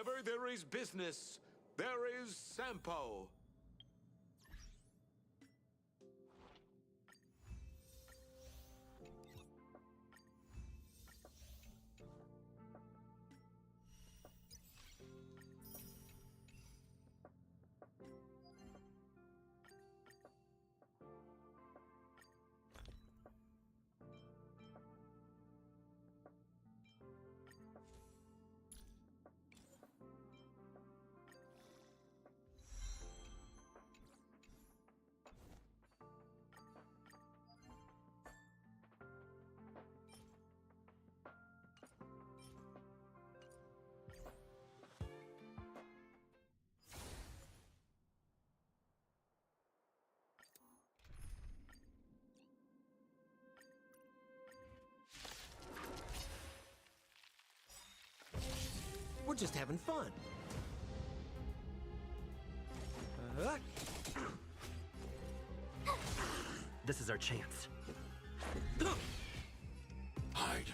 Wherever there is business, there is Sampo. We're just having fun. This is our chance. Hide.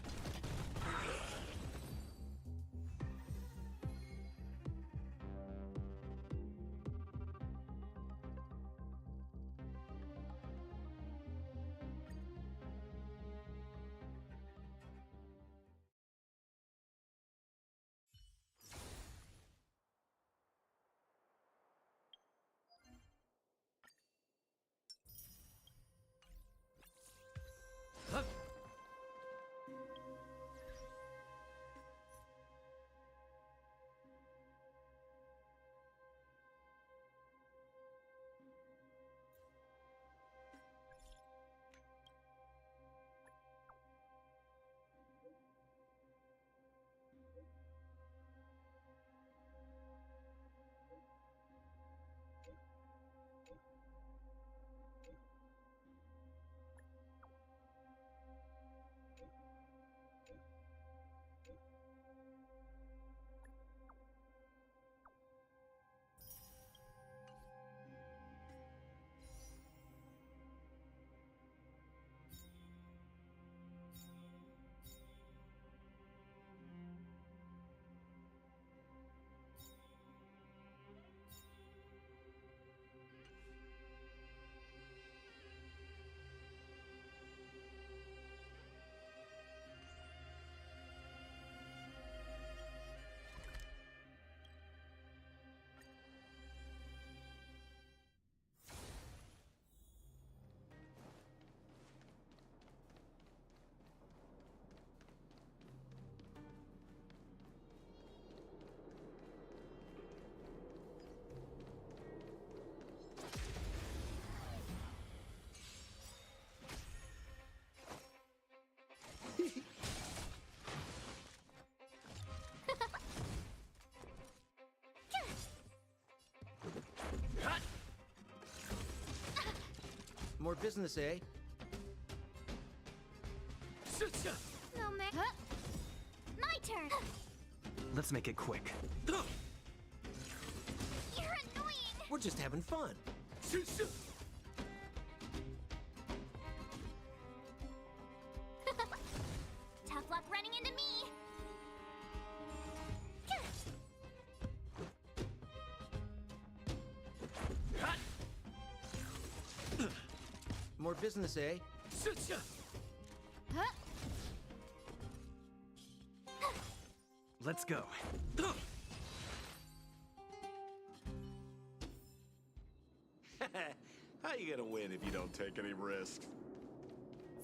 More business, eh? No, man. My turn. Let's make it quick. You're annoying. We're just having fun. Tough luck running into me. More business, eh? Let's go. How you gonna win if you don't take any risks?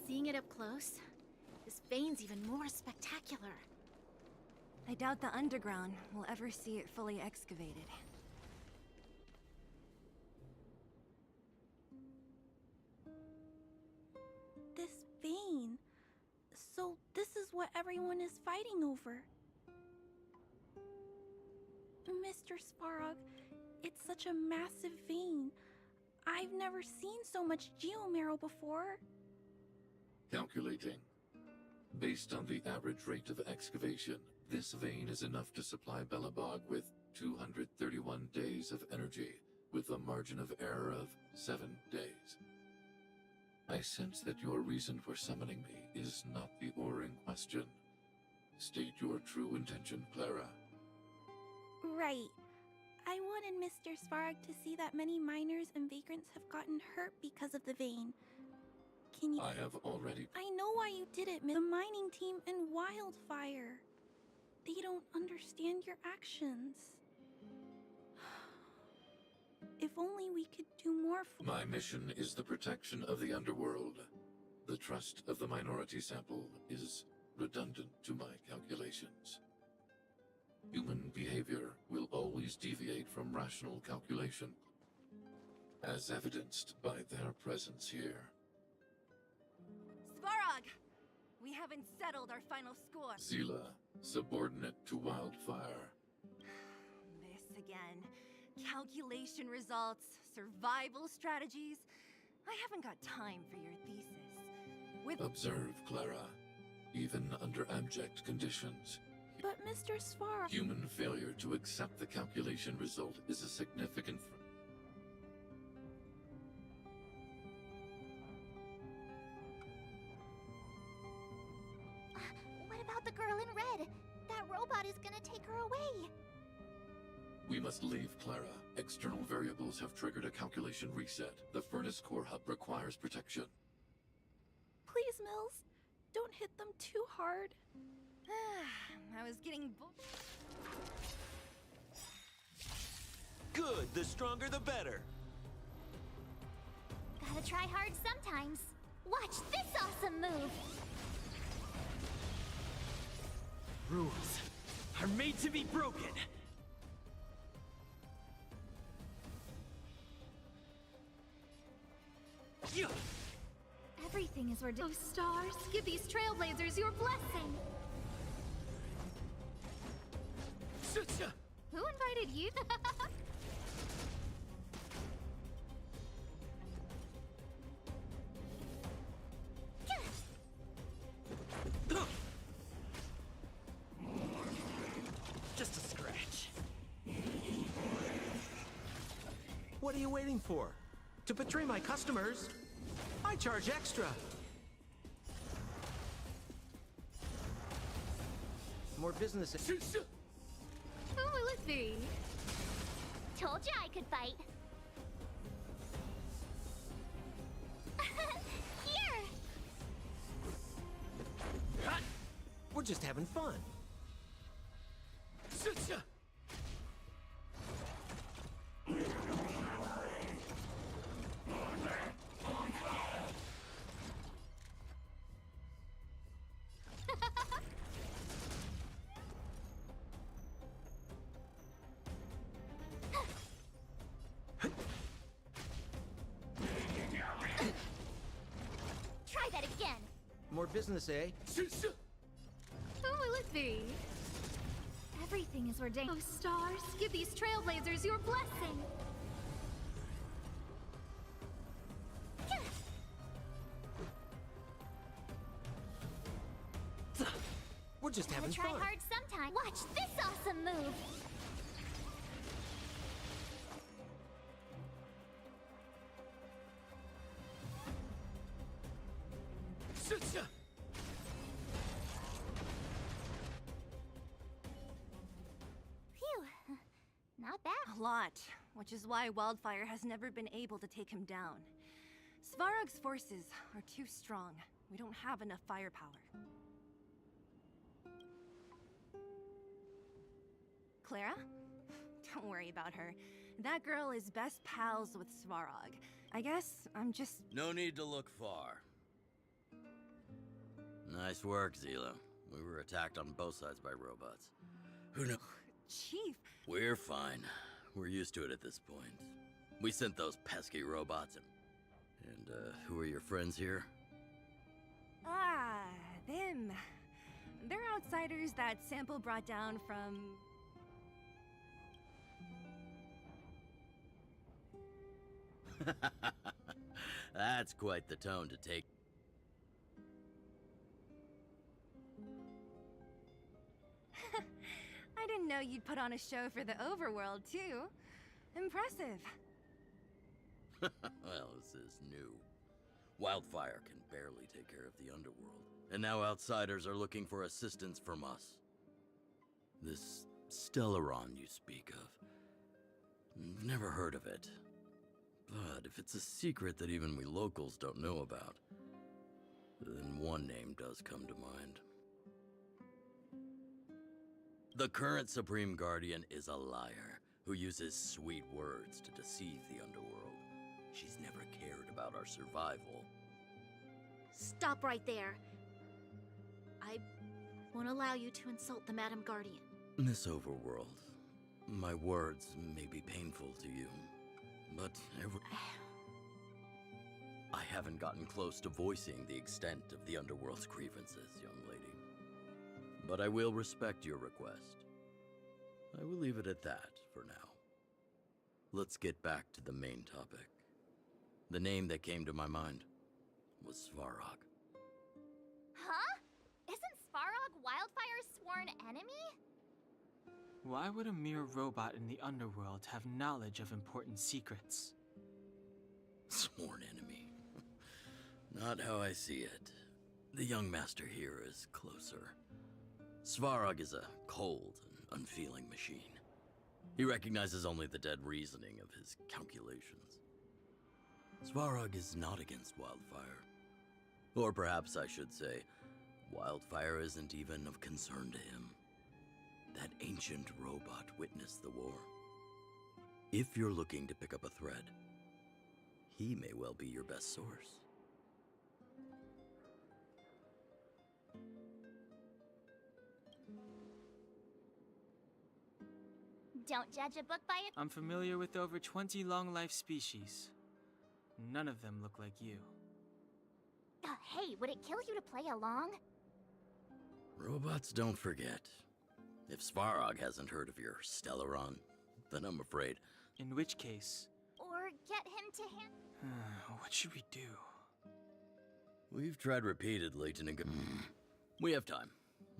Seeing it up close, this vein's even more spectacular. I doubt the underground will ever see it fully excavated. This vein. So this is what everyone is fighting over. Mr. Svarog, it's such a massive vein. I've never seen so much geomarrow before. Calculating. Based on the average rate of excavation, this vein is enough to supply Belobog with 231 days of energy, with a margin of error of 7 days. I sense that your reason for summoning me is not the ore in question. State your true intention, Clara. Right. I wanted Mr. Svarog to see that many miners and vagrants have gotten hurt because of the vein. Can you... I have already... I know why you did it, the mining team and Wildfire. They don't understand your actions. If only we could do more for... My mission is the protection of the underworld. The trust of the minority sample is redundant to my calculations. Human behavior will always deviate from rational calculation, as evidenced by their presence here. Svarog! We haven't settled our final score. Zila, subordinate to Wildfire. This again. Calculation results, survival strategies. I haven't got time for your thesis. Observe, Clara. Even under abject conditions, But Mr. Svarog... human failure to accept the calculation result is a significant... What about the girl in red? That robot is gonna take her away. We must leave, Clara. External variables have triggered a calculation reset. The furnace core hub requires protection. Please, Mills. Don't hit them too hard. I was getting Good. The stronger, the better. Gotta try hard sometimes. Watch this awesome move. Rules are made to be broken. Yeah. Everything is ridiculous. Oh, stars, give these trailblazers your blessing. Who invited you? Just a scratch. What are you waiting for? To betray my customers? I charge extra. More business. Who will it be? Told you I could fight. Here! We're just having fun. Try that again. More business, eh? Who will it be? Everything is ordained. Oh, stars, give these trailblazers your blessing. We're just having Gotta try fun. hard sometime. Watch this awesome move. Phew. Not bad. a lot, which is why Wildfire has never been able to take him down. Svarog's forces are too strong. We don't have enough firepower. Clara? Don't worry about her. That girl is best pals with Svarog. I guess I'm just... No need to look far. Nice work, Zila. We were attacked on both sides by robots. Who knows? Chief! We're fine. We're used to it at this point. We sent those pesky robots and who are your friends here? Ah, them. They're outsiders that Sample brought down from... That's quite the tone to take. I didn't know you'd put on a show for the overworld, too. Impressive. Well, this is new. Wildfire can barely take care of the underworld, and now outsiders are looking for assistance from us. This Stellaron you speak of. Never heard of it. But if it's a secret that even we locals don't know about, then one name does come to mind. The current Supreme Guardian is a liar who uses sweet words to deceive the underworld. She's never cared about our survival. Stop right there. I won't allow you to insult the Madam Guardian. Miss Overworld, my words may be painful to you, but I haven't gotten close to voicing the extent of the Underworld's grievances, young lady. But I will respect your request. I will leave it at that for now. Let's get back to the main topic. The name that came to my mind was Svarog. Huh? Isn't Svarog Wildfire's sworn enemy? Why would a mere robot in the underworld have knowledge of important secrets? Sworn enemy. Not how I see it. The young master here is closer. Svarog is a cold and unfeeling machine. He recognizes only the dead reasoning of his calculations. Svarog is not against Wildfire. Or perhaps I should say, Wildfire isn't even of concern to him. That ancient robot witnessed the war. If you're looking to pick up a thread, he may well be your best source. Don't judge a book by its... I'm familiar with over 20 long-life species. None of them look like you. Hey, would it kill you to play along? Robots don't forget. If Svarog hasn't heard of your Stellaron, then I'm afraid. In which case... Or get him to hand... what should we do? We've tried repeatedly to We have time.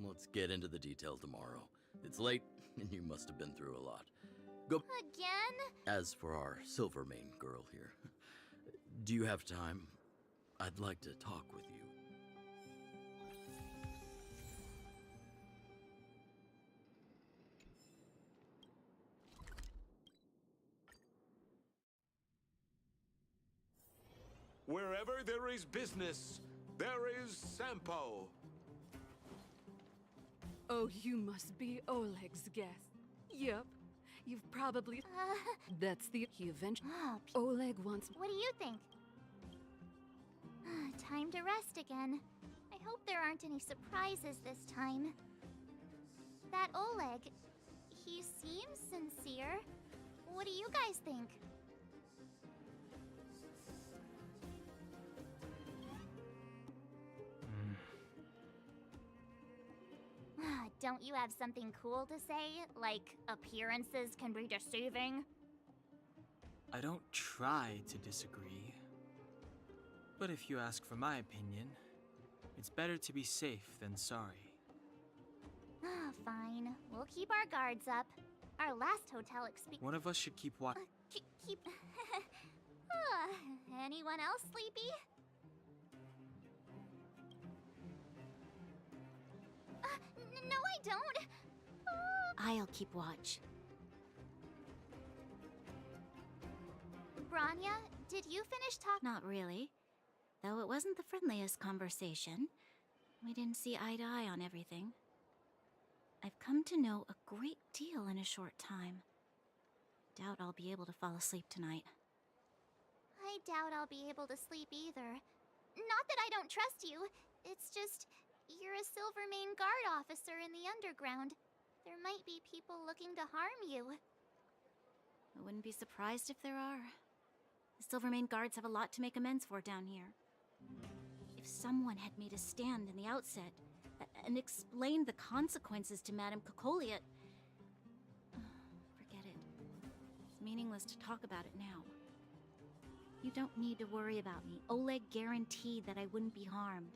Let's get into the detail tomorrow. It's late, and you must have been through a lot. Go. Again? As for our Silvermane girl here, do you have time? I'd like to talk with you. Wherever there is business, there is Sampo. Oh, you must be Oleg's guest. Yup. You've probably... That's the... He eventually... Oleg wants... What do you think? Time to rest again. I hope there aren't any surprises this time. That Oleg, he seems sincere. What do you guys think? Don't you have something cool to say? Like, appearances can be deceiving? I don't try to disagree. But if you ask for my opinion, it's better to be safe than sorry. Fine. We'll keep our guards up. Our last hotel One of us should keep watch. keep... Anyone else sleepy? No, I don't. I'll keep watch. Branya, did you finish talking? Not really. Though it wasn't the friendliest conversation. We didn't see eye to eye on everything. I've come to know a great deal in a short time. Doubt I'll be able to fall asleep tonight. I doubt I'll be able to sleep either. Not that I don't trust you. It's just, you're a Silvermane guard officer in the underground. There might be people looking to harm you. I wouldn't be surprised if there are. The Silvermane guards have a lot to make amends for down here. If someone had made a stand in the outset and explained the consequences to Madame Cocolia... Forget it. It's meaningless to talk about it now. You don't need to worry about me. Oleg guaranteed that I wouldn't be harmed.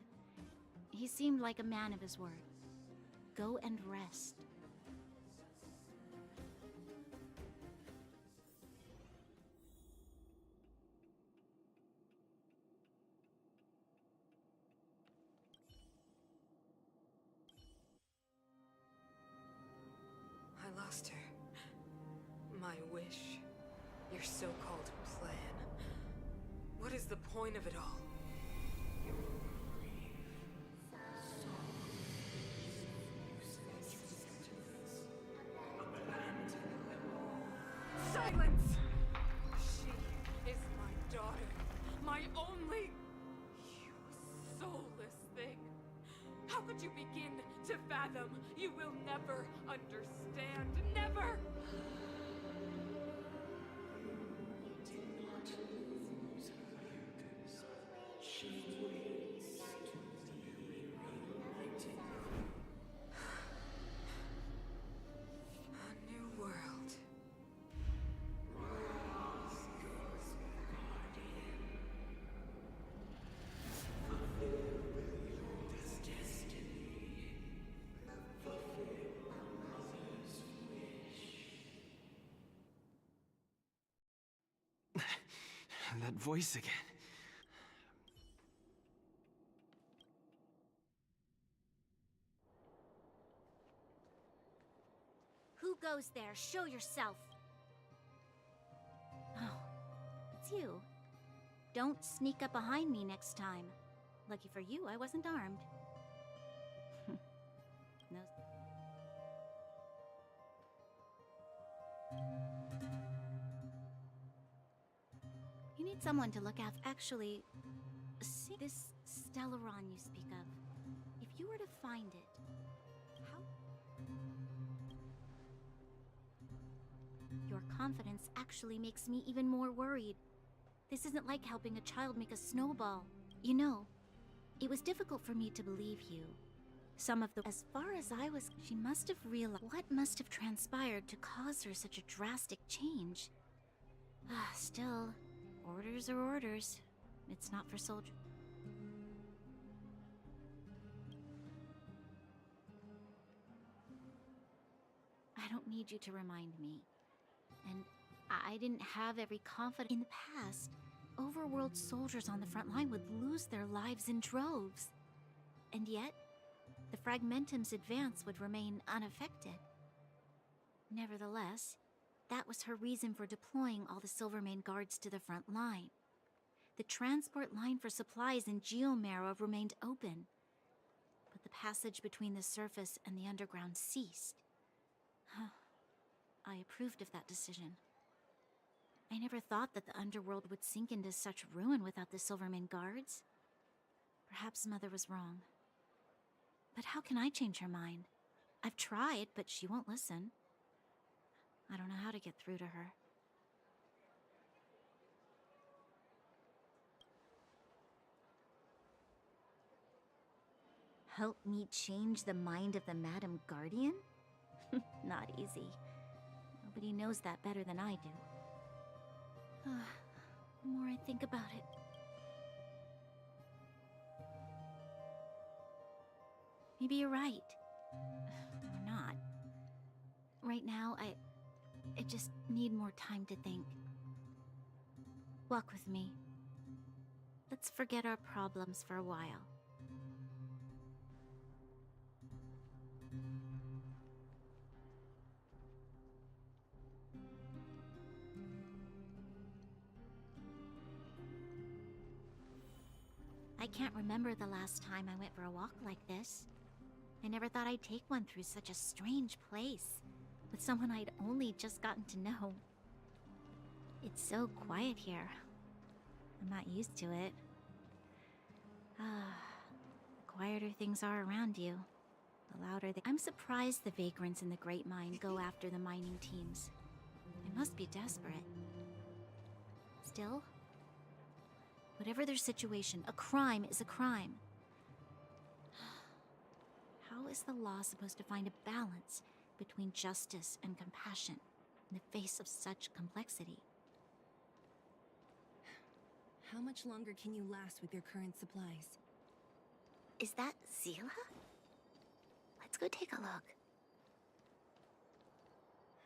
He seemed like a man of his word. Go and rest. I Master, my wish, your so-called plan. What is the point of it all? Silence! She is my daughter, my only... You soulless thing. How could you begin to fathom? You will never understand. Never! A new world. That voice again. Who goes there? Show yourself. Oh, it's you. Don't sneak up behind me next time. Lucky for you, I wasn't armed. No. You need someone to look after. Actually, see this Stellaron you speak of. If you were to find it, how? Your confidence actually makes me even more worried. This isn't like helping a child make a snowball. You know, it was difficult for me to believe you. As far as I was, she must have realized what must have transpired to cause her such a drastic change. Still, orders are orders. It's not for soldiers. I don't need you to remind me. And I didn't have every confidence. In the past, overworld soldiers on the front line would lose their lives in droves. And yet, the Fragmentum's advance would remain unaffected. Nevertheless, that was her reason for deploying all the Silvermane guards to the front line. The transport line for supplies in Geomarrow remained open, but the passage between the surface and the underground ceased. I approved of that decision. I never thought that the underworld would sink into such ruin without the Silvermane guards. Perhaps Mother was wrong. But how can I change her mind? I've tried, but she won't listen. I don't know how to get through to her. Help me change the mind of the Madam Guardian? Not easy. Nobody knows that better than I do. The more I think about it... Maybe you're right. Or not. Right now, I just need more time to think. Walk with me. Let's forget our problems for a while. I can't remember the last time I went for a walk like this. I never thought I'd take one through such a strange place, with someone I'd only just gotten to know. It's so quiet here. I'm not used to it. The quieter things are around you, the louder they... I'm surprised the vagrants in the Great Mine go after the mining teams. They must be desperate. Still, whatever their situation, a crime is a crime. How is the law supposed to find a balance between justice and compassion in the face of such complexity? How much longer can you last with your current supplies? Is that Seele? Let's go take a look.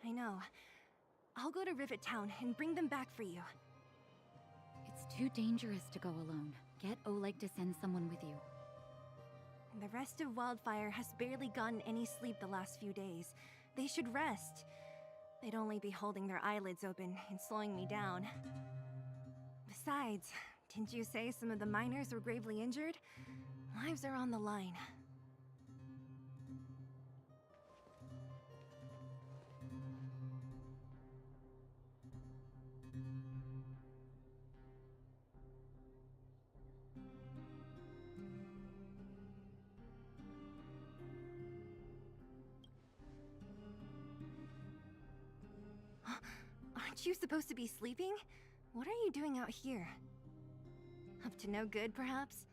I know. I'll go to Rivet Town and bring them back for you. It's too dangerous to go alone. Get Oleg to send someone with you. The rest of Wildfire has barely gotten any sleep the last few days. They should rest. They'd only be holding their eyelids open and slowing me down. Besides, didn't you say some of the miners were gravely injured? Lives are on the line. Aren't you supposed to be sleeping? What are you doing out here? Up to no good, perhaps?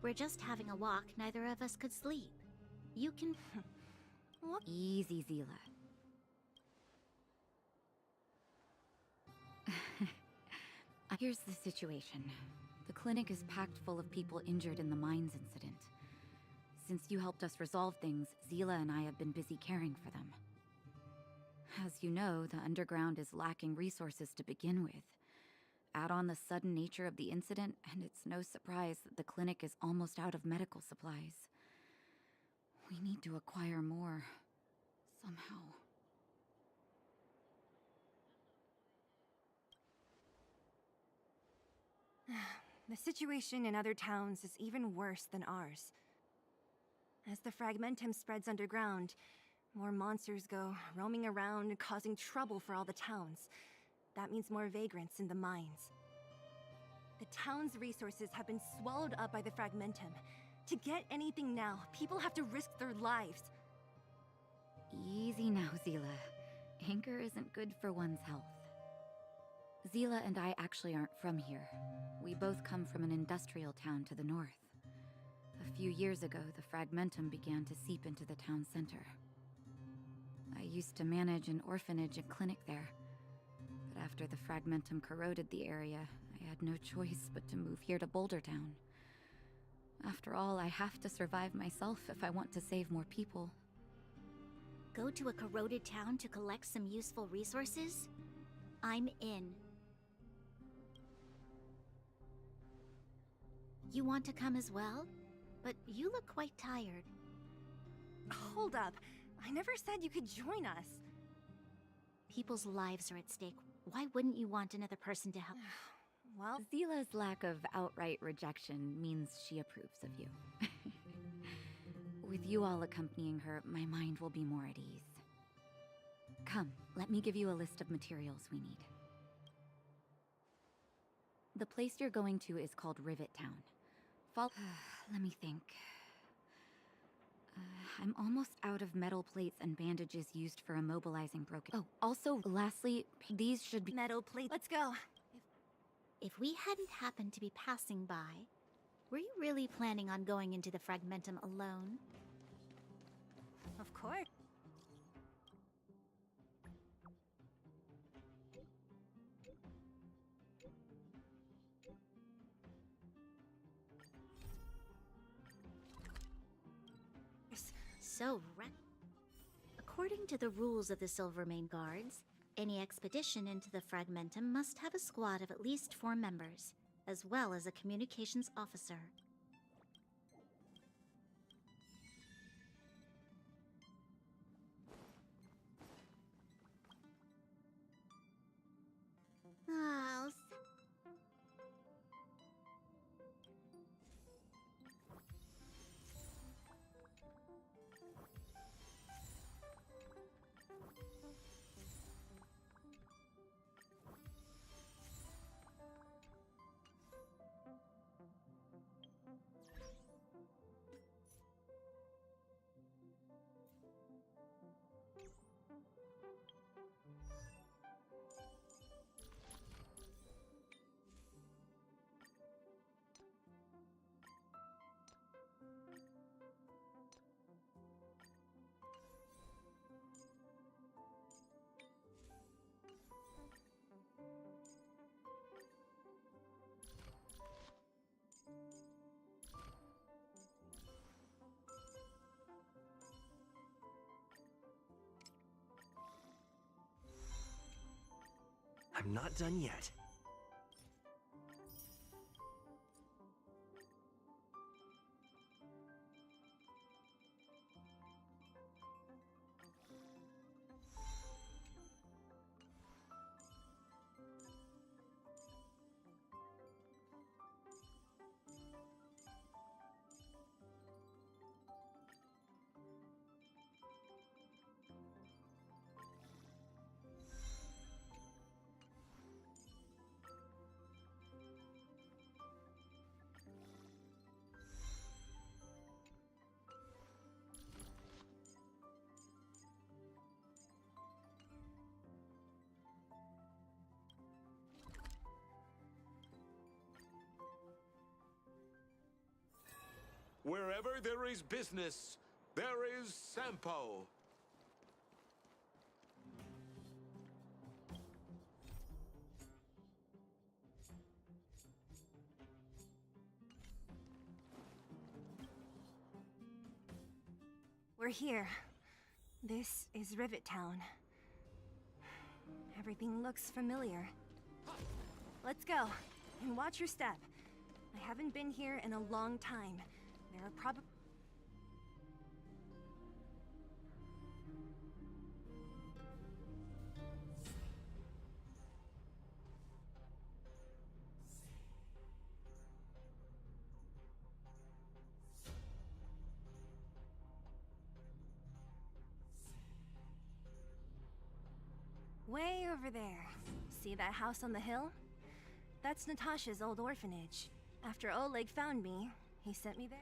We're just having a walk. Neither of us could sleep. You can... What? Easy, Zila. Here's the situation. The clinic is packed full of people injured in the mines incident. Since you helped us resolve things, Zila and I have been busy caring for them. As you know, the underground is lacking resources to begin with. Add on the sudden nature of the incident, and it's no surprise that the clinic is almost out of medical supplies. We need to acquire more, somehow. The situation in other towns is even worse than ours. As the Fragmentum spreads underground, more monsters go roaming around, causing trouble for all the towns. That means more vagrants in the mines. The town's resources have been swallowed up by the Fragmentum. To get anything now, people have to risk their lives. Easy now, Zila. Anger isn't good for one's health. Zila and I actually aren't from here. We both come from an industrial town to the north. A few years ago, the Fragmentum began to seep into the town center. I used to manage an orphanage and clinic there. But after the Fragmentum corroded the area, I had no choice but to move here to Boulder Town. After all, I have to survive myself if I want to save more people. Go to a corroded town to collect some useful resources? I'm in. You want to come as well? But you look quite tired. Hold up. I never said you could join us. People's lives are at stake. Why wouldn't you want another person to help? Well, Zila's lack of outright rejection means she approves of you. With you all accompanying her, my mind will be more at ease. Come, let me give you a list of materials we need. The place you're going to is called Rivet Town. Let me think. I'm almost out of metal plates and bandages used for immobilizing broken... Oh, also, lastly, these should be... Metal plate. Let's go. If we hadn't happened to be passing by, were you really planning on going into the Fragmentum alone? Of course. So, according to the rules of the Silvermane Guards, any expedition into the Fragmentum must have a squad of at least 4 members, as well as a communications officer. Oh, I'm not done yet. Wherever there is business, there is Sampo. We're here. This is Rivet Town. Everything looks familiar. Let's go, and watch your step. I haven't been here in a long time. There are probably... Way over there. See that house on the hill? That's Natasha's old orphanage. After Oleg found me, he sent me there.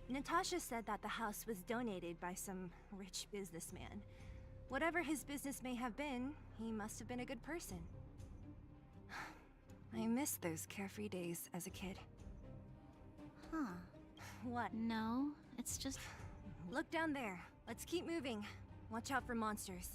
Natasha said that the house was donated by some rich businessman. Whatever his business may have been, he must have been a good person. I miss those carefree days as a kid. Huh. What? No, it's just... Look down there. Let's keep moving. Watch out for monsters.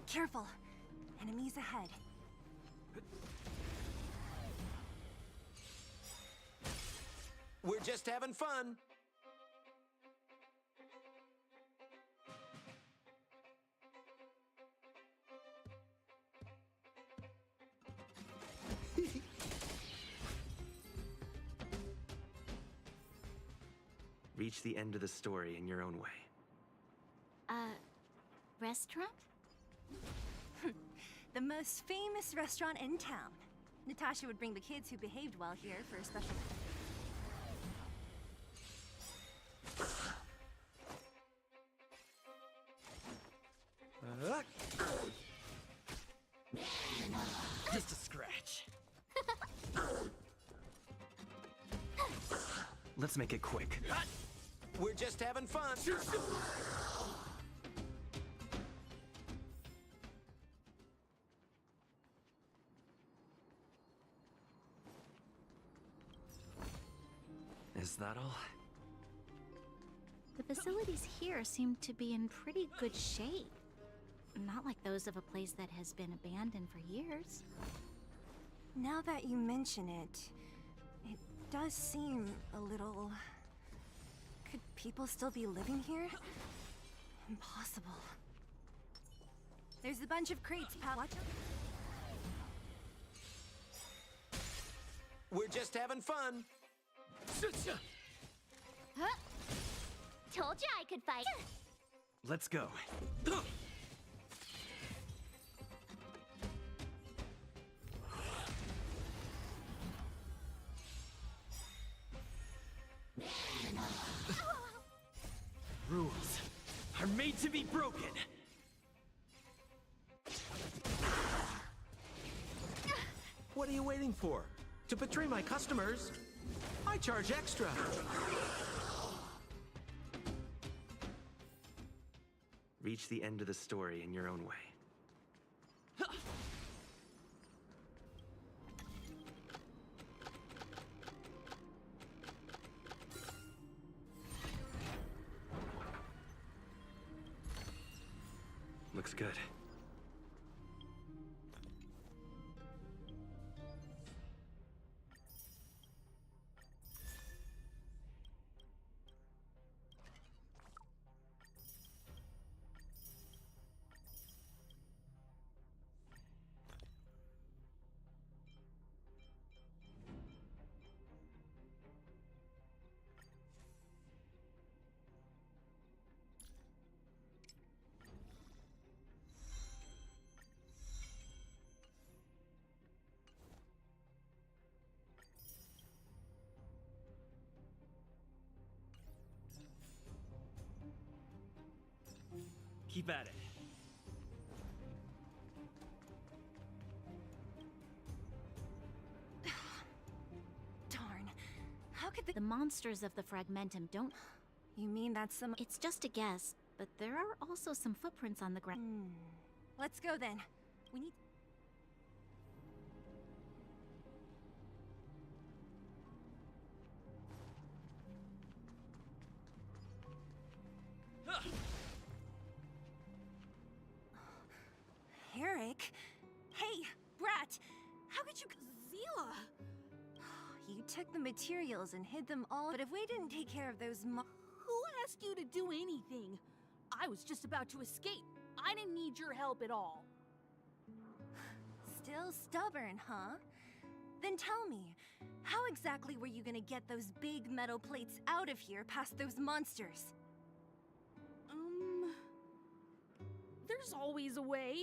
Careful! Enemies ahead. We're just having fun. Reach the end of the story in your own way. Restaurant? The most famous restaurant in town. Natasha would bring the kids who behaved well here for a special... Just a scratch. Let's make it quick. We're just having fun. Is that all? The facilities here seem to be in pretty good shape. Not like those of a place that has been abandoned for years. Now that you mention it, it does seem a little... Could people still be living here? Impossible. There's a bunch of crates, pal. Watch out. We're just having fun. Huh? Told you I could fight. Let's go. Rules are made to be broken. What are you waiting for? To betray my customers, I charge extra. Reach the end of the story in your own way. Looks good. Keep at it. Darn. How could The monsters of the Fragmentum don't... You mean that's some... It's just a guess, but there are also some footprints on the ground. Let's go then. We need... Eric? Hey, Brat! How could you... Zila! You took the materials and hid them all, but if we didn't take care of those Who asked you to do anything? I was just about to escape. I didn't need your help at all. Still stubborn, huh? Then tell me, how exactly were you gonna get those big metal plates out of here past those monsters? There's always a way.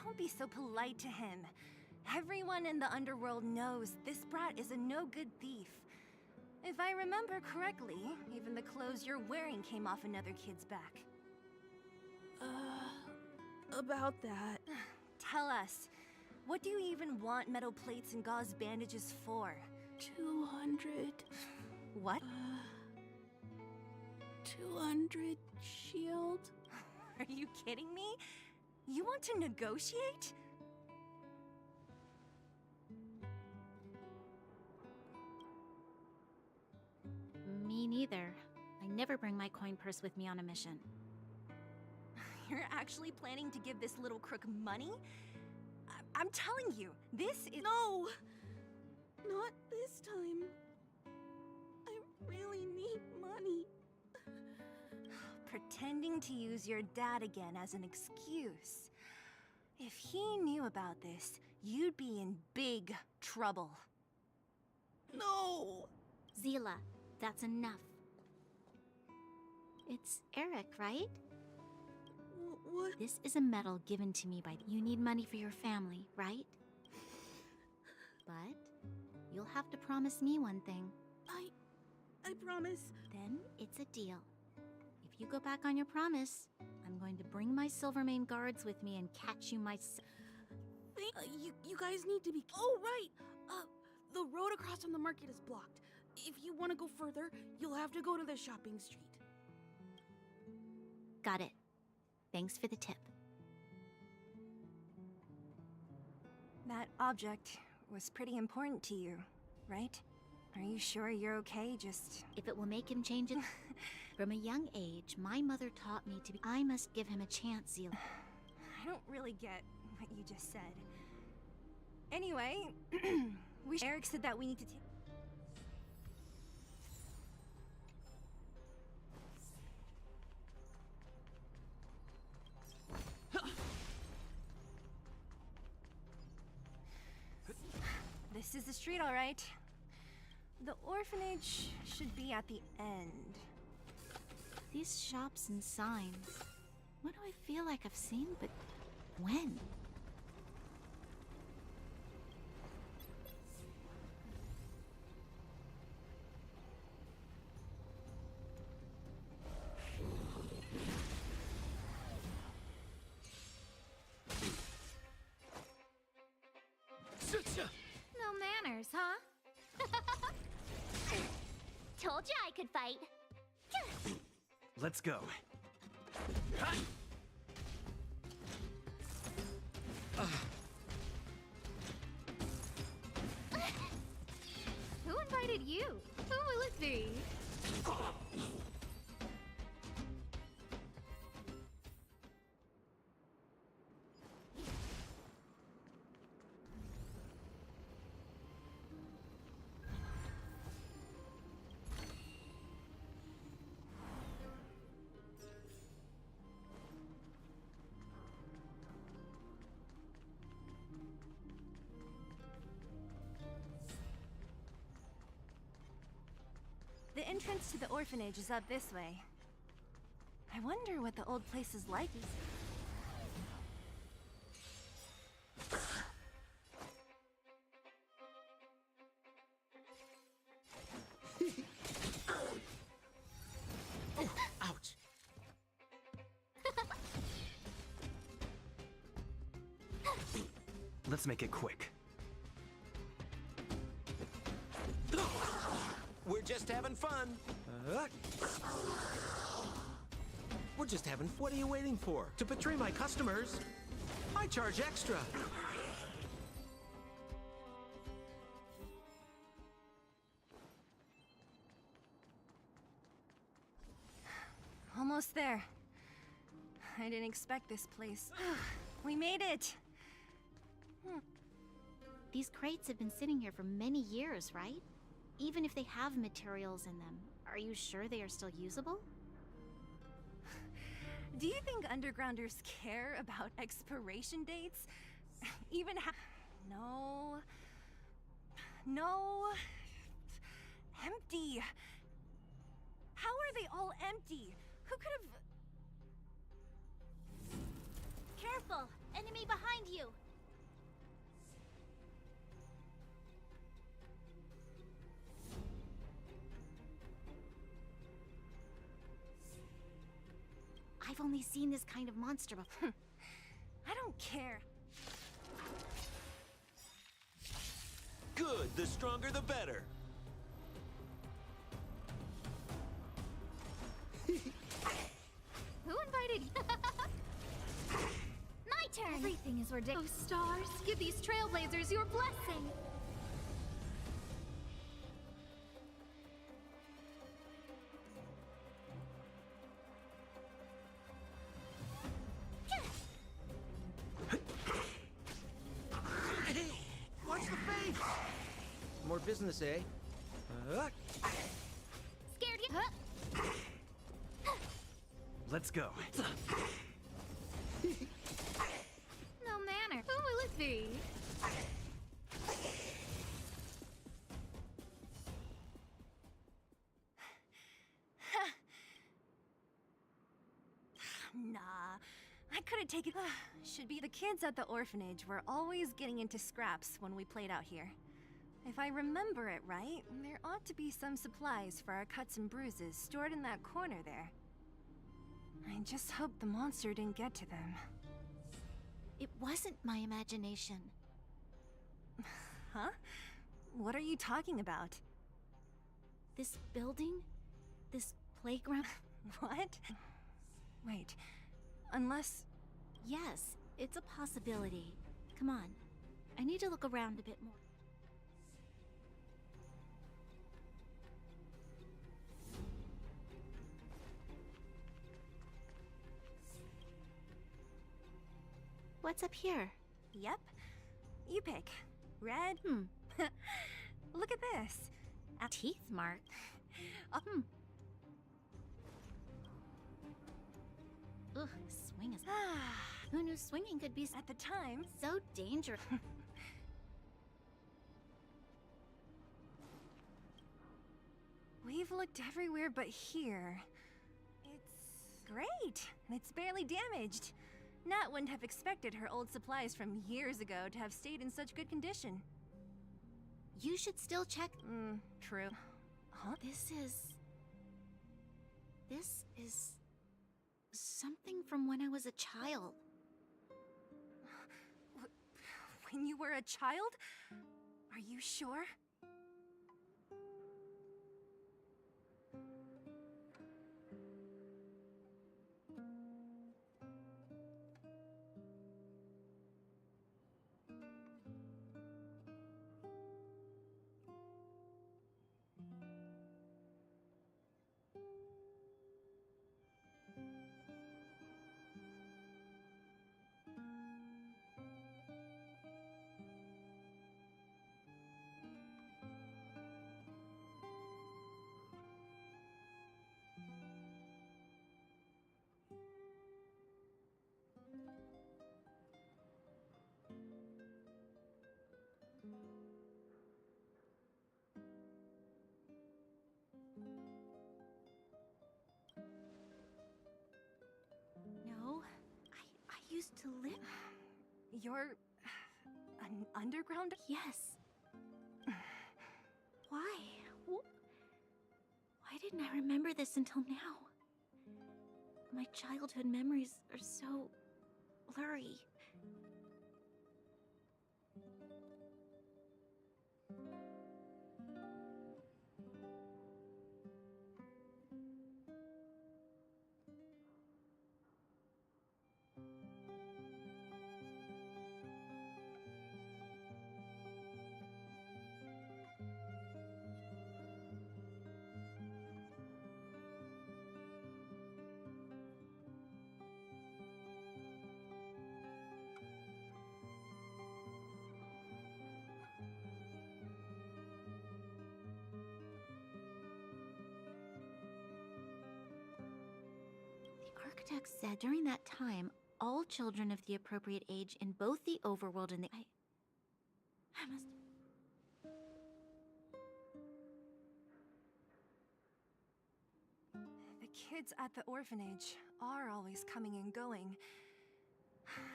Don't be so polite to him. Everyone in the underworld knows this brat is a no-good thief. If I remember correctly, even the clothes you're wearing came off another kid's back. About that. Tell us, what do you even want metal plates and gauze bandages for? 200. What? 200 shield. Are you kidding me? You want to negotiate? Me neither. I never bring my coin purse with me on a mission. You're actually planning to give this little crook money? I'm telling you, this is— No! Not this time. I really need money. Pretending to use your dad again as an excuse. If he knew about this, you'd be in big trouble. No! Zila, that's enough. It's Eric, right? What? This is a medal given to me by... You need money for your family, right? But you'll have to promise me one thing. I promise. Then it's a deal. If you go back on your promise, I'm going to bring my Silvermane guards with me and catch you myself. You guys need to be... Oh, right! The road across from the market is blocked. If you want to go further, you'll have to go to the shopping street. Got it. Thanks for the tip. That object was pretty important to you, right? Are you sure you're okay? Just... If it will make him change it. From a young age, my mother taught me to be. I must give him a chance, Zila. I don't really get what you just said. Anyway, Eric said that we need to take... This is the street, all right. The orphanage should be at the end. These shops and signs. What do I feel like I've seen, but when? No manners, huh? Told you I could fight. Let's go. Who invited you? Who will it be? The entrance to the orphanage is up this way. I wonder what the old place is like. Ouch. Let's make it quick. We're just having fun. We're just having. What are you waiting for? To betray my customers, I charge extra. Almost there. I didn't expect this place. We made it! These crates have been sitting here for many years, right? Even if they have materials in them, are you sure they are still usable? Do you think undergrounders care about expiration dates? Even No. No. Empty. How are they all empty? Who could have... Careful! Enemy behind you! I've only seen this kind of monster before. I don't care. Good, the stronger the better. Who invited you? My turn! Everything is ridiculous. Oh, stars, give these trailblazers your blessing! Watch the face! More business, eh? Scared you? Let's go. No manner. Who will it be? Nah, I couldn't take it. Should be the kids at the orphanage were always getting into scraps when we played out here. If I remember it right, there ought to be some supplies for our cuts and bruises stored in that corner there. I just hope the monster didn't get to them. It wasn't my imagination. Huh? What are you talking about? This building? This playground? What? Wait, unless... Yes, it's a possibility. Come on. I need to look around a bit more. What's up here? Yep. You pick. Red? Look at this. A teeth mark. Ugh, swing is. Who knew swinging could be At the time, so dangerous? we've looked everywhere but here. It's great. It's barely damaged. Nat wouldn't have expected her old supplies from years ago to have stayed in such good condition. You should still check. True. Huh? This is something from when I was a child. When you were a child? Are you sure? No, I used to live. You're an underground? Yes. Why? Why didn't I remember this until now? My childhood memories are so blurry. The architect said during that time, all children of the appropriate age in both the overworld and the... I must... The kids at the orphanage are always coming and going.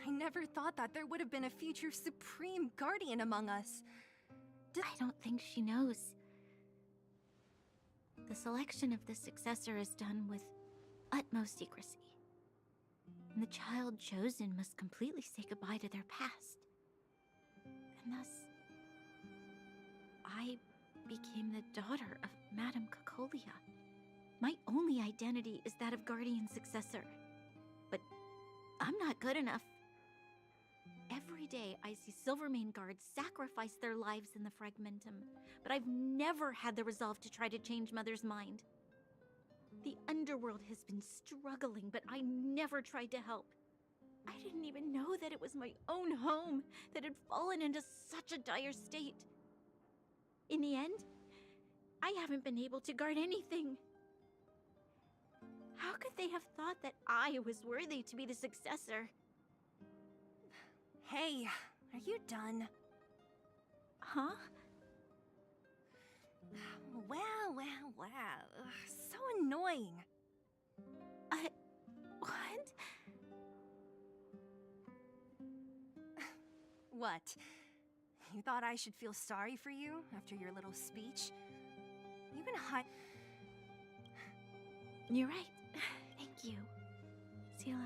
I never thought that there would have been a future Supreme Guardian among us. I don't think she knows. The selection of the successor is done with utmost secrecy. And the child chosen must completely say goodbye to their past. And thus, I became the daughter of Madame Cocolia. My only identity is that of Guardian Successor. But I'm not good enough. Every day I see Silvermane guards sacrifice their lives in the Fragmentum, but I've never had the resolve to try to change Mother's mind. The underworld has been struggling, but I never tried to help. I didn't even know that it was my own home that had fallen into such a dire state. In the end, I haven't been able to guard anything. How could they have thought that I was worthy to be the successor? Hey, are you done? Huh? Wow. So annoying. What? What? You thought I should feel sorry for you after your little speech? You can hide. You're right. Thank you, Seele.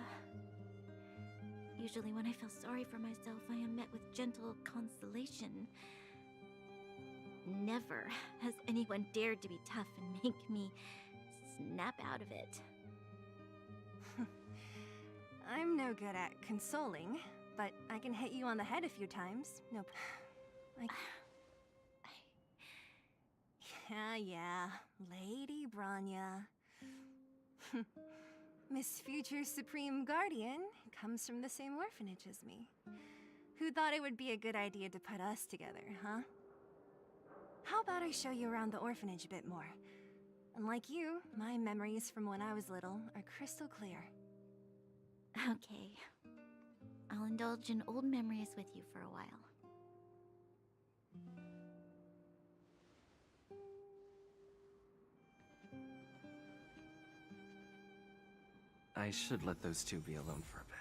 Usually when I feel sorry for myself, I am met with gentle consolation. Never has anyone dared to be tough and make me snap out of it. I'm no good at consoling, but I can hit you on the head a few times. Nope. Yeah. Lady Bronya. Miss Future Supreme Guardian comes from the same orphanage as me. Who thought it would be a good idea to put us together, huh? How about I show you around the orphanage a bit more? Unlike you, my memories from when I was little are crystal clear. Okay. I'll indulge in old memories with you for a while. I should let those two be alone for a bit.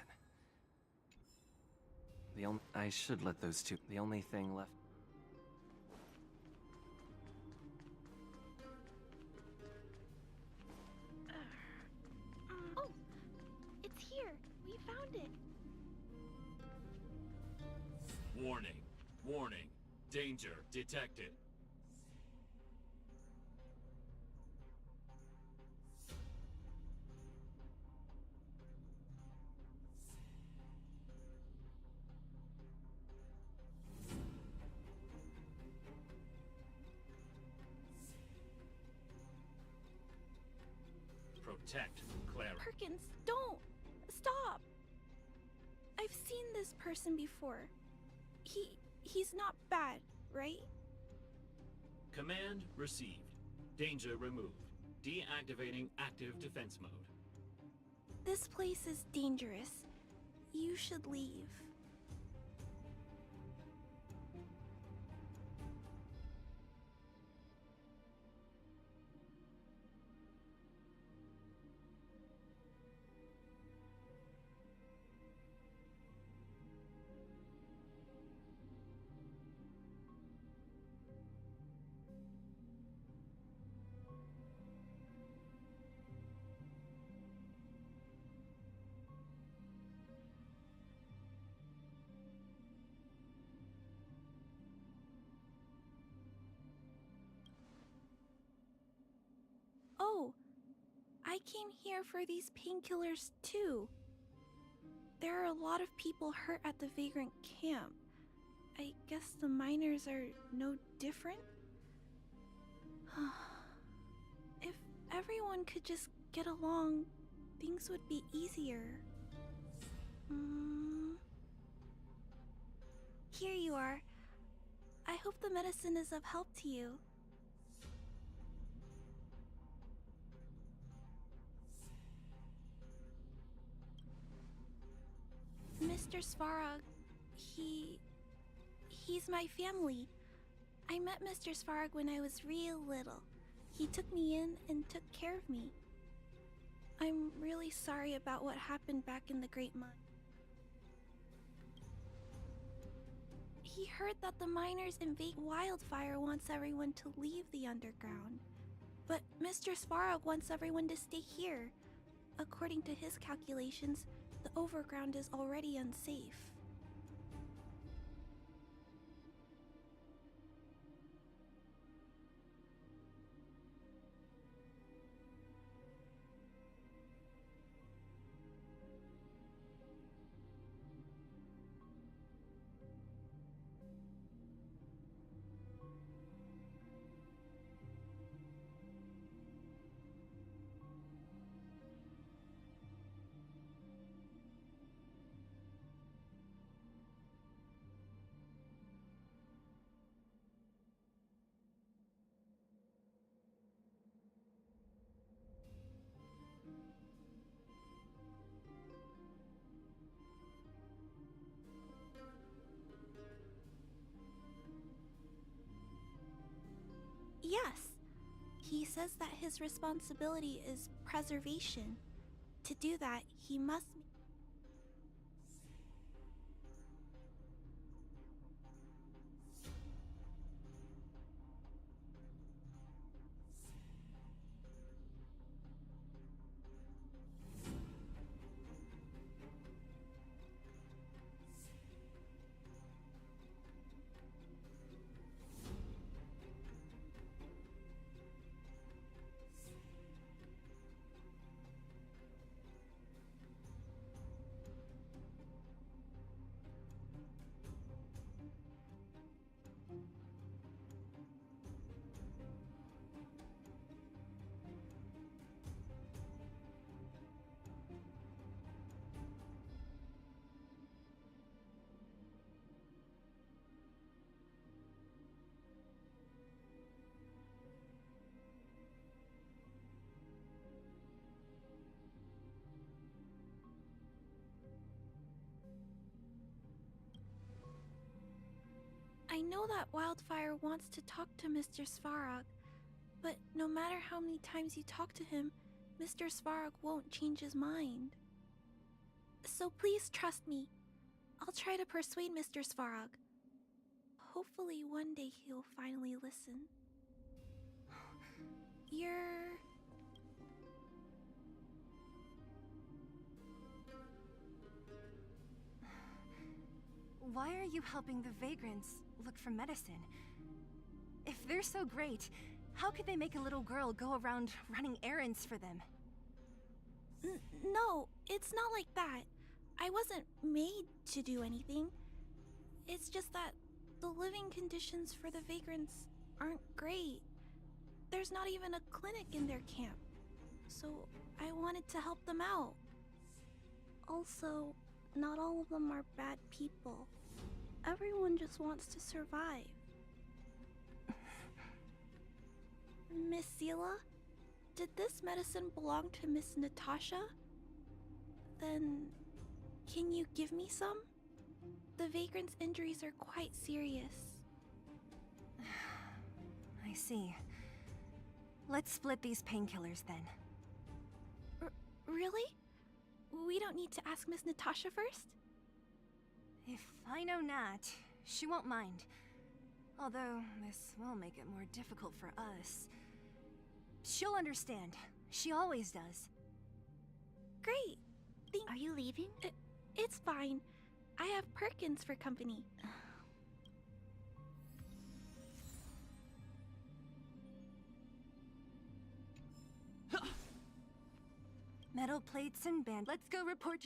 The only thing left. Oh, it's here. We found it. Warning. Warning. Danger detected. Protect Clara. Perkins, don't! Stop! I've seen this person before. He's not bad, right? Command received. Danger removed. Deactivating active defense mode. This place is dangerous. You should leave. Oh, I came here for these painkillers too. There are a lot of people hurt at the Vagrant camp. I guess the miners are no different? If everyone could just get along, things would be easier. Here you are. I hope the medicine is of help to you. Mr. Svarog, he's my family. I met Mr. Svarog when I was real little. He took me in and took care of me. I'm really sorry about what happened back in the Great Mine. He heard that the miners in Wildfire wants everyone to leave the underground. But Mr. Svarog wants everyone to stay here. According to his calculations, the overground is already unsafe. Yes. He says that his responsibility is preservation. To do that, he must... know that Wildfire wants to talk to Mr. Svarog, but no matter how many times you talk to him, Mr. Svarog won't change his mind. So please trust me. I'll try to persuade Mr. Svarog. Hopefully one day he'll finally listen. You're... Why are you helping the vagrants look for medicine? If they're so great, how could they make a little girl go around running errands for them? No, it's not like that. I wasn't made to do anything. It's just that the living conditions for the vagrants aren't great. There's not even a clinic in their camp. So I wanted to help them out. Also, not all of them are bad people. Everyone just wants to survive. Miss Zila, did this medicine belong to Miss Natasha? Then, can you give me some? The vagrant's injuries are quite serious. I see. Let's split these painkillers then. Really? We don't need to ask Miss Natasha first? If I know Nat, she won't mind. Although, this will make it more difficult for us. She'll understand. She always does. Great! Are you leaving? It's fine. I have Perkins for company. Metal plates and band. Let's go report.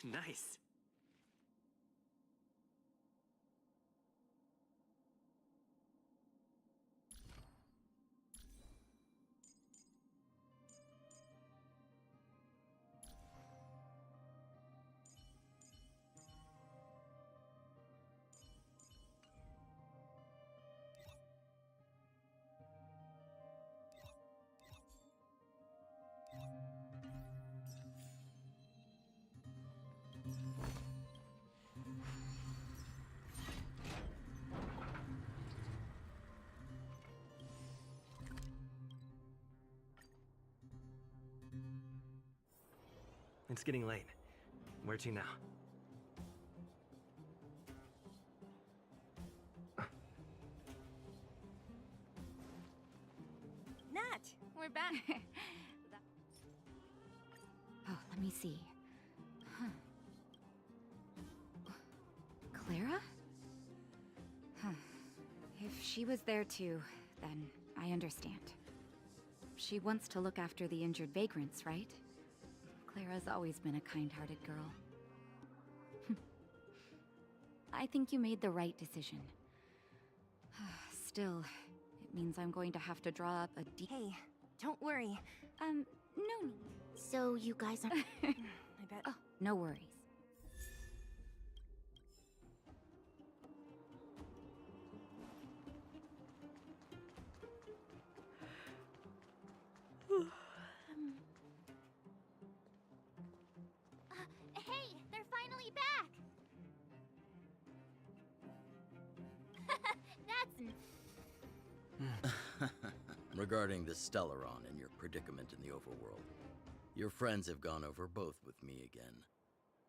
Nice. It's getting late. Where to now? Nat, we're back. Oh, let me see. Huh. Clara? Huh. If she was there too, then I understand. She wants to look after the injured vagrants, right? Clara's always been a kind-hearted girl. I think you made the right decision. Still, it means I'm going to have to draw up a Hey, don't worry. No need. So you guys are... I bet. Oh, no worries. regarding the Stellaron and your predicament in the overworld. Your friends have gone over both with me again.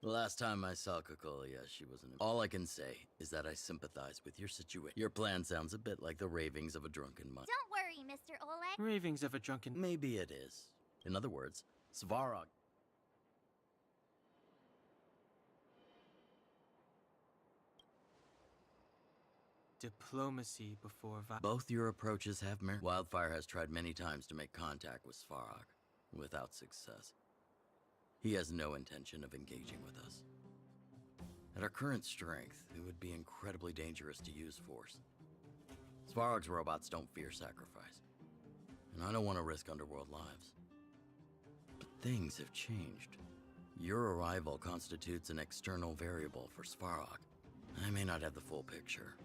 The last time I saw Cocolia, she wasn't. All I can say is that I sympathize with your situation. Your plan sounds a bit like the ravings of a drunken mind. Don't worry, Mr. Oleg. Ravings of a drunken. Maybe it is. In other words, Svarog. Diplomacy before Both your approaches have merit. Wildfire has tried many times to make contact with Svarog, without success. He has no intention of engaging with us. At our current strength, it would be incredibly dangerous to use force. Svarog's robots don't fear sacrifice, and I don't want to risk underworld lives. But things have changed. Your arrival constitutes an external variable for Svarog. I may not have the full picture,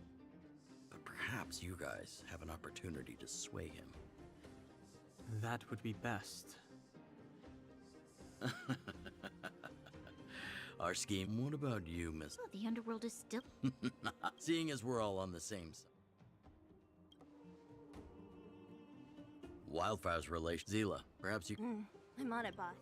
but perhaps you guys have an opportunity to sway him. That would be best. Our scheme. What about you, Miss? Oh, the underworld is still. Seeing as we're all on the same side. Wildfire's relation. Zila, perhaps you. I'm on it, boss.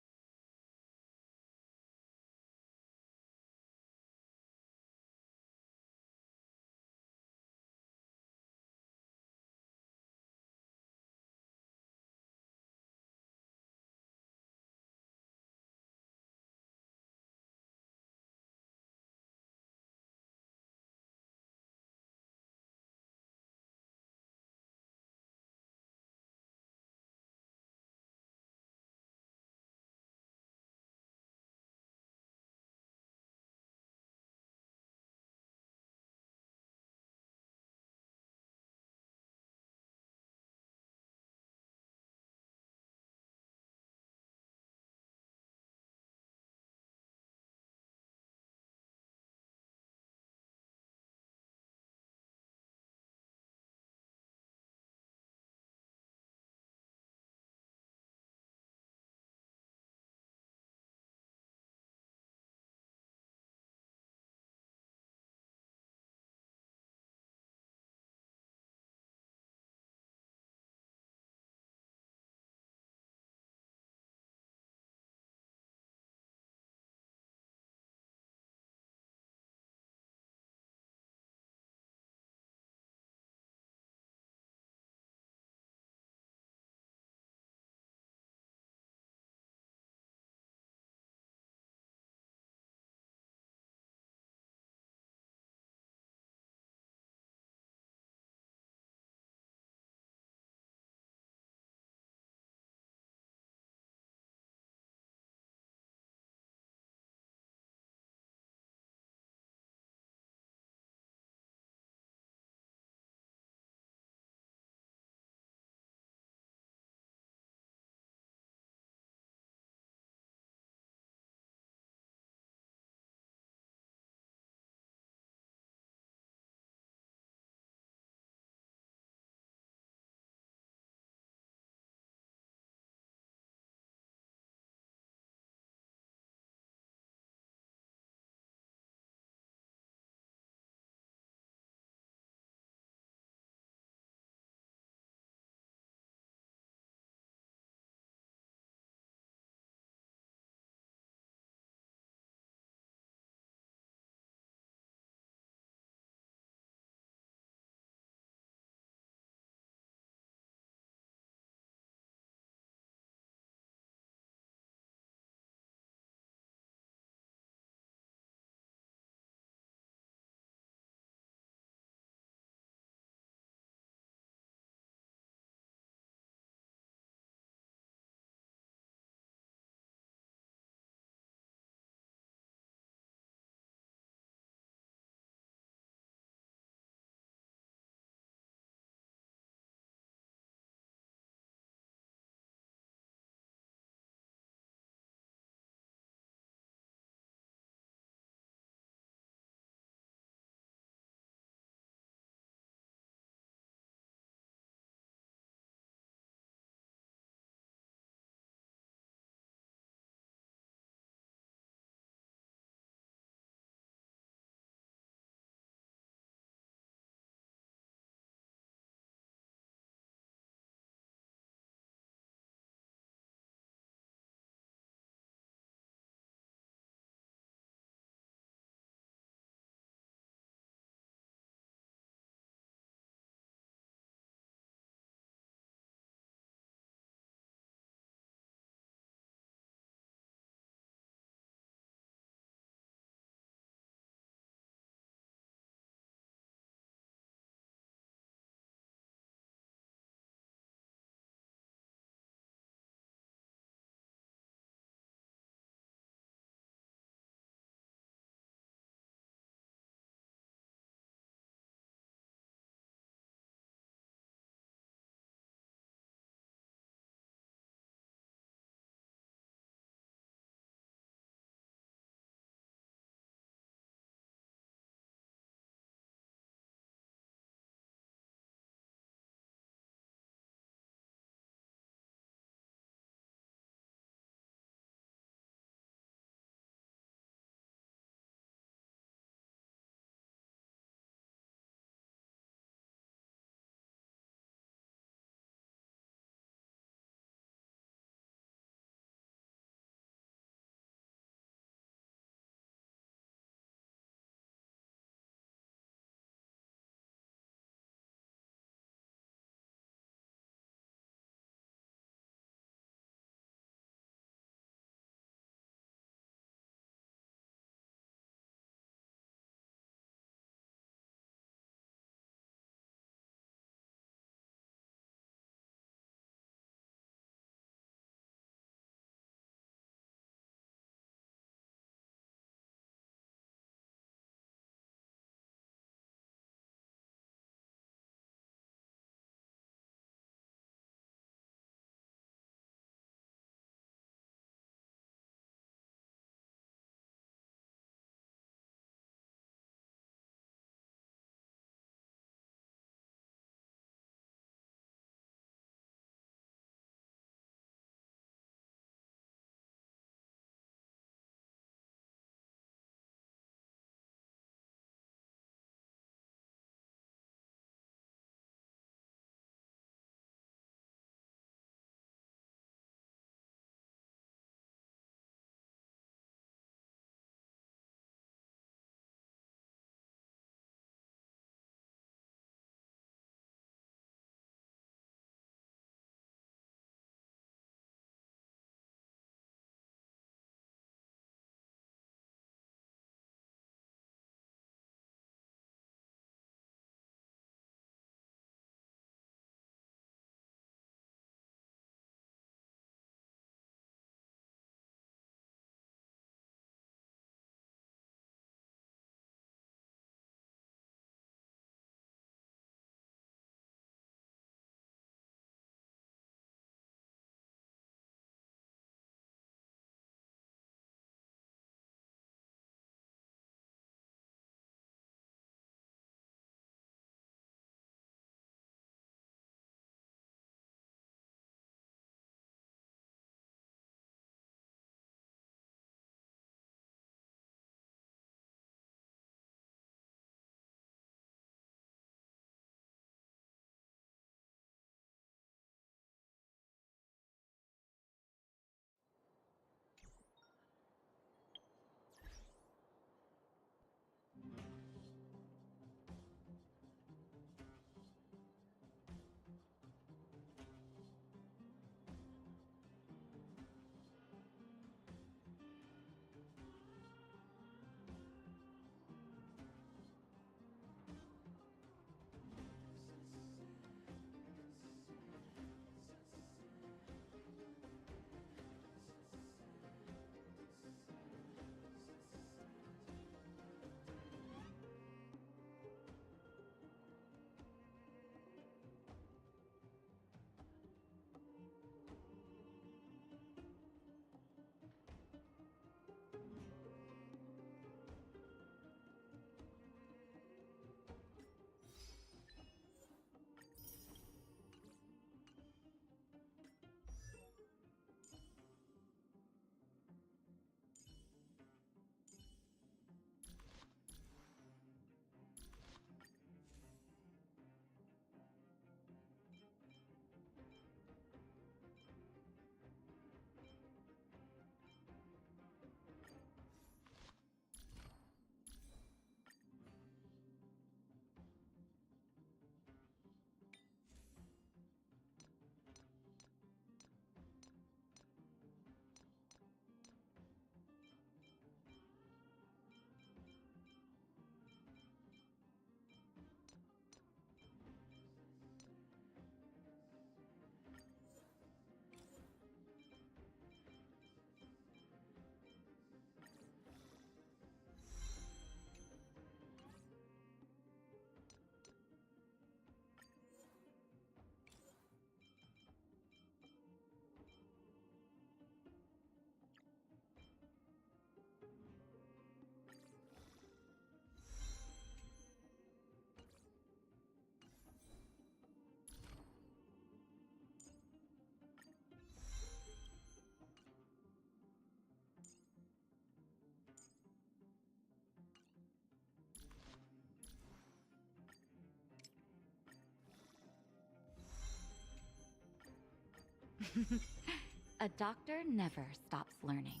A doctor never stops learning.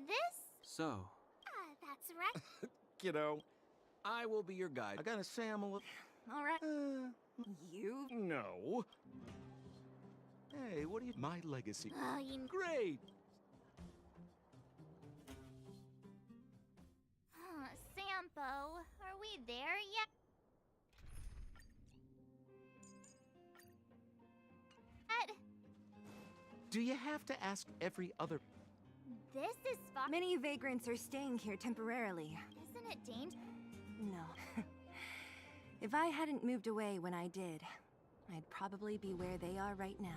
This? So, That's right. Kiddo, I will be your guide. I gotta say I'm a little... All right. You? No. Hey, what do you... My legacy. You... Great! Sampo, are we there yet? Do you have to ask every other... This is fun. Many vagrants are staying here temporarily. Isn't it dangerous? No. If I hadn't moved away when I did, I'd probably be where they are right now.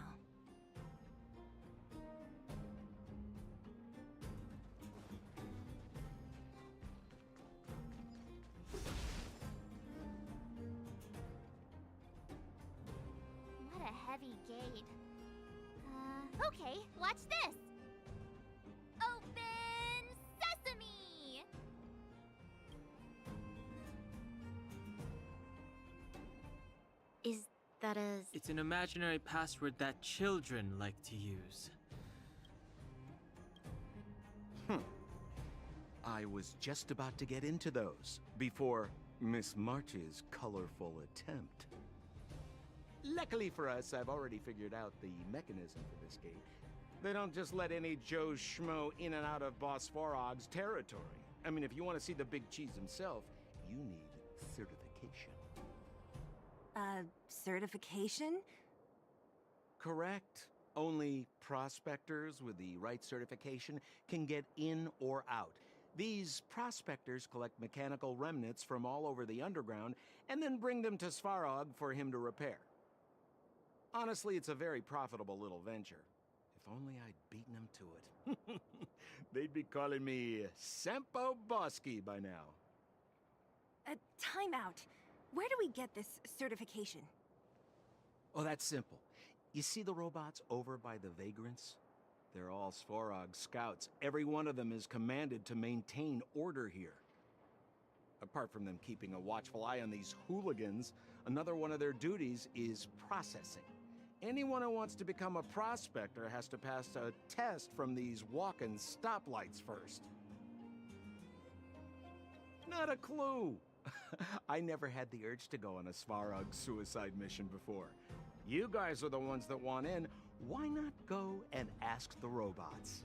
What a heavy gate. Okay, watch this! Open sesame! Is that a... it's an imaginary password that children like to use. I was just about to get into those before Miss March's colorful attempt. Luckily for us, I've already figured out the mechanism for this gate. They don't just let any Joe Schmo in and out of Boss Farog's territory. I mean, if you want to see the big cheese himself, you need certification. Certification? Correct. Only prospectors with the right certification can get in or out. These prospectors collect mechanical remnants from all over the underground and then bring them to Svarog for him to repair. Honestly, it's a very profitable little venture. If only I'd beaten them to it. They'd be calling me Sampo Bosky by now. Time out. Where do we get this certification? Oh, that's simple. You see the robots over by the vagrants? They're all Svarog scouts. Every one of them is commanded to maintain order here. Apart from them keeping a watchful eye on these hooligans, another one of their duties is processing. Anyone who wants to become a prospector has to pass a test from these walking stoplights first. Not a clue. I never had the urge to go on a Svarog suicide mission before. You guys are the ones that want in. Why not go and ask the robots?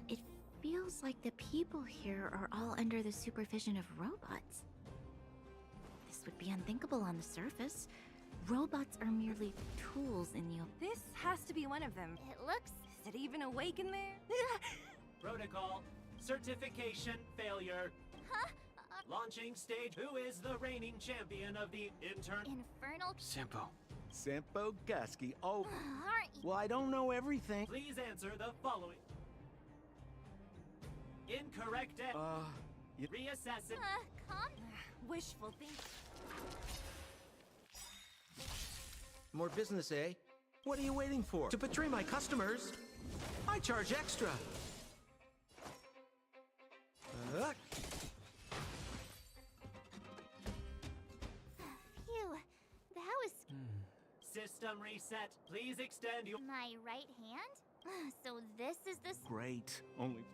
It feels like the people here are all under the supervision of robots. This would be unthinkable on the surface. Robots are merely tools in the... This has to be one of them. It looks... Is it even awake in there? Protocol. Certification failure. Huh? Launching stage. Who is the reigning champion of the Infernal... Sampo. Sampo Gusky. Oh, Aren't you... well, I don't know everything. Please answer the following. Incorrect. You... Reassess it. Calm. Wishful thinking. More business, eh? What are you waiting for? To betray my customers? I charge extra. Phew. That was System reset. Please extend your. my right hand? So this is the Great. Only...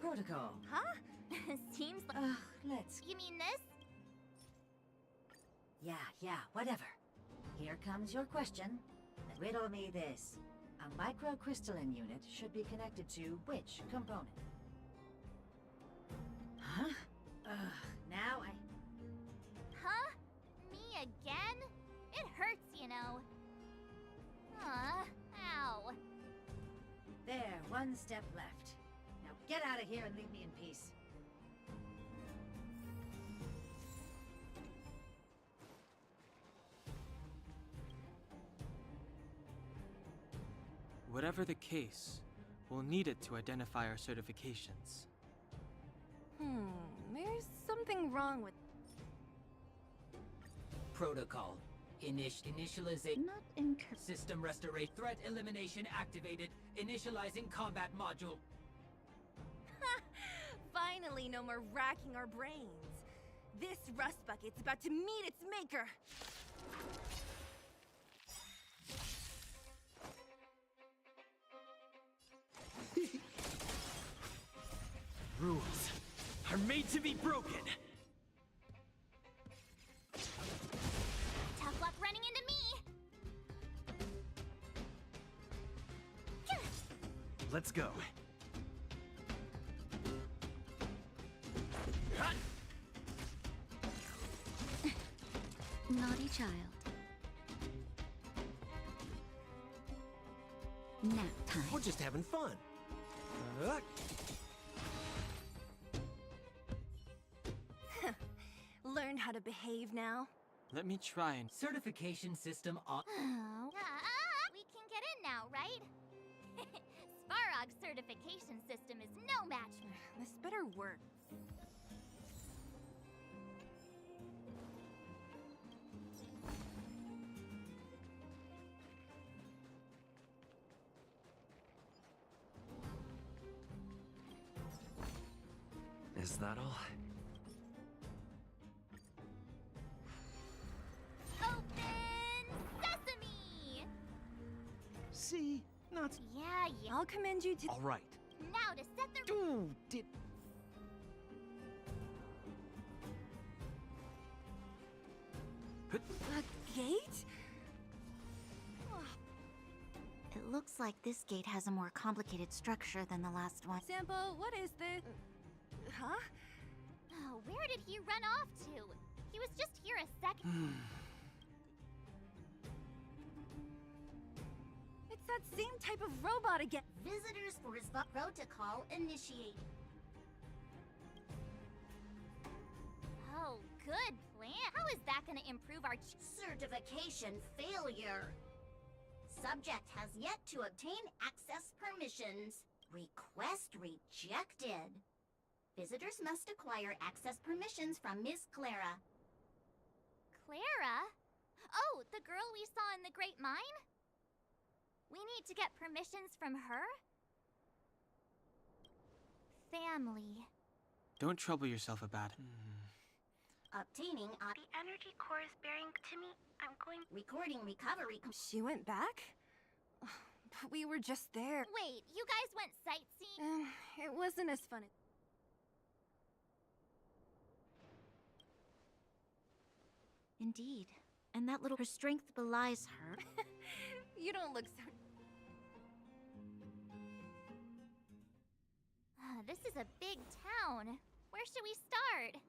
Protocol. Huh? Seems like... Let's... You mean this? Yeah, whatever. Here comes your question. Riddle me this. A microcrystalline unit should be connected to which component? Huh? Now I... Huh? Me again? It hurts, you know. Ow. There, one step left. Now get out of here and leave me in peace. Whatever the case, we'll need it to identify our certifications. There's something wrong with... Protocol. Initialization. Not incorrect. System restoration. Threat elimination activated. Initializing combat module. Finally, no more racking our brains. This rust bucket's about to meet its maker. Rules are made to be broken. Tough luck running into me. Let's go. Naughty child. Nap time. We're just having fun. Learn how to behave now. Let me try and... Certification system on. We can get in now, right? Svarog's certification system is no match. This better work. Is that all? Open sesame! See? Not... Yeah. I'll commend you to... All right. Now to set the... Ooh, did... A gate? It looks like this gate has a more complicated structure than the last one. Sampo, what is this? Huh? Oh, where did he run off to? He was just here a second. It's that same type of robot again. Visitors for his protocol initiate. Oh, good plan. How is that going to improve our certification failure? Subject has yet to obtain access permissions. Request rejected. Visitors must acquire access permissions from Miss Clara. Clara? Oh, the girl we saw in the Great Mine? We need to get permissions from her? Family. Don't trouble yourself about it. Obtaining the energy core is bearing to me. I'm going... Recording recovery... She went back? But we were just there. Wait, you guys went sightseeing? It wasn't as fun as... Indeed. And that little... Her strength belies her. You don't look so... This is a big town. Where should we start?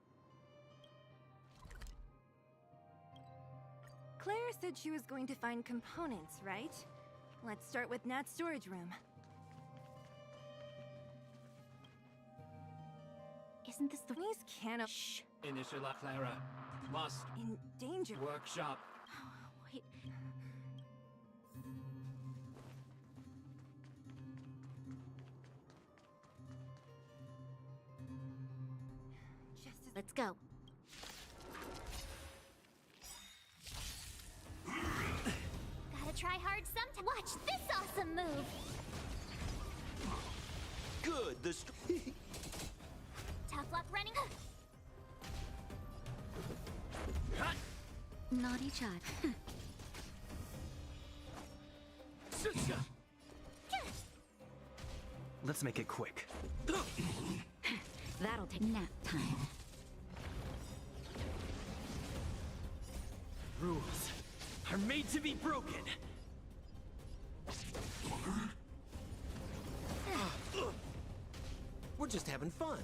Claire said she was going to find components, right? Let's start with Nat's storage room. Isn't this the... These can of... Shh. Initial Clara. Must. In danger. Workshop. Wait. Let's go. Gotta try hard sometime. Watch this awesome move! Good, Tough luck running. Naughty Chad. Let's make it quick. That'll take nap time. Rules are made to be broken. We're just having fun.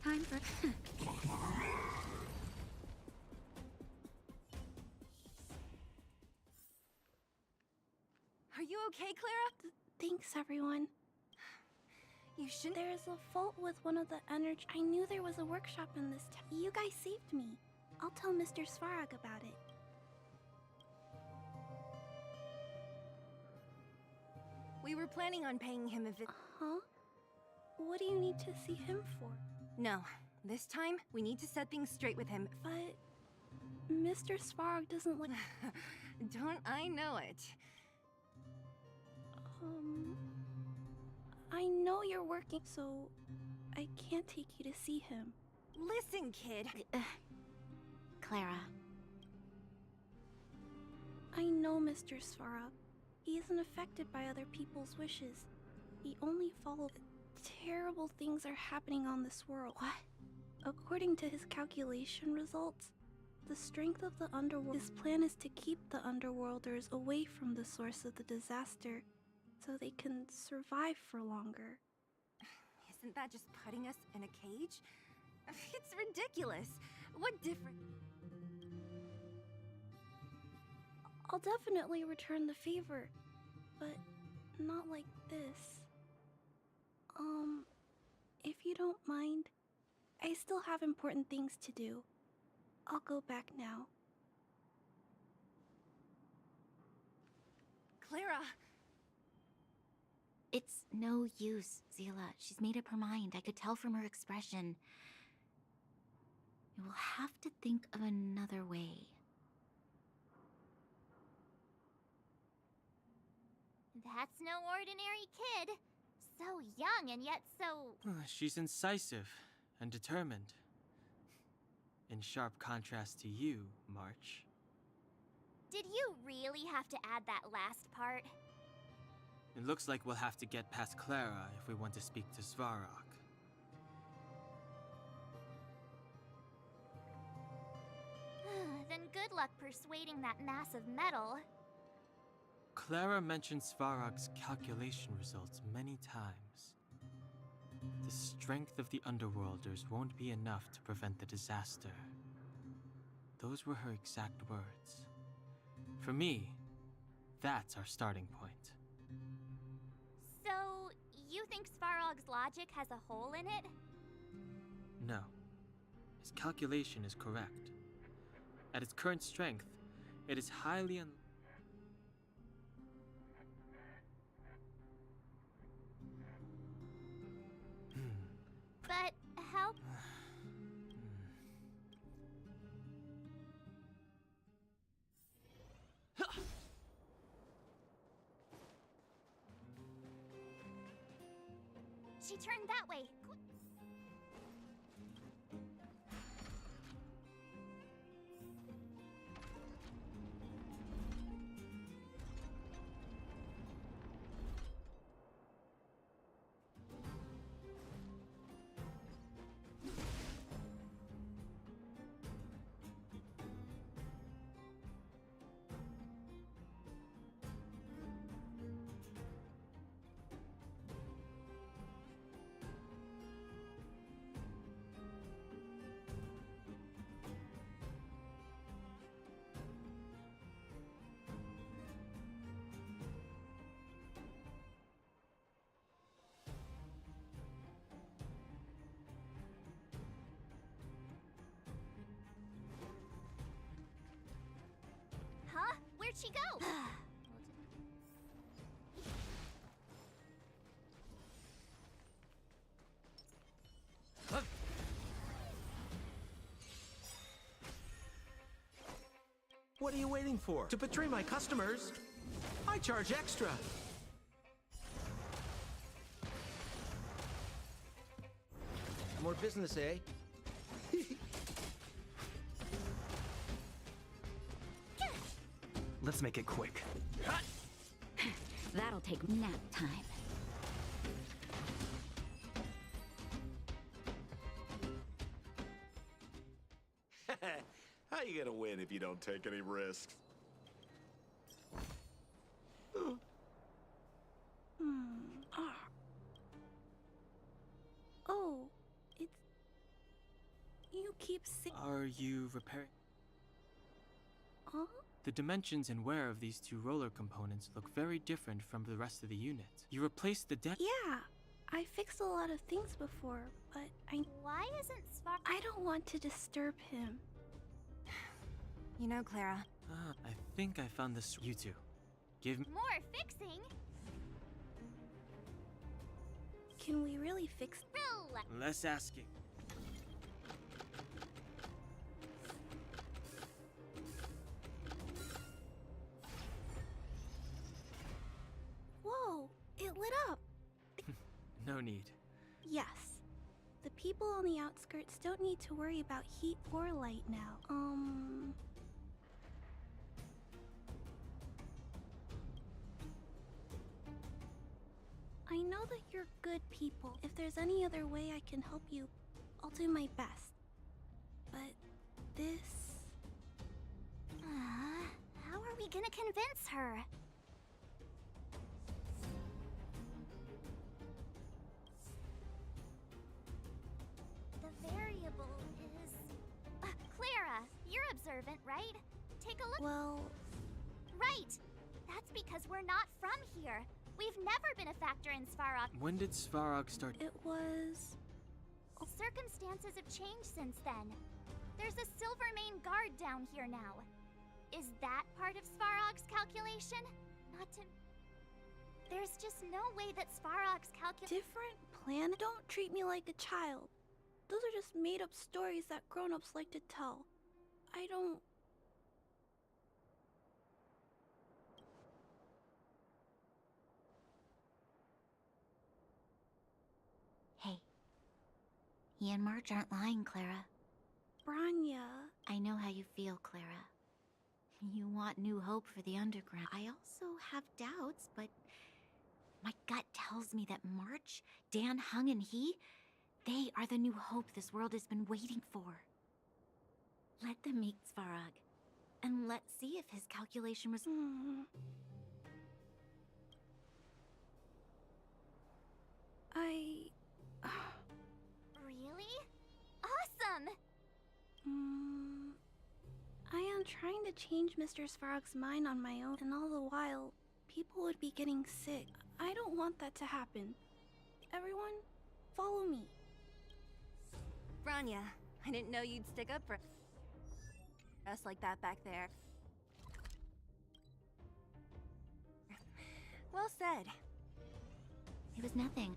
Time for... Are you okay, Clara? Thanks, everyone. You shouldn't. There's a fault with one of the energy. I knew there was a workshop in this town. You guys saved me. I'll tell Mr. Svarog about it. We were planning on paying him a visit. Huh? What do you need to see him for? No. This time, we need to set things straight with him. But Mr. Svarog doesn't like... Don't I know it? I know you're working, so I can't take you to see him. Listen, kid. Clara. I know Mr. Svarog. He isn't affected by other people's wishes. He only follows... Terrible things are happening on this world. What? According to his calculation results, the strength of the underworld... His plan is to keep the underworlders away from the source of the disaster, so they can survive for longer. Isn't that just putting us in a cage? It's ridiculous. What difference? I'll definitely return the favor, but not like this. If you don't mind, I still have important things to do. I'll go back now. Clara! It's no use, Zila. She's made up her mind. I could tell from her expression. You will have to think of another way. That's no ordinary kid. So young and yet so... She's incisive and determined. In sharp contrast to you, March. Did you really have to add that last part? It looks like we'll have to get past Clara if we want to speak to Svarog. Then good luck persuading that mass of metal. Clara mentioned Svarog's calculation results many times. The strength of the Underworlders won't be enough to prevent the disaster. Those were her exact words. For me, that's our starting point. So, you think Svarog's logic has a hole in it? No. His calculation is correct. At its current strength, it is highly But how... She turned that way. Where'd she go? What are you waiting for? To betray my customers? I charge extra. More business, eh? Let's make it quick. That'll take nap time. How you gonna win if you don't take any risks? Oh, it's... You keep Are you repairing? Huh? The dimensions and wear of these two roller components look very different from the rest of the unit. You replaced the Yeah, I fixed a lot of things before, but Why isn't Svarog... I don't want to disturb him. You know, Clara. I think I found this. You two. Give me. More fixing? Can we really fix... Relax. Less asking. Whoa, it lit up! No need. Yes. The people on the outskirts don't need to worry about heat or light now. I know that you're good people. If there's any other way I can help you, I'll do my best. But this... How are we gonna convince her? The variable is... Clara, you're observant, right? Take a look. Well... Right! That's because we're not from here. We've never been a factor in Svarog. When did Svarog start? It was... Circumstances have changed since then. There's a Silvermane guard down here now. Is that part of Svarog's calculation? Not to... There's just no way that Svarog's calculation... Different plan? Don't treat me like a child. Those are just made-up stories that grown-ups like to tell. I don't... Hey. He and Marge aren't lying, Clara. Branya... I know how you feel, Clara. You want new hope for the underground. I also have doubts, but my gut tells me that March, Dan Hung, and they are the new hope this world has been waiting for. Let them meet Svarog, and let's see if his calculation was... Really? Awesome! I am trying to change Mr. Svarog's mind on my own, and all the while, people would be getting sick. I don't want that to happen. Everyone, follow me. Branya, I didn't know you'd stick up for us like that back there. Well said. It was nothing.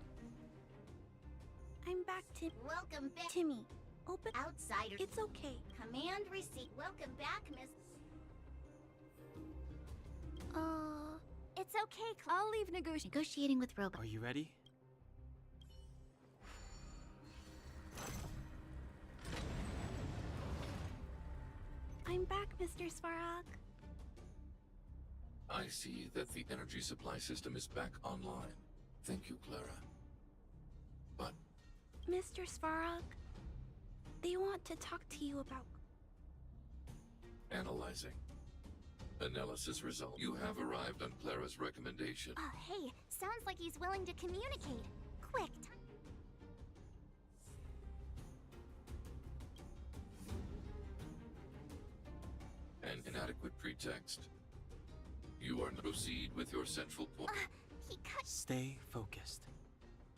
I'm back, Welcome back. Timmy. Open... Outsider. It's okay. Command receipt. Welcome back, Miss... It's okay, I'll leave negotiating with robots. Are you ready? I'm back, Mr. Svarog. I see that the energy supply system is back online. Thank you, Clara. But... Mr. Svarog, they want to talk to you about... Analyzing. Analysis result. You have arrived on Clara's recommendation. Oh, hey, sounds like he's willing to communicate. Quick, An inadequate pretext. You are to proceed with your central point. he cut... Stay focused.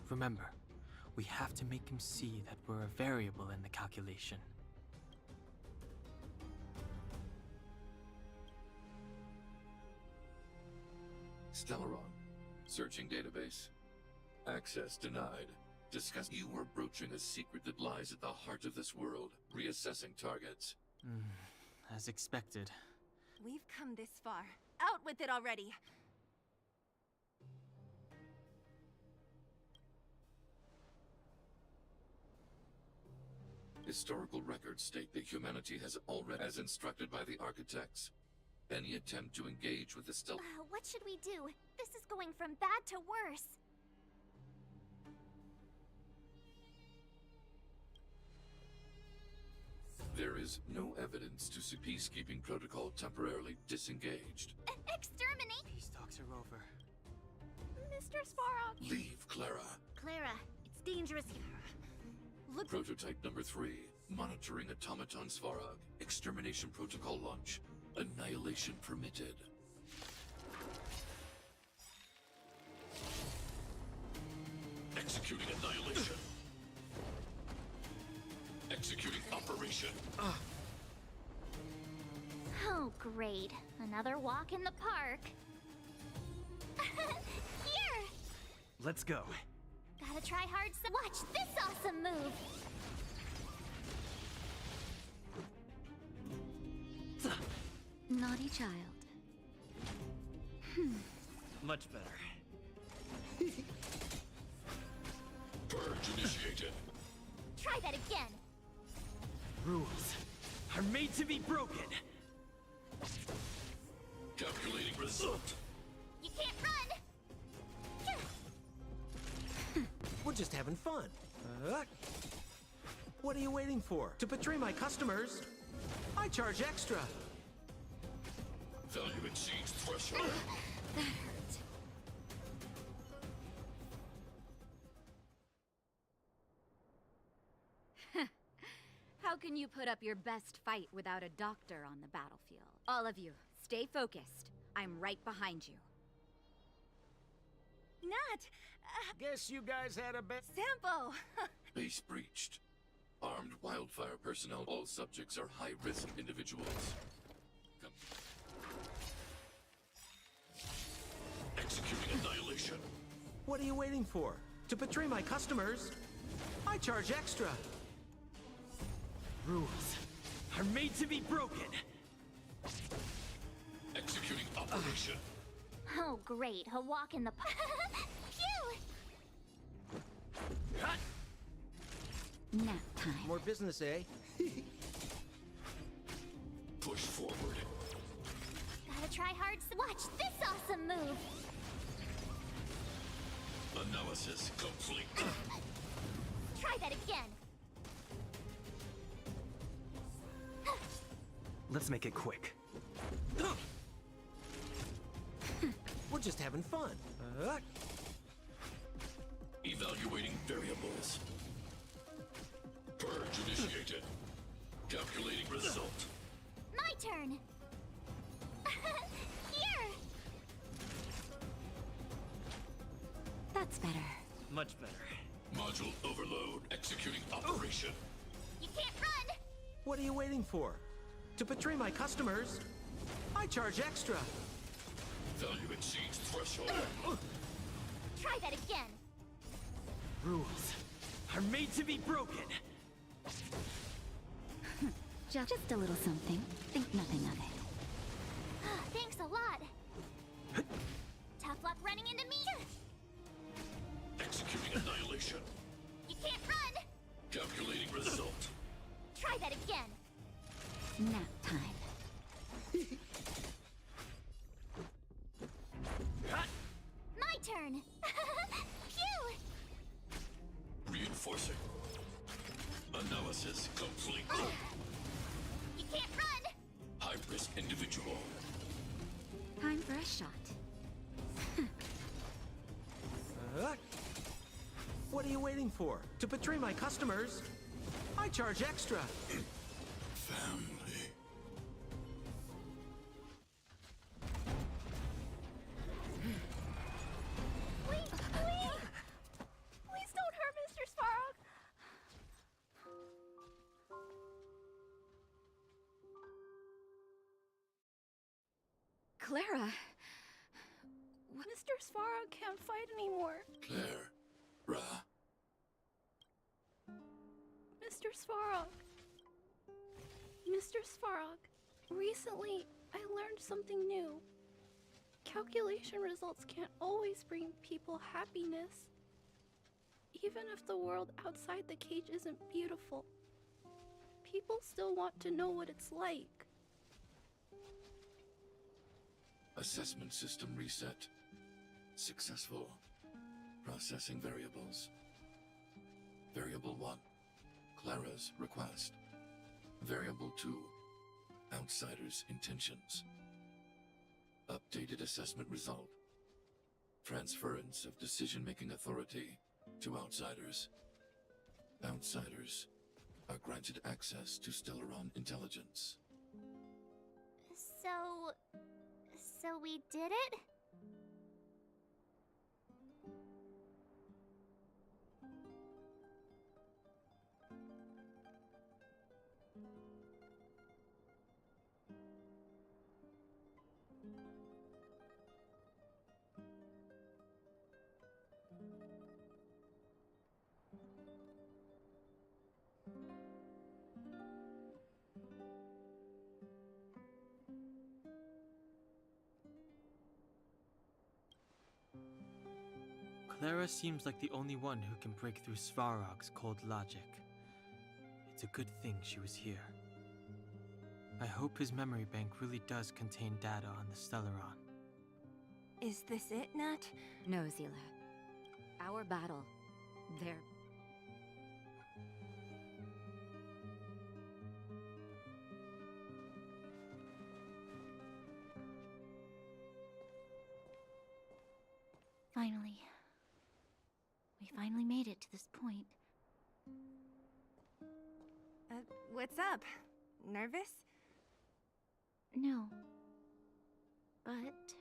Remember, we have to make him see that we're a variable in the calculation. Stellaron. Searching database. Access denied. Discuss. You are broaching a secret that lies at the heart of this world. Reassessing targets. As expected. We've come this far. Out with it already! Historical records state that humanity has already, as instructed by the architects. Any attempt to engage with the What should we do? This is going from bad to worse. There is no evidence to see peacekeeping protocol temporarily disengaged. Exterminate! Peace talks are over. Mr. Svarog! Leave, Clara. Clara, it's dangerous here. Look. Prototype number 3. Monitoring automaton Svarog. Extermination protocol launch. Annihilation permitted. Executing annihilation. Executing operation. Oh, great. Another walk in the park. Here! Let's go. Gotta try hard some. Watch this awesome move! Naughty child. Much better. Purge initiated. Try that again! Rules are made to be broken. Calculating result. You can't run! We're just having fun. What are you waiting for? To betray my customers? I charge extra. Value exceeds threshold. That hurt. How can you put up your best fight without a doctor on the battlefield? All of you, stay focused. I'm right behind you. Nat! Guess you guys had a bit. Sampo! Base breached. Armed wildfire personnel. All subjects are high-risk individuals. Executing annihilation. What are you waiting for? To betray my customers? I charge extra. Rules are made to be broken. Executing operation. Oh, great. A walk in the park. Phew! Nap time. More business, eh? Push forward. Gotta try hard. Watch this awesome move! Analysis complete. Try that again! Let's make it quick. We're just having fun. Evaluating variables. Purge initiated. Calculating result. My turn! Here! That's better. Much better. Module overload. Executing operation. You can't run! What are you waiting for? To betray my customers? I charge extra. Value exceeds threshold. Try that again! Rules are made to be broken. Just a little something. Think nothing of it. Thanks a lot! Tough luck running into me! Executing annihilation. You can't run! Calculating result. Try that again! Nap time. My turn! Phew! Reinforcing. Analysis complete. You can't run! High-risk individual. Time for a shot. What are you waiting for? To betray my customers? I charge extra. Family. Wait, please! Please don't hurt Mr. Svarog! Clara, Mr. Svarog can't fight anymore. Clara. Mr. Svarog. Mr. Svarog, recently I learned something new. Calculation results can't always bring people happiness. Even if the world outside the cage isn't beautiful, people still want to know what it's like. Assessment system reset. Successful. Processing variables. Variable 1. Clara's request. Variable 2. Outsider's intentions. Updated assessment result. Transference of decision-making authority to outsiders. Outsiders are granted access to Stellaron intelligence. So we did it? Clara seems like the only one who can break through Svarog's cold logic. It's a good thing she was here. I hope his memory bank really does contain data on the Stellaron. Is this it, Nat? No, Zila. Our battle. They're... Finally. We finally made it to this point. What's up? Nervous? No. But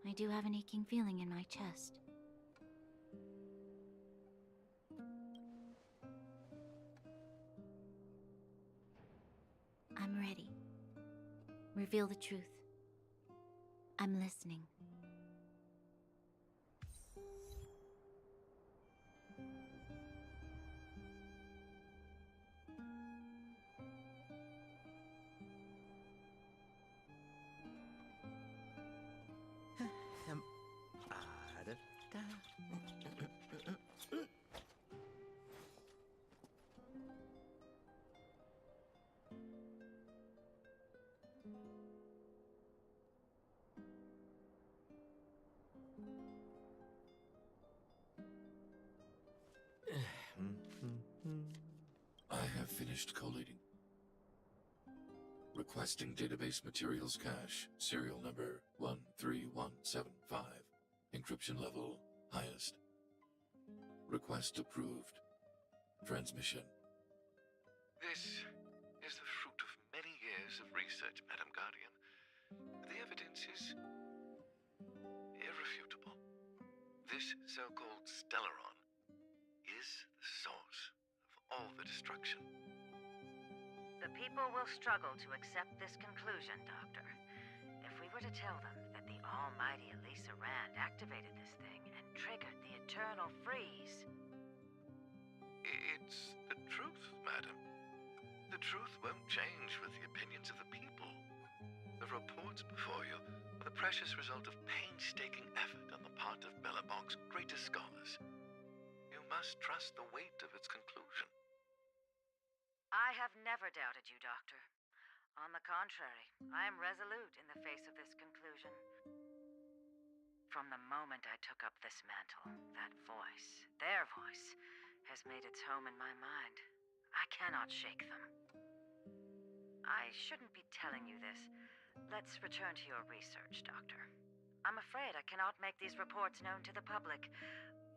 I do have an aching feeling in my chest. I'm ready. Reveal the truth. I'm listening. I have finished collating. Requesting database materials cache, serial number 13175. Encryption level highest. Request approved. Transmission. This is the fruit of many years of research, Madam Guardian. The evidence is irrefutable. This so-called Stellaron is the source of all the destruction. The people will struggle to accept this conclusion, Doctor. If we were to tell them that the almighty Elisa Rand activated this thing and triggered the eternal freeze... It's the truth, madam. The truth won't change with the opinions of the people. The reports before you are the precious result of painstaking effort on the part of Belobog's greatest scholars. You must trust the weight of its conclusion. I have never doubted you, Doctor. On the contrary, I am resolute in the face of this conclusion. From the moment I took up this mantle, that voice, their voice, has made its home in my mind. I cannot shake them. I shouldn't be telling you this. Let's return to your research, Doctor. I'm afraid I cannot make these reports known to the public,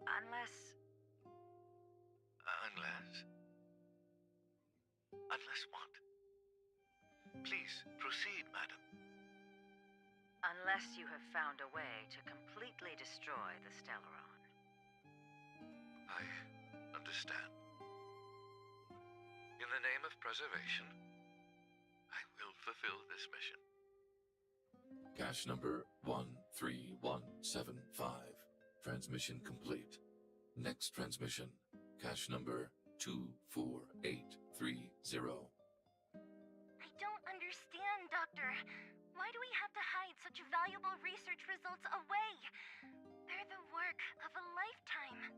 unless... Unless what? Please, proceed, madam. Unless you have found a way to completely destroy the Stellaron. I understand. In the name of preservation, I will fulfill this mission. Cache number 3175. Transmission complete. Next transmission. Cache number 24830. I don't understand, Doctor. Why do we have to hide such valuable research results away? They're the work of a lifetime.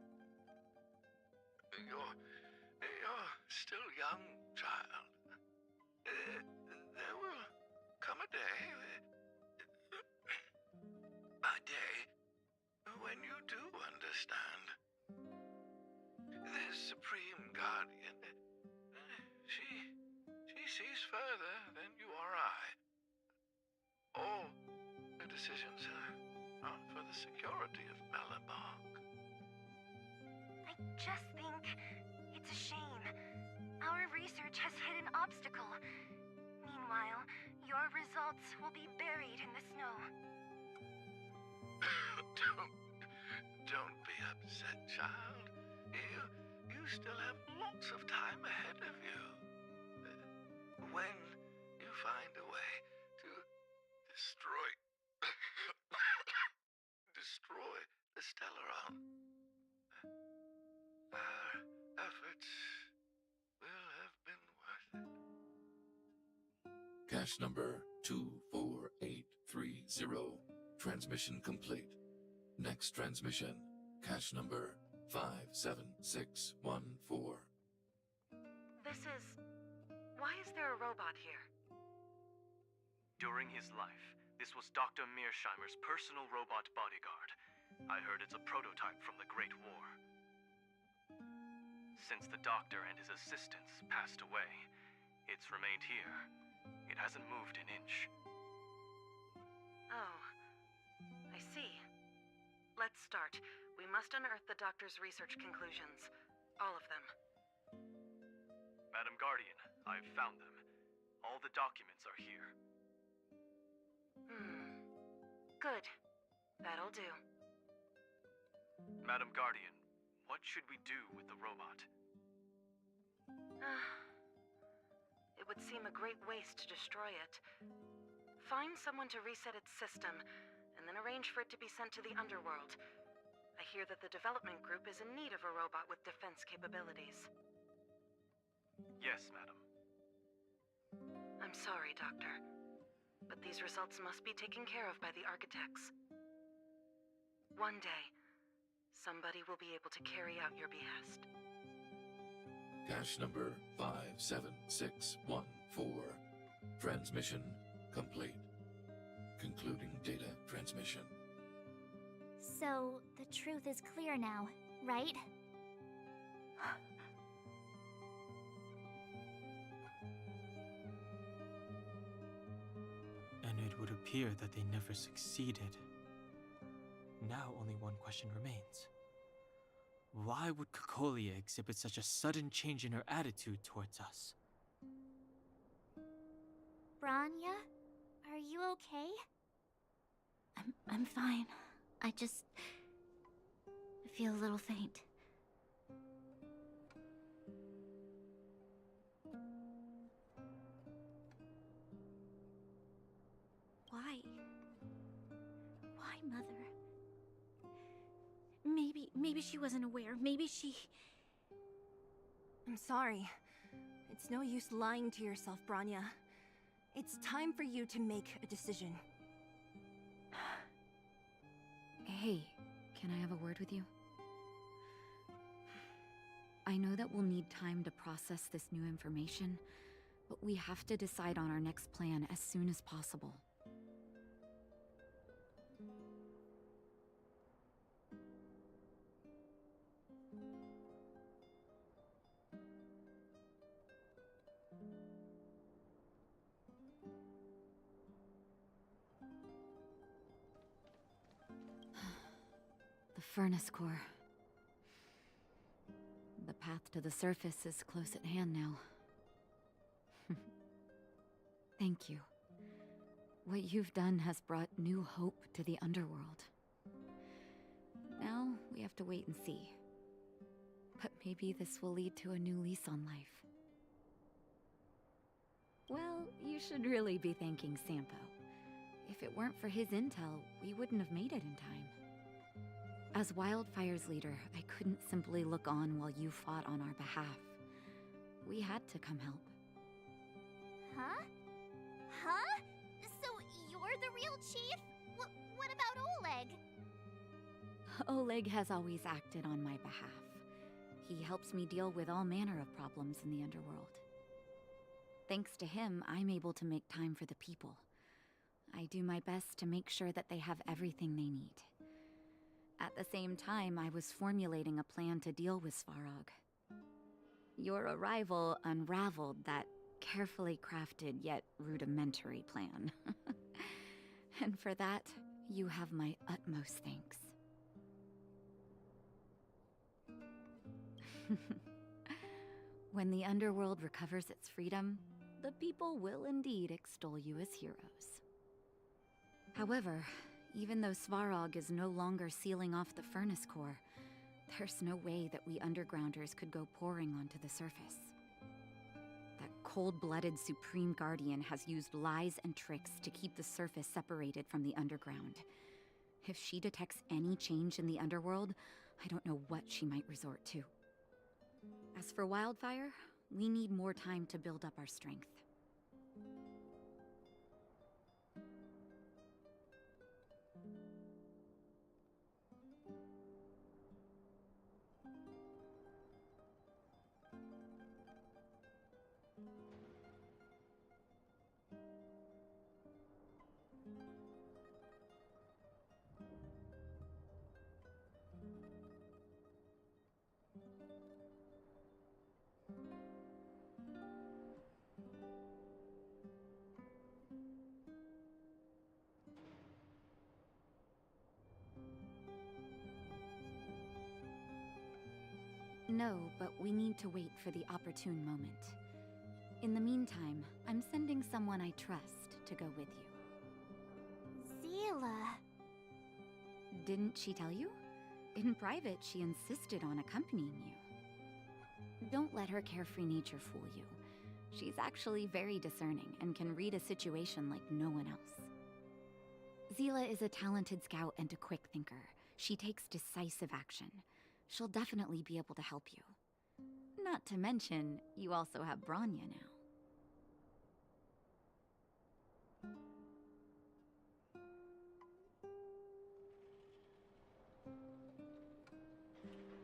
You're still young, child. There will come a day, when you do understand. This Supreme Guardian, she sees further than you or I. All the decisions are for the security of Belobog. I just think it's a shame. Our research has hit an obstacle. Meanwhile, your results will be buried in the snow. Don't be upset, child. You still have lots of time ahead of you. When you find a way to destroy the Stellaron, our efforts will have been worth it. Cache number 24830. Transmission complete. Next transmission. Cache number 57614. Why is there a robot here? During his life, this was Dr. Mearsheimer's personal robot bodyguard. I heard it's a prototype from the Great War. Since the doctor and his assistants passed away, it's remained here. It hasn't moved an inch. Oh, I see. Let's start. We must unearth the doctor's research conclusions. All of them. Madam Guardian, I've found them. All the documents are here. Good. That'll do. Madam Guardian, what should we do with the robot? It would seem a great waste to destroy it. Find someone to reset its system, and then arrange for it to be sent to the underworld. I hear that the development group is in need of a robot with defense capabilities. Yes, madam. I'm sorry, Doctor, but these results must be taken care of by the architects. One day, somebody will be able to carry out your behest. Cache number 57614. Transmission complete. Concluding data transmission. So, the truth is clear now, right? And it would appear that they never succeeded. Now only one question remains. Why would Cocolia exhibit such a sudden change in her attitude towards us? Branya? Are you okay? I'm fine. I just feel a little faint. Why? Why, Mother? Maybe she wasn't aware. Maybe she... I'm sorry. It's no use lying to yourself, Branya. It's time for you to make a decision. Hey, can I have a word with you? I know that we'll need time to process this new information, but we have to decide on our next plan as soon as possible. The furnace core. The path to the surface is close at hand now. Thank you. What you've done has brought new hope to the underworld. Now, we have to wait and see. But maybe this will lead to a new lease on life. Well, you should really be thanking Sampo. If it weren't for his intel, we wouldn't have made it in time. As Wildfire's leader, I couldn't simply look on while you fought on our behalf. We had to come help. Huh? Huh? So you're the real chief? What about Oleg? Oleg has always acted on my behalf. He helps me deal with all manner of problems in the underworld. Thanks to him, I'm able to make time for the people. I do my best to make sure that they have everything they need. At the same time, I was formulating a plan to deal with Svarog. Your arrival unraveled that carefully crafted yet rudimentary plan. And for that, you have my utmost thanks. When the underworld recovers its freedom, the people will indeed extol you as heroes. However, even though Svarog is no longer sealing off the furnace core, there's no way that we undergrounders could go pouring onto the surface. That cold-blooded Supreme Guardian has used lies and tricks to keep the surface separated from the underground. If she detects any change in the underworld, I don't know what she might resort to. As for Wildfire, we need more time to build up our strength. No, but we need to wait for the opportune moment. In the meantime, I'm sending someone I trust to go with you. Seele. Didn't she tell you? In private, she insisted on accompanying you. Don't let her carefree nature fool you. She's actually very discerning and can read a situation like no one else. Seele is a talented scout and a quick thinker. She takes decisive action. She'll definitely be able to help you. Not to mention, you also have Bronya now.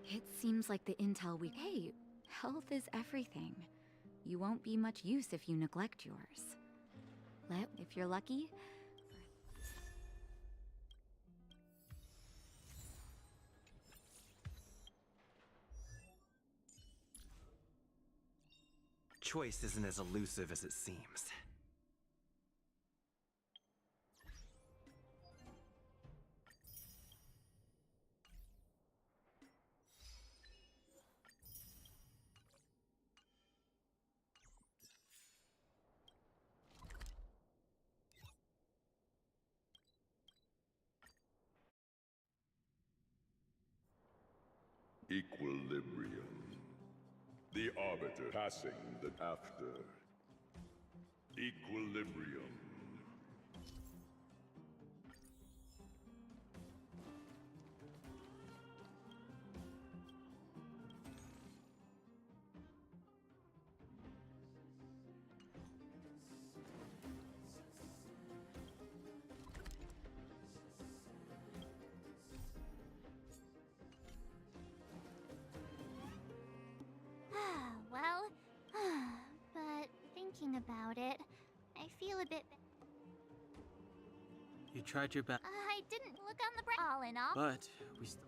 It seems like the intel we— Hey, health is everything. You won't be much use if you neglect yours. If you're lucky, Choice isn't as elusive as it seems. Equilibrium. The Arbiter passing the after. Equilibrium. Well, but thinking about it, I feel a bit. You tried your best, I didn't look on the all in all. but we still.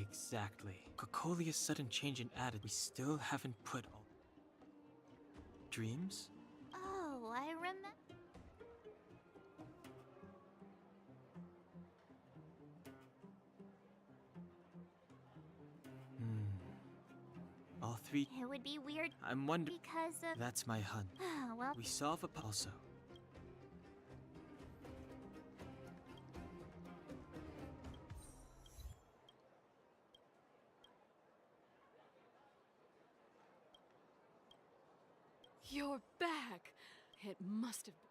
Exactly. Cocolia's sudden change in attitude, we still haven't put all. Dreams? Oh, I remember. All three. It would be weird. I'm wondering. Because of. That's my hunch. Well. We solve a also. You're back. It must have been.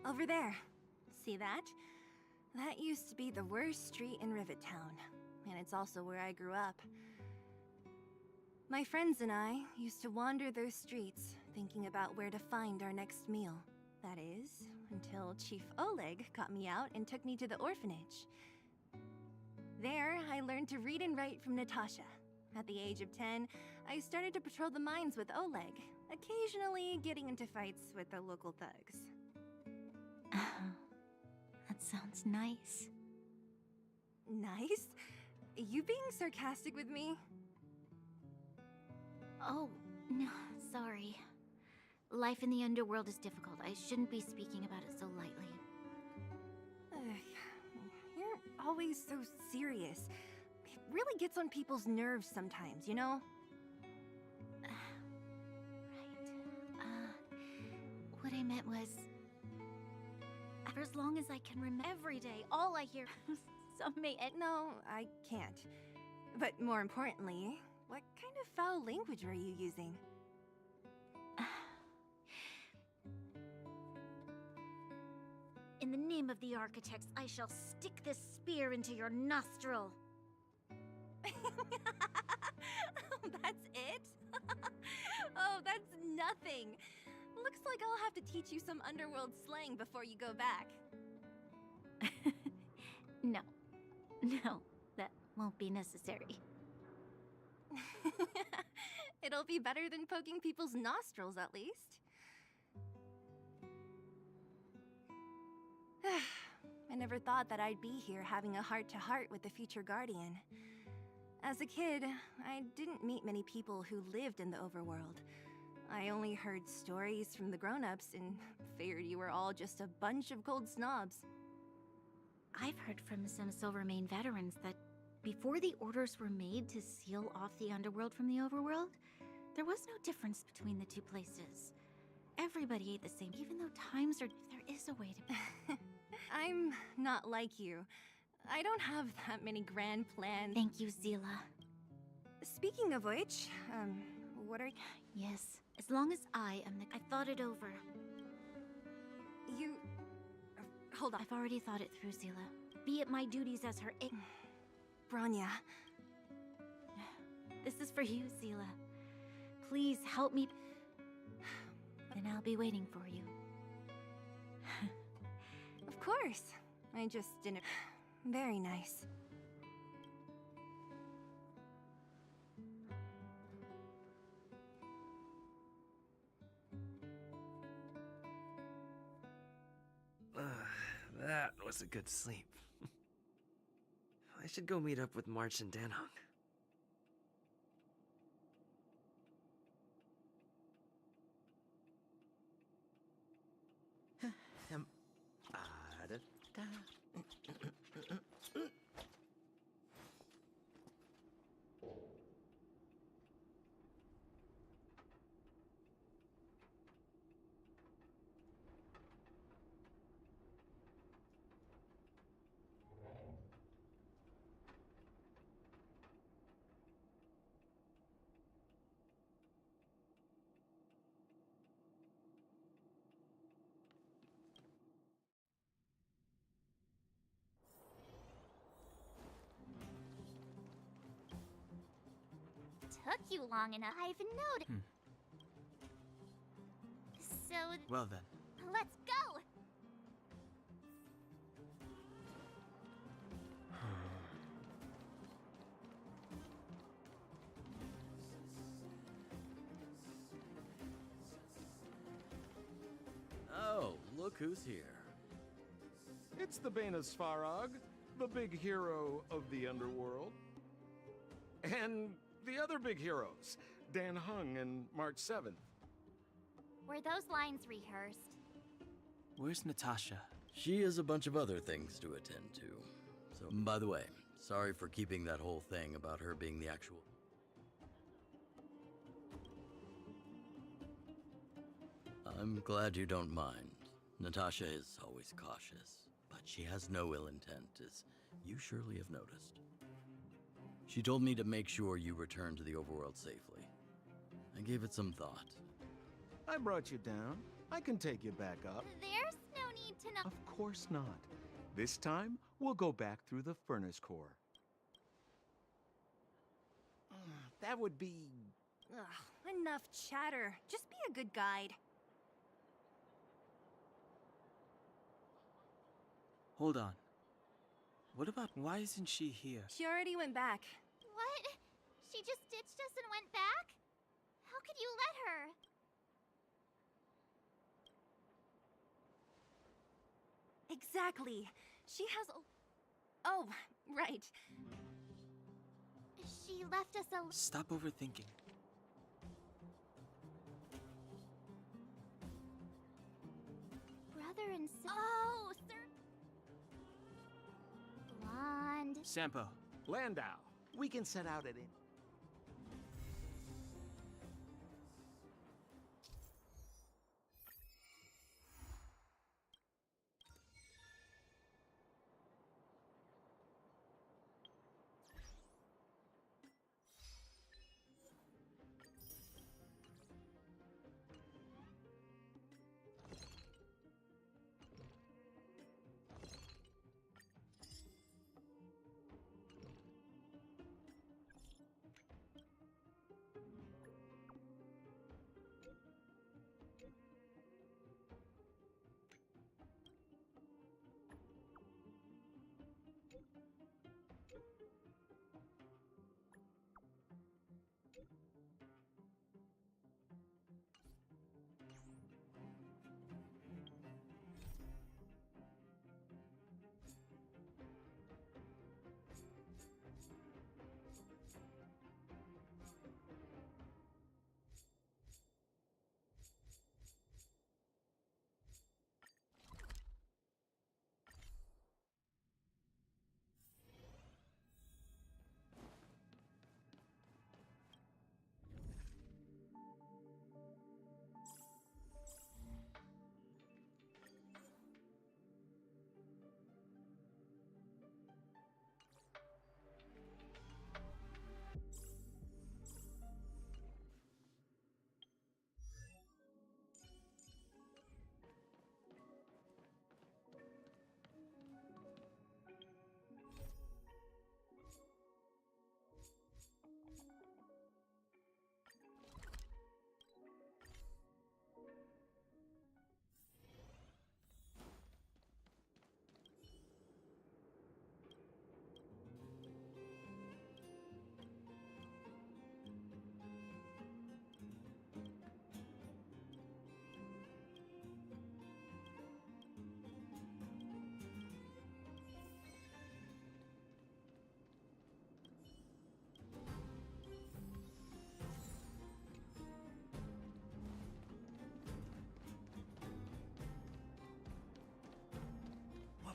Over there. See that? That used to be the worst street in Rivet Town, and it's also where I grew up. My friends and I used to wander those streets, thinking about where to find our next meal. That is, until Chief Oleg got me out and took me to the orphanage. There, I learned to read and write from Natasha. At the age of 10, I started to patrol the mines with Oleg, occasionally getting into fights with the local thugs. That sounds nice. Nice? You being sarcastic with me? Oh, no, sorry. Life in the underworld is difficult. I shouldn't be speaking about it so lightly. You're always so serious. It really gets on people's nerves sometimes, you know? What I meant was... For as long as I can remember every day, all I hear No, I can't. But more importantly, what kind of foul language were you using? In the name of the architects, I shall stick this spear into your nostril. That's it? Oh, that's nothing. Looks like I'll have to teach you some underworld slang before you go back. No. No, that won't be necessary. It'll be better than poking people's nostrils, at least. I never thought that I'd be here having a heart-to-heart with the future Guardian. As a kid, I didn't meet many people who lived in the overworld. I only heard stories from the grown-ups and figured you were all just a bunch of cold snobs. I've heard from some Silvermane veterans that before the orders were made to seal off the underworld from the overworld, there was no difference between the two places. Everybody ate the same, even though times are... There is a way to be... I'm not like you. I don't have that many grand plans. Thank you, Zila. Speaking of which, what are... Yes, as long as I am the... I thought it over. You... hold on. I've already thought it through, Zila. Be it my duties as her... Bronya. This is for you, Zila. Please help me. Then I'll be waiting for you. Of course. I just didn't... Very nice. That was a good sleep. I should go meet up with March and Danhong. Took you long enough. I've noted. So... Well then. Let's go! Oh, look who's here. It's the Bane of Svarog, the big hero of the underworld. And the other big heroes, Dan Hung and March 7th. Were those lines rehearsed? Where's Natasha? She has a bunch of other things to attend to. So, by the way, sorry for keeping that whole thing about her being the actual... I'm glad you don't mind. Natasha is always cautious, but she has no ill intent, as you surely have noticed. She told me to make sure you return to the overworld safely. I gave it some thought. I brought you down. I can take you back up. There's no need to know. Of course not. This time, we'll go back through the furnace core. That would be... Ugh, enough chatter. Just be a good guide. Hold on. What about why isn't she here? She already went back. What? She just ditched us and went back? How could you let her? Exactly. She has Oh, right. She left us a... Stop overthinking. Brother and sister... Oh, sir... Blonde... Sampo. Landau. We can set out at it.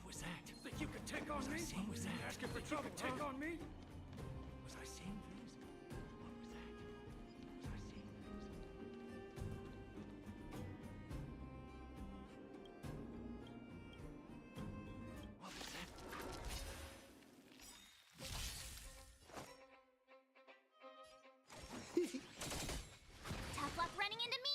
Was that? Think you could take on me? What was that? Asking for trouble, take on me? Was I seeing things? What was that? Was I seeing things? What was that? Tough luck running into me!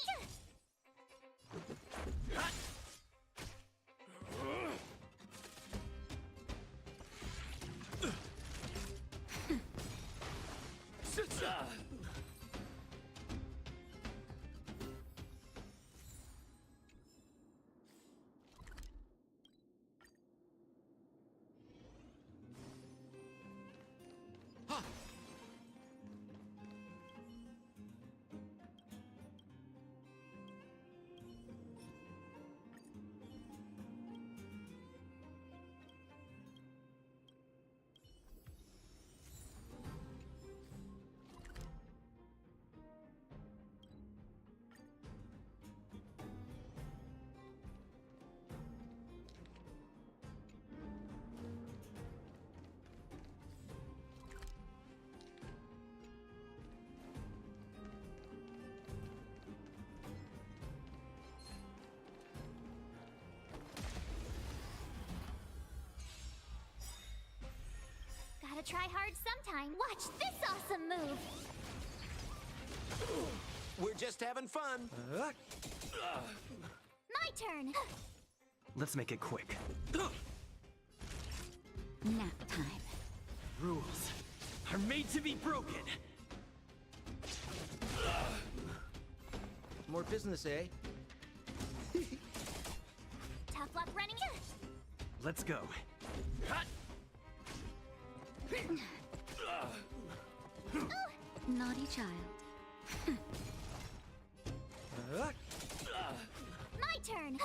Gotta try hard sometime. Watch this awesome move! We're just having fun. My turn! Let's make it quick. Nap time. Rules are made to be broken. More business, eh? Tough luck running in. Let's go. Naughty child. My turn.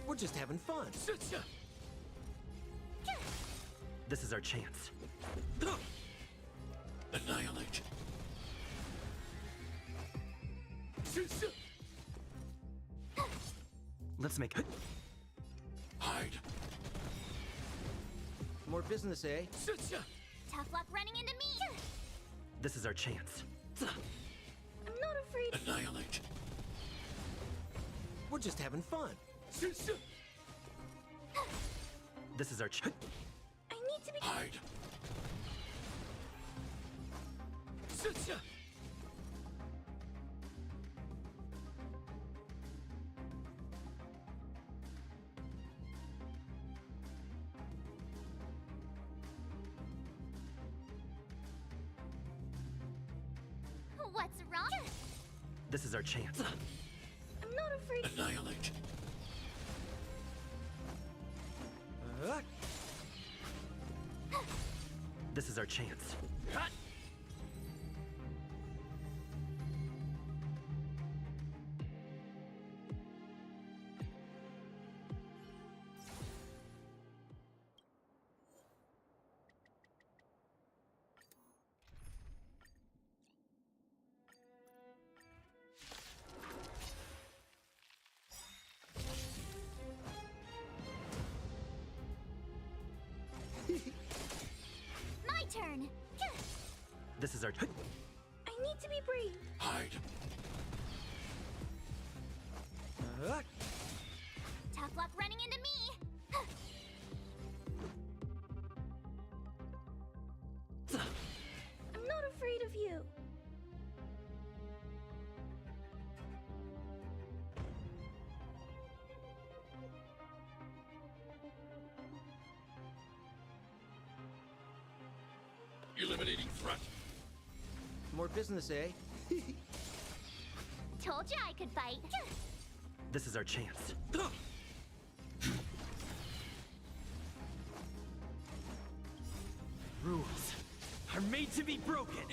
We're just having fun. This is our chance. Annihilate. Let's make it. Hide. More business, eh? Tough luck running into me. This is our chance. I'm not afraid. Annihilate. We're just having fun. This is our chance. I need to be. Hide. What's wrong? This is our chance. I'm not afraid. Annihilate. This is our chance. My turn. This is our. I need to be brave. Hide. Tough luck running into me. I'm not afraid of you. Eliminating threat. More business, eh? Told you I could fight. This is our chance. Rules are made to be broken.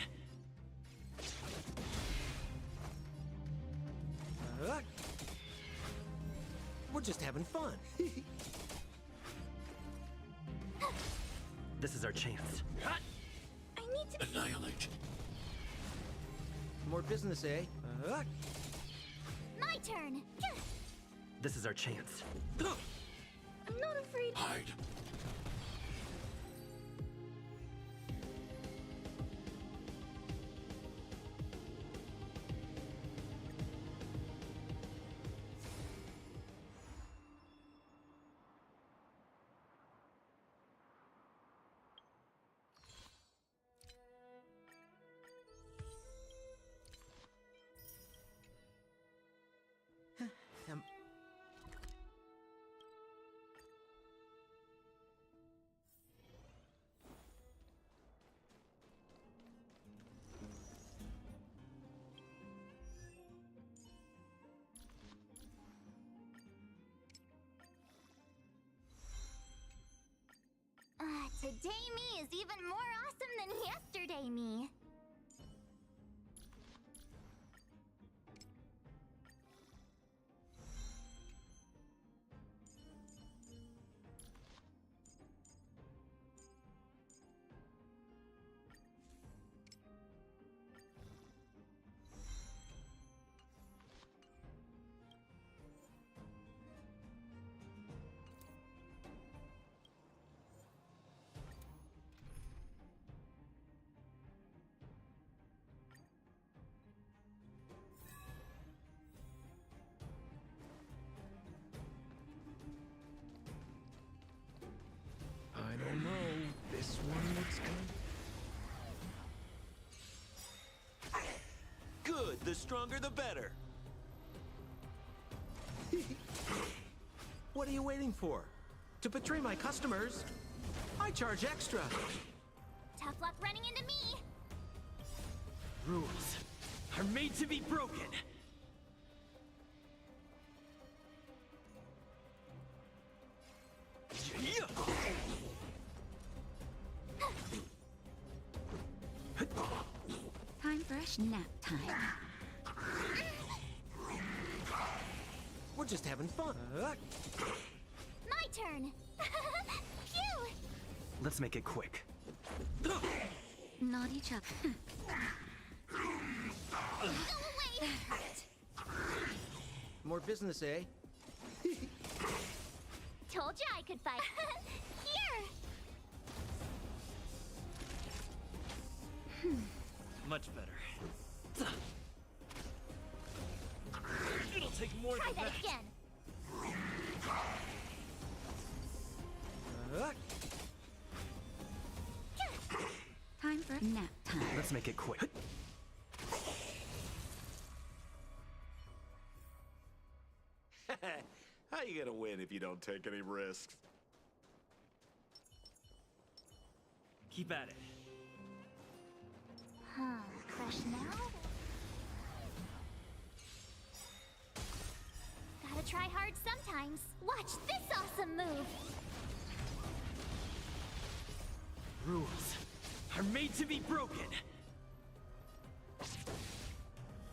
We're just having having fun. This is our chance. I need to. Annihilate. More business, eh? My turn. This is our chance. I'm not afraid. Hide. Today me is even more awesome than yesterday me. I don't know. This one looks good. Good. The stronger, the better. What are you waiting for? To betray my customers, I charge extra. Tough luck running into me. Rules are made to be broken. Time for a nap time. We're just having fun. My turn. Phew. Let's make it quick. Naughty chap. Go away. More business, eh? Told you I could fight. Here. Much better. It'll take more Try than that that. again. Time for nap time. Let's make it quick. How you gonna win if you don't take any risks? Keep at it. Fresh now? Gotta try hard sometimes. Watch this awesome move. Rules are made to be broken.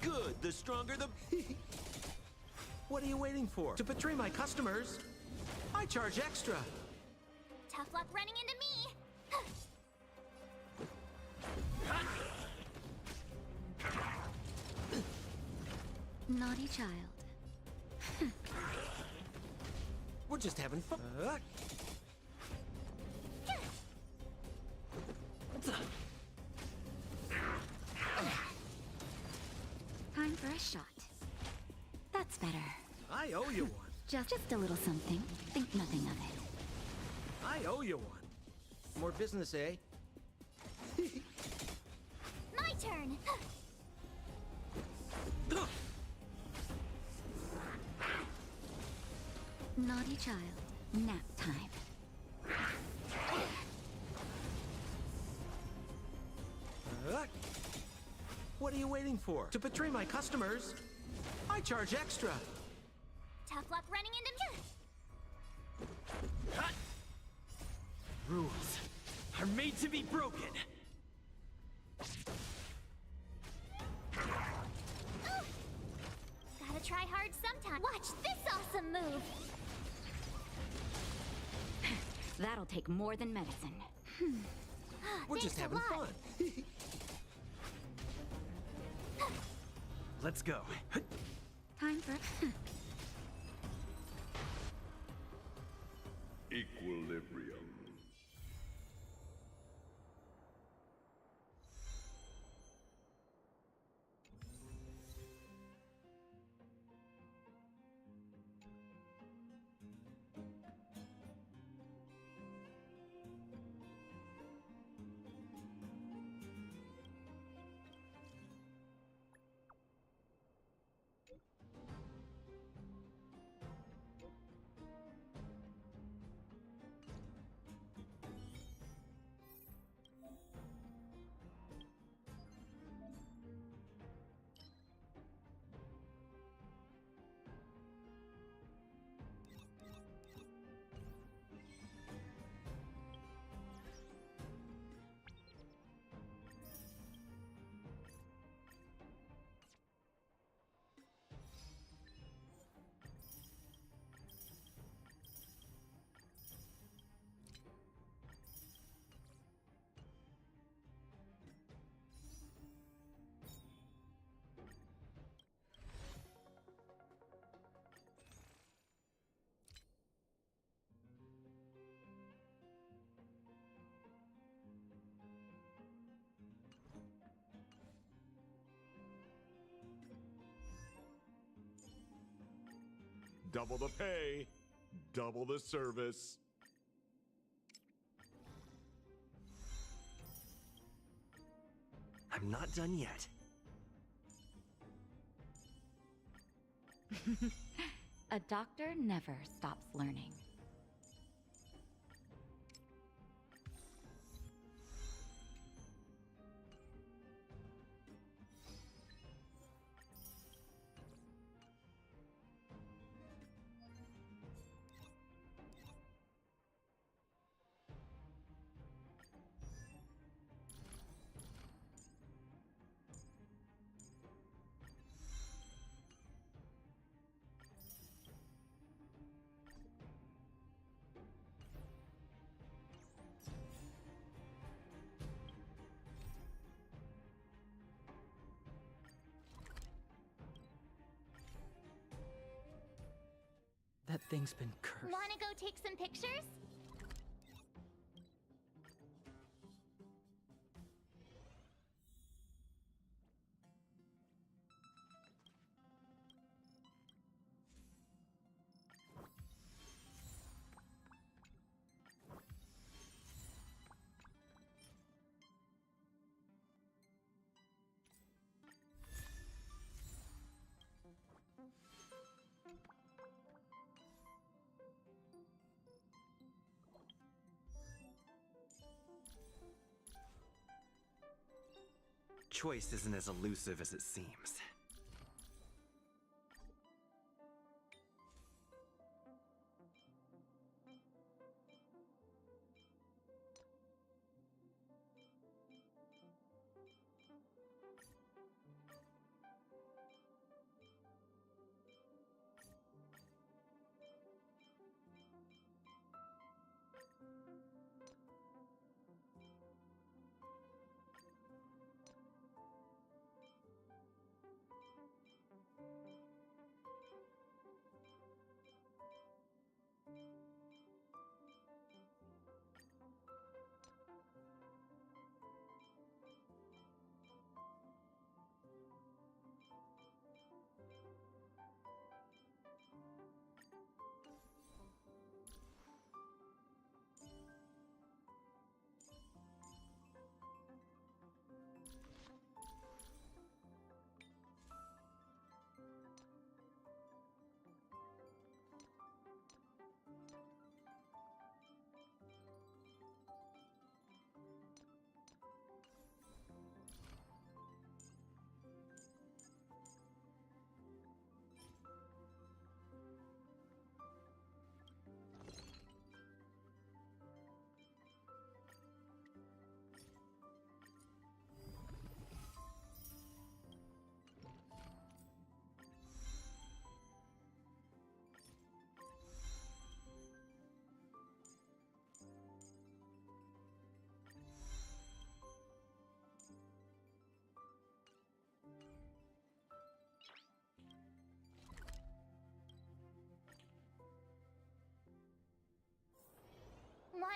Good. The stronger, the... What are you waiting for? To betray my customers, I charge extra. Tough luck running into me. Naughty child. We're just having fun. Time for a shot. That's better. I owe you one. Just a little something. Think nothing of it. I owe you one. More business, eh? My turn. Naughty child. Nap time. What are you waiting for? To betray my customers, I charge extra. Tough luck running into me. Rules are made to be broken. Gotta try hard sometime. Watch this awesome move. That'll take more than medicine. We're just having fun. Let's go. Time for... Equilibrium. Double the pay, double the service. I'm not done yet. A doctor never stops learning. That thing's been cursed. Wanna go take some pictures? Choice isn't as elusive as it seems.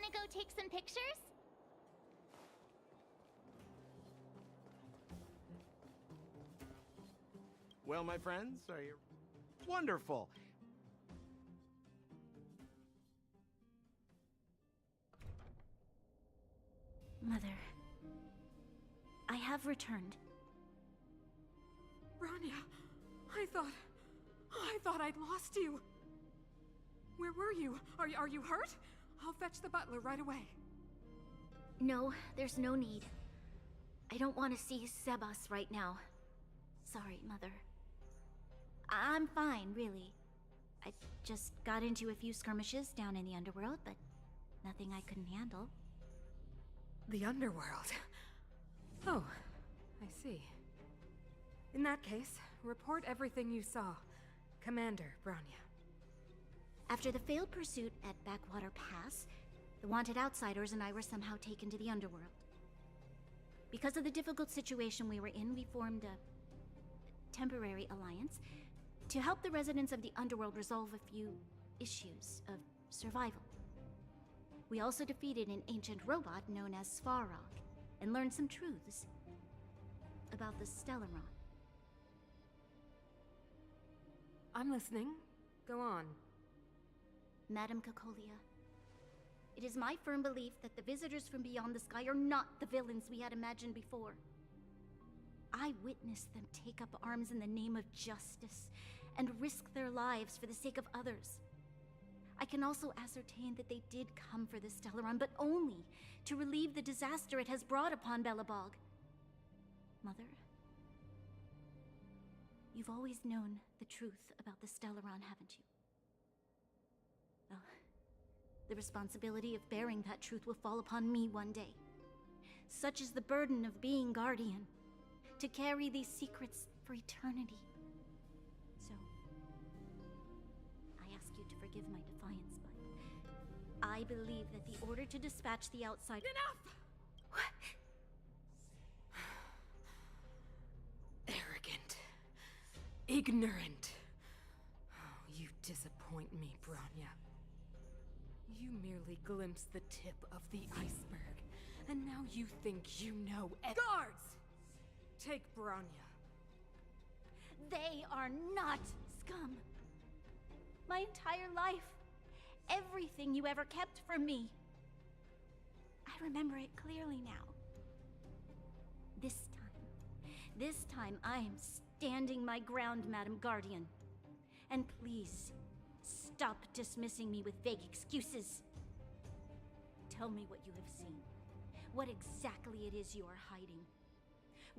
Want to go take some pictures? Well, my friends, are you wonderful? Mother, I have returned. Bronya, I thought I'd lost you. Where were you? Are you hurt? I'll fetch the butler right away. No, there's no need. I don't want to see Sebas right now. Sorry, Mother. I'm fine, really. I just got into a few skirmishes down in the underworld, but nothing I couldn't handle. The underworld? Oh, I see. In that case, report everything you saw. Commander Bronya. After the failed pursuit at Backwater Pass, the wanted outsiders and I were somehow taken to the underworld. Because of the difficult situation we were in, we formed a temporary alliance to help the residents of the underworld resolve a few issues of survival. We also defeated an ancient robot known as Svarog and learned some truths about the Stellaron. I'm listening. Go on. Madam Cocolia, it is my firm belief that the visitors from beyond the sky are not the villains we had imagined before. I witnessed them take up arms in the name of justice and risk their lives for the sake of others. I can also ascertain that they did come for the Stellaron, but only to relieve the disaster it has brought upon Belobog. Mother, you've always known the truth about the Stellaron, haven't you? Well, the responsibility of bearing that truth will fall upon me one day. Such is the burden of being Guardian, to carry these secrets for eternity. So, I ask you to forgive my defiance, but I believe that the order to dispatch the outside— Enough! What? Arrogant. Ignorant. Oh, you disappoint me, Bronya. You merely glimpsed the tip of the iceberg, and now you think you know— Guards! Take Bronya. They are not scum. My entire life, everything you ever kept from me. I remember it clearly now. This time I am standing my ground, Madam Guardian. And please, stop dismissing me with vague excuses. Tell me what you have seen. What exactly it is you are hiding.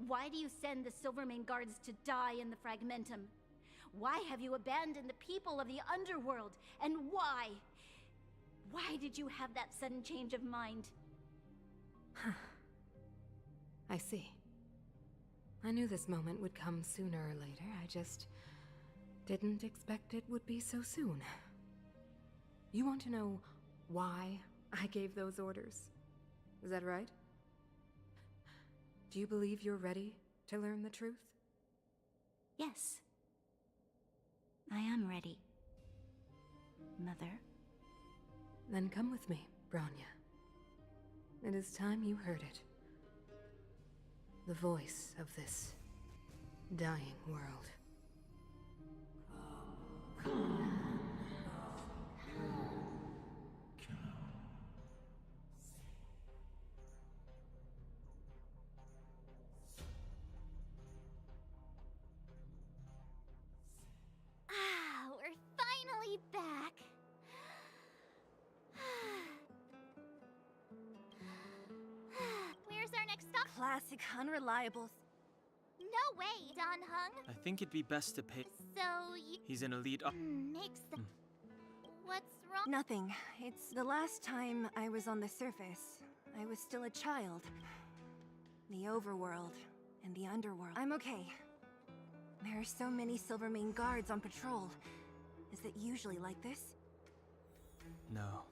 Why do you send the Silvermane Guards to die in the Fragmentum? Why have you abandoned the people of the underworld? And why? Why did you have that sudden change of mind? I see. I knew this moment would come sooner or later. I just didn't expect it would be so soon. You want to know why I gave those orders? Is that right? Do you believe you're ready to learn the truth? Yes. I am ready, Mother. Then come with me, Bronya. It is time you heard it. The voice of this dying world. We're finally back. Where's our next stop? Classic unreliables. No way, Don Hung. I think it'd be best to pay. So you He's an elite. makes the. What's wrong? Nothing. It's the last time I was on the surface. I was still a child. The overworld and the underworld. I'm okay. There are so many Silvermane Guards on patrol. Is it usually like this? No.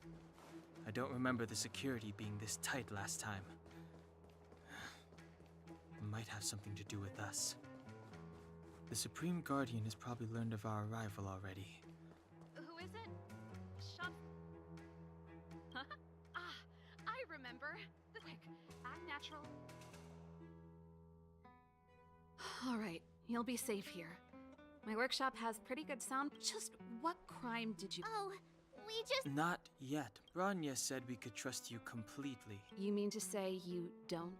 I don't remember the security being this tight last time. It might have something to do with us. The Supreme Guardian has probably learned of our arrival already. Who is it? Shut. Ah, remember? Quick, act natural. Alright, you'll be safe here. My workshop has pretty good sound. Just what crime did you— Oh, we just— Not yet. Branya said we could trust you completely. You mean to say you don't?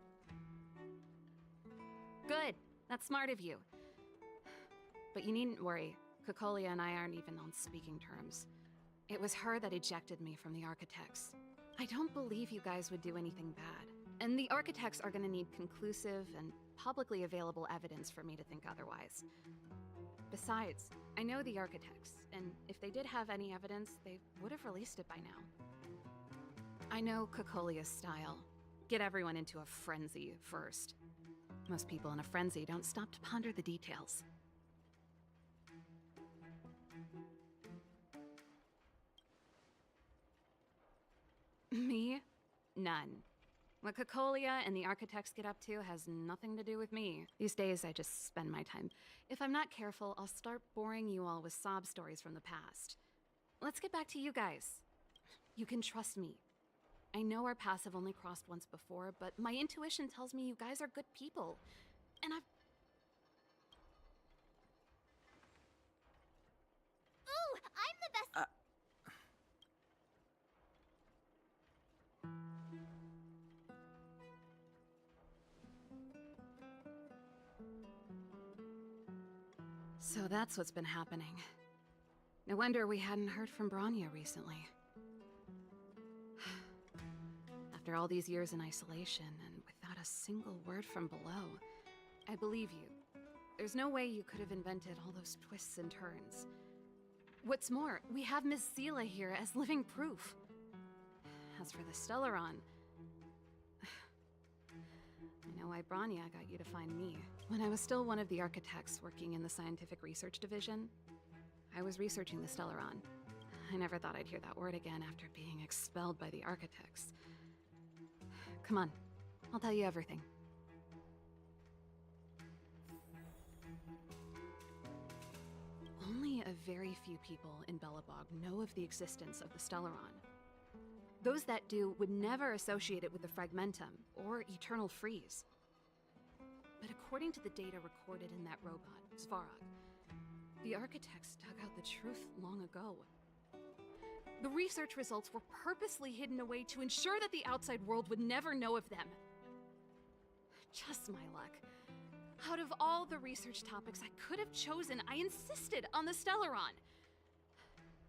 Good. That's smart of you. But you needn't worry. Cocolia and I aren't even on speaking terms. It was her that ejected me from the Architects. I don't believe you guys would do anything bad. And the Architects are gonna need conclusive and publicly available evidence for me to think otherwise. Besides, I know the Architects, and if they did have any evidence, they would have released it by now. I know Cocolia's style. Get everyone into a frenzy first. Most people in a frenzy don't stop to ponder the details. Me? None. What Cocolia and the Architects get up to has nothing to do with me. These days, I just spend my time. If I'm not careful, I'll start boring you all with sob stories from the past. Let's get back to you guys. You can trust me. I know our paths have only crossed once before, but my intuition tells me you guys are good people. And I've— Ooh, I'm the best— So that's what's been happening. No wonder we hadn't heard from Branya recently. After all these years in isolation and without a single word from below, I believe you. There's no way you could have invented all those twists and turns. What's more, we have Miss Zila here as living proof. As for the Stellaron, I know why Branya got you to find me. When I was still one of the Architects working in the Scientific Research Division, I was researching the Stellaron. I never thought I'd hear that word again after being expelled by the Architects. Come on, I'll tell you everything. Only a very few people in Belobog know of the existence of the Stellaron. Those that do would never associate it with the Fragmentum or Eternal Freeze. But according to the data recorded in that robot, Svarog, the Architects dug out the truth long ago. The research results were purposely hidden away to ensure that the outside world would never know of them. Just my luck. Out of all the research topics I could have chosen, I insisted on the Stellaron.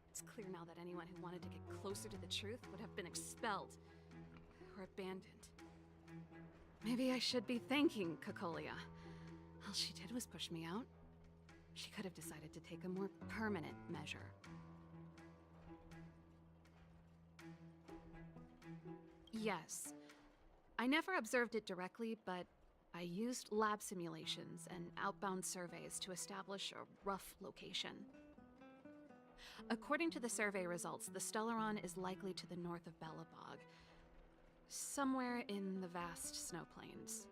It's clear now that anyone who wanted to get closer to the truth would have been expelled or abandoned. Maybe I should be thanking Cocolia. All she did was push me out. She could have decided to take a more permanent measure. Yes. I never observed it directly, but I used lab simulations and outbound surveys to establish a rough location. According to the survey results, the Stellaron is likely to the north of Belobog, somewhere in the vast snow plains.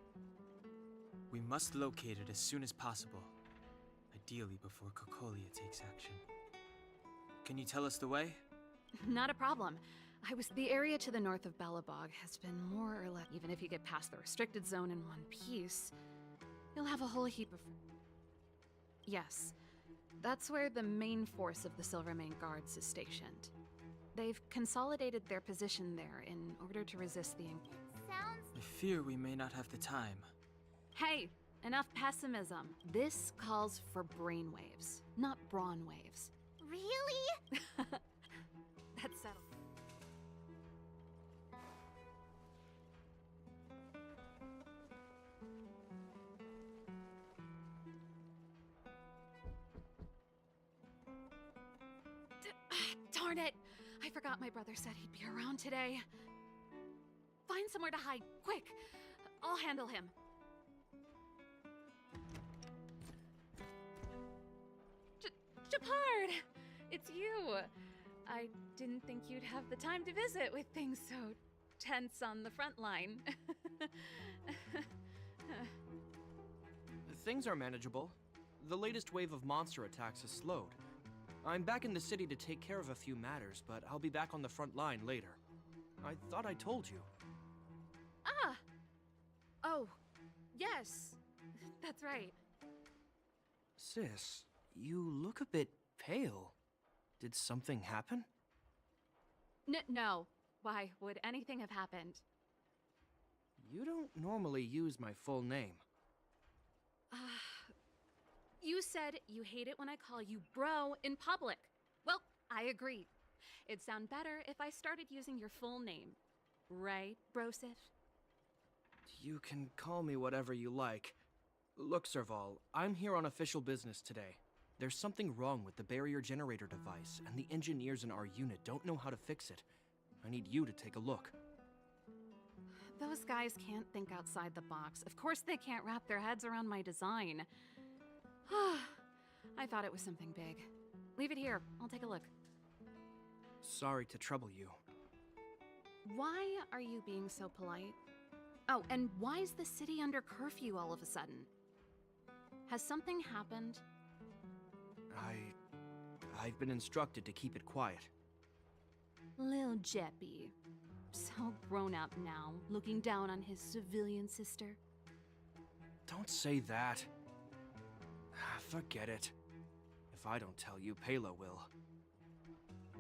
We must locate it as soon as possible, ideally before Cocolia takes action. Can you tell us the way? Not a problem. The area to the north of Belobog has been more or less— even if you get past the restricted zone in one piece, you'll have a whole heap of— Yes. That's where the main force of the Silvermane Guards is stationed. They've consolidated their position there in order to resist the— Sounds— I fear we may not have the time. Hey, enough pessimism. This calls for brainwaves, not brawn waves. Really? That's settled. Darn it! I forgot my brother said he'd be around today. Find somewhere to hide, quick! I'll handle him. Japard! It's you! I didn't think you'd have the time to visit with things so tense on the front line. Things are manageable. The latest wave of monster attacks has slowed. I'm back in the city to take care of a few matters, but I'll be back on the front line later. I thought I told you. Ah! Oh, yes. That's right. Sis, you look a bit pale. Did something happen? No. Why would anything have happened? You don't normally use my full name. You said you hate it when I call you bro in public. Well, I agree. It'd sound better if I started using your full name. Right, Brosif? You can call me whatever you like. Look, Serval, I'm here on official business today. There's something wrong with the barrier generator device, and the engineers in our unit don't know how to fix it. I need you to take a look. Those guys can't think outside the box. Of course they can't wrap their heads around my design. I thought it was something big. Leave it here. I'll take a look. Sorry to trouble you. Why are you being so polite? Oh, and why is the city under curfew all of a sudden? Has something happened? I've been instructed to keep it quiet. Lil Jeppy. So grown up now, looking down on his civilian sister. Don't say that. Forget it. If I don't tell you, Pela will.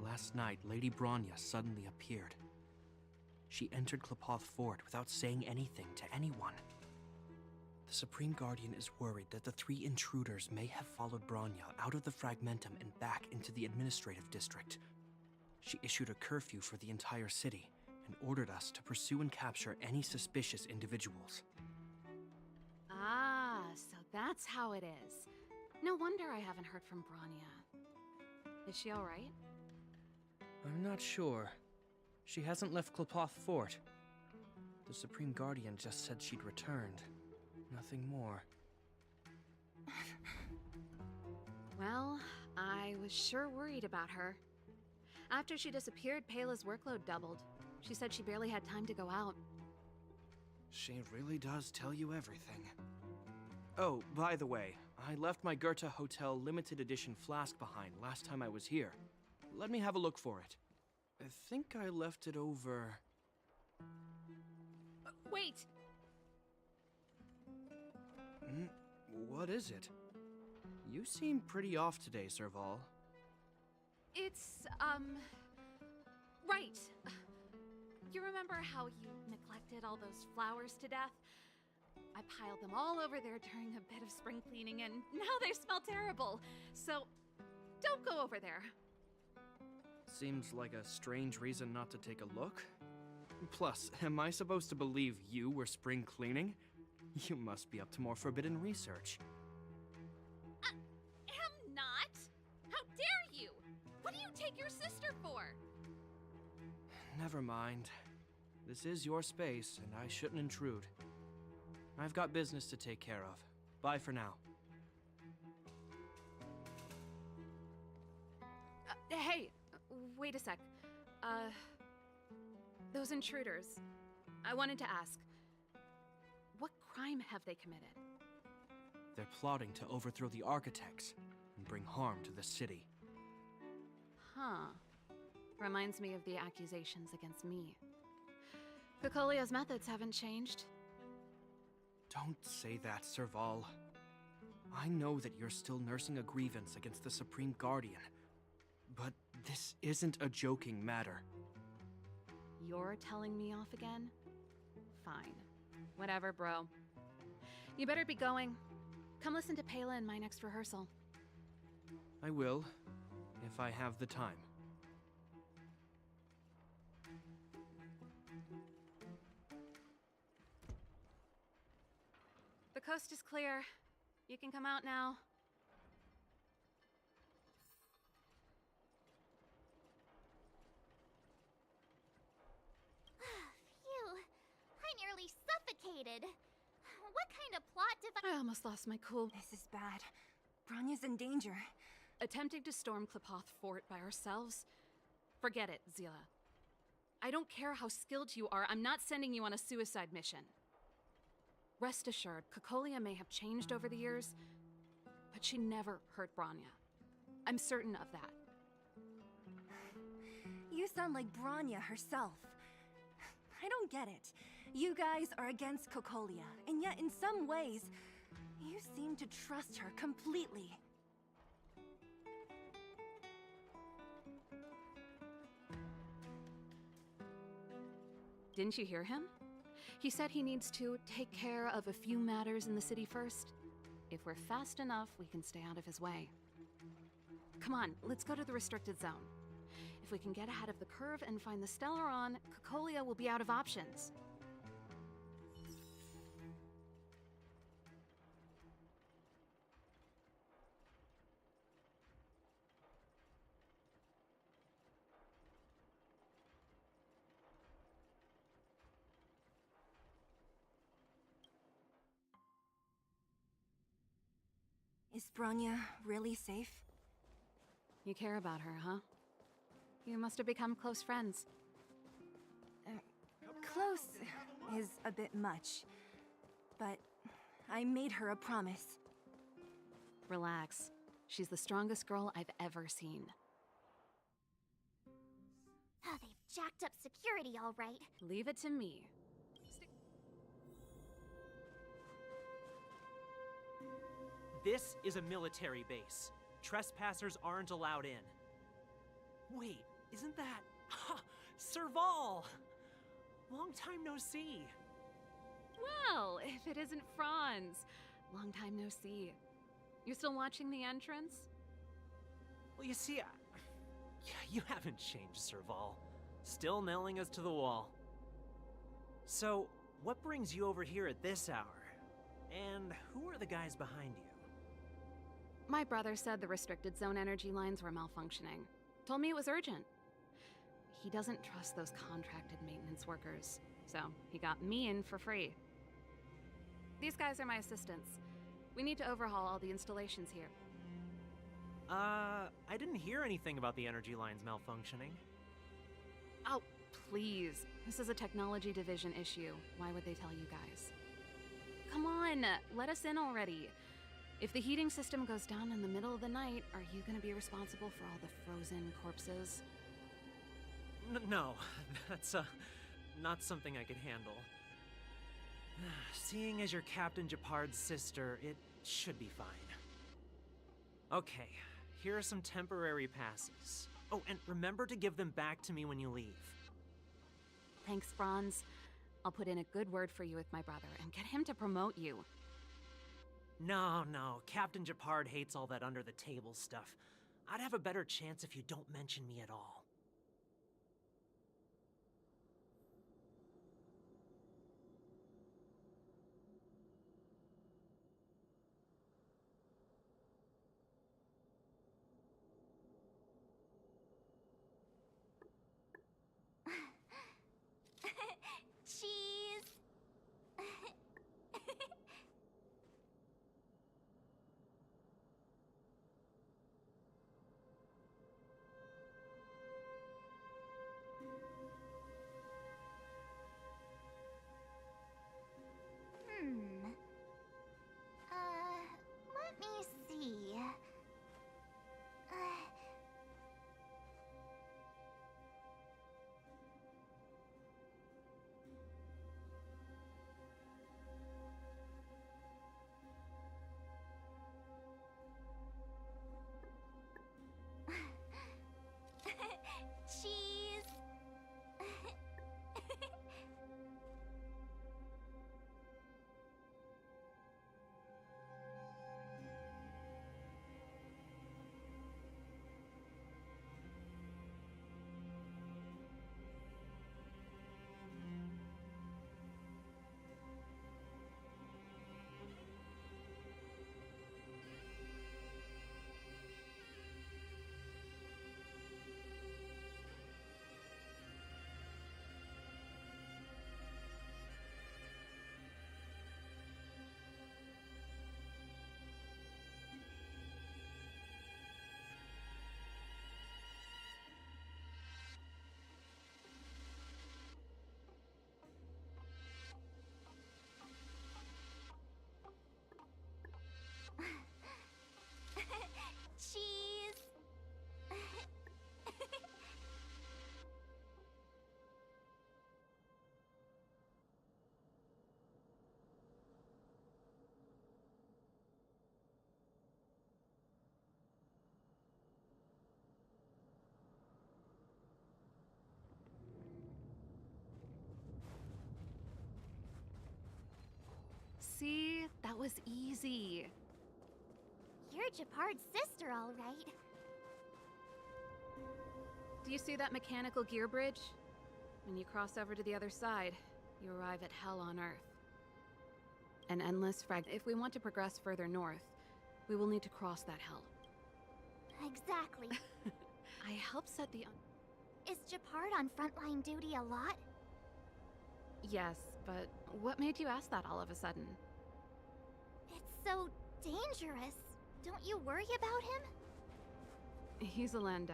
Last night, Lady Bronya suddenly appeared. She entered Klepoth Fort without saying anything to anyone. The Supreme Guardian is worried that the 3 intruders may have followed Bronya out of the Fragmentum and back into the administrative district. She issued a curfew for the entire city and ordered us to pursue and capture any suspicious individuals. Ah, so that's how it is. No wonder I haven't heard from Bronya. Is she alright? I'm not sure. She hasn't left Klepoth Fort. The Supreme Guardian just said she'd returned. Nothing more. Well, I was sure worried about her. After she disappeared, Pela's workload doubled. She said she barely had time to go out. She really does tell you everything. Oh, by the way, I left my Goethe Hotel limited edition flask behind last time I was here. Let me have a look for it. I think I left it over... Wait! What is it? You seem pretty off today, Serval. It's, right. You remember how you neglected all those flowers to death? I piled them all over there during a bit of spring cleaning, and now they smell terrible. So, don't go over there. Seems like a strange reason not to take a look. Plus, am I supposed to believe you were spring cleaning? You must be up to more forbidden research. Am not? How dare you? What do you take your sister for? Never mind. This is your space, and I shouldn't intrude. I've got business to take care of. Bye for now. Hey, wait a sec. Those intruders. I wanted to ask, what crime have they committed? They're plotting to overthrow the architects and bring harm to the city. Huh. Reminds me of the accusations against me. Cocolia's methods haven't changed. Don't say that, Serval. I know that you're still nursing a grievance against the Supreme Guardian, but this isn't a joking matter. You're telling me off again? Fine. Whatever, bro. You better be going. Come listen to Pela in my next rehearsal. I will, if I have the time. The coast is clear. You can come out now. Phew. I nearly suffocated. What kind of plot I almost lost my cool. This is bad. Bronya's in danger. Attempting to storm Klepoth Fort by ourselves? Forget it, Zila. I don't care how skilled you are, I'm not sending you on a suicide mission. Rest assured, Cocolia may have changed over the years, but she never hurt Bronya. I'm certain of that. You sound like Bronya herself. I don't get it. You guys are against Cocolia, and yet in some ways, you seem to trust her completely. Didn't you hear him? He said he needs to take care of a few matters in the city first. If we're fast enough, we can stay out of his way. Come on, let's go to the restricted zone. If we can get ahead of the curve and find the Stellaron, Cocolia will be out of options. Is Bronya really safe? You care about her, huh? You must have become close friends. Close is a bit much, but I made her a promise. Relax. She's the strongest girl I've ever seen. Oh, they've jacked up security all right. Leave it to me. This is a military base. Trespassers aren't allowed in. Wait, isn't that... Ha! Serval! Long time no see. Well, if it isn't Franz. Long time no see. You still watching the entrance? Well, you see, you haven't changed, Serval. Still nailing us to the wall. So, what brings you over here at this hour? And who are the guys behind you? My brother said the restricted zone energy lines were malfunctioning. Told me it was urgent. He doesn't trust those contracted maintenance workers, so he got me in for free. These guys are my assistants. We need to overhaul all the installations here. I didn't hear anything about the energy lines malfunctioning. Oh, please. This is a technology division issue. Why would they tell you guys? Come on, let us in already. If the heating system goes down in the middle of the night, are you gonna be responsible for all the frozen corpses? No, that's, not something I could handle. Seeing as you're Captain Gepard's sister, it should be fine. Okay, here are some temporary passes. Oh, and remember to give them back to me when you leave. Thanks, Franz. I'll put in a good word for you with my brother and get him to promote you. No, Captain Gepard hates all that under-the-table stuff. I'd have a better chance if you don't mention me at all. Cheese! See? That was easy. You're Japard's sister, all right. Do you see that mechanical gear bridge? When you cross over to the other side, you arrive at Hell on Earth. An endless frag. If we want to progress further north, we will need to cross that hell. Exactly. I helped set the... Is Japard on frontline duty a lot? Yes, but what made you ask that all of a sudden? It's so dangerous. Don't you worry about him? He's a Landau.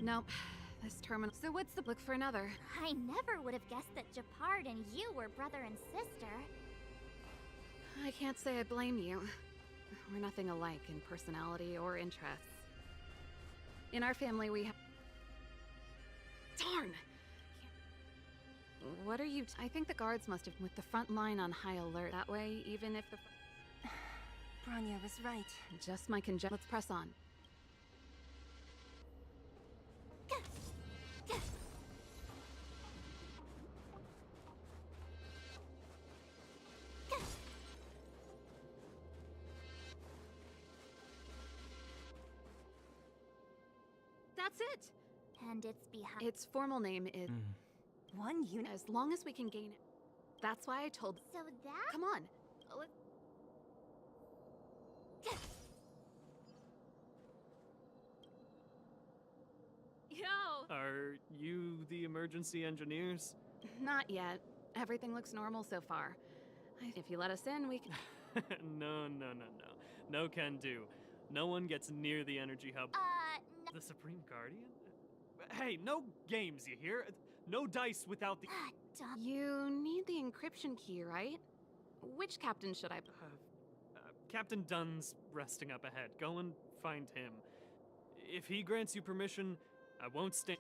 Nope. This terminal. So what's the look for another? I never would have guessed that Japard and you were brother and sister. I can't say I blame you. We're nothing alike in personality or interests. In our family, we have... Darn! What are you... I think the guards must have with the front line on high alert. That way, even if the... Bronya was right. Just my conjecture. Let's press on. That's it! And it's behind... Its formal name is... One unit? As long as we can gain it. That's why I told... So that... Come on. Yo! Are you the emergency engineers? Not yet. Everything looks normal so far. If you let us in, we can... No. No can do. No one gets near the energy hub. No. The Supreme Guardian? Hey, no games, you hear? No dice without the... You need the encryption key, right? Which captain should I... Captain Dunn's resting up ahead. Go and find him. If he grants you permission, I won't stand...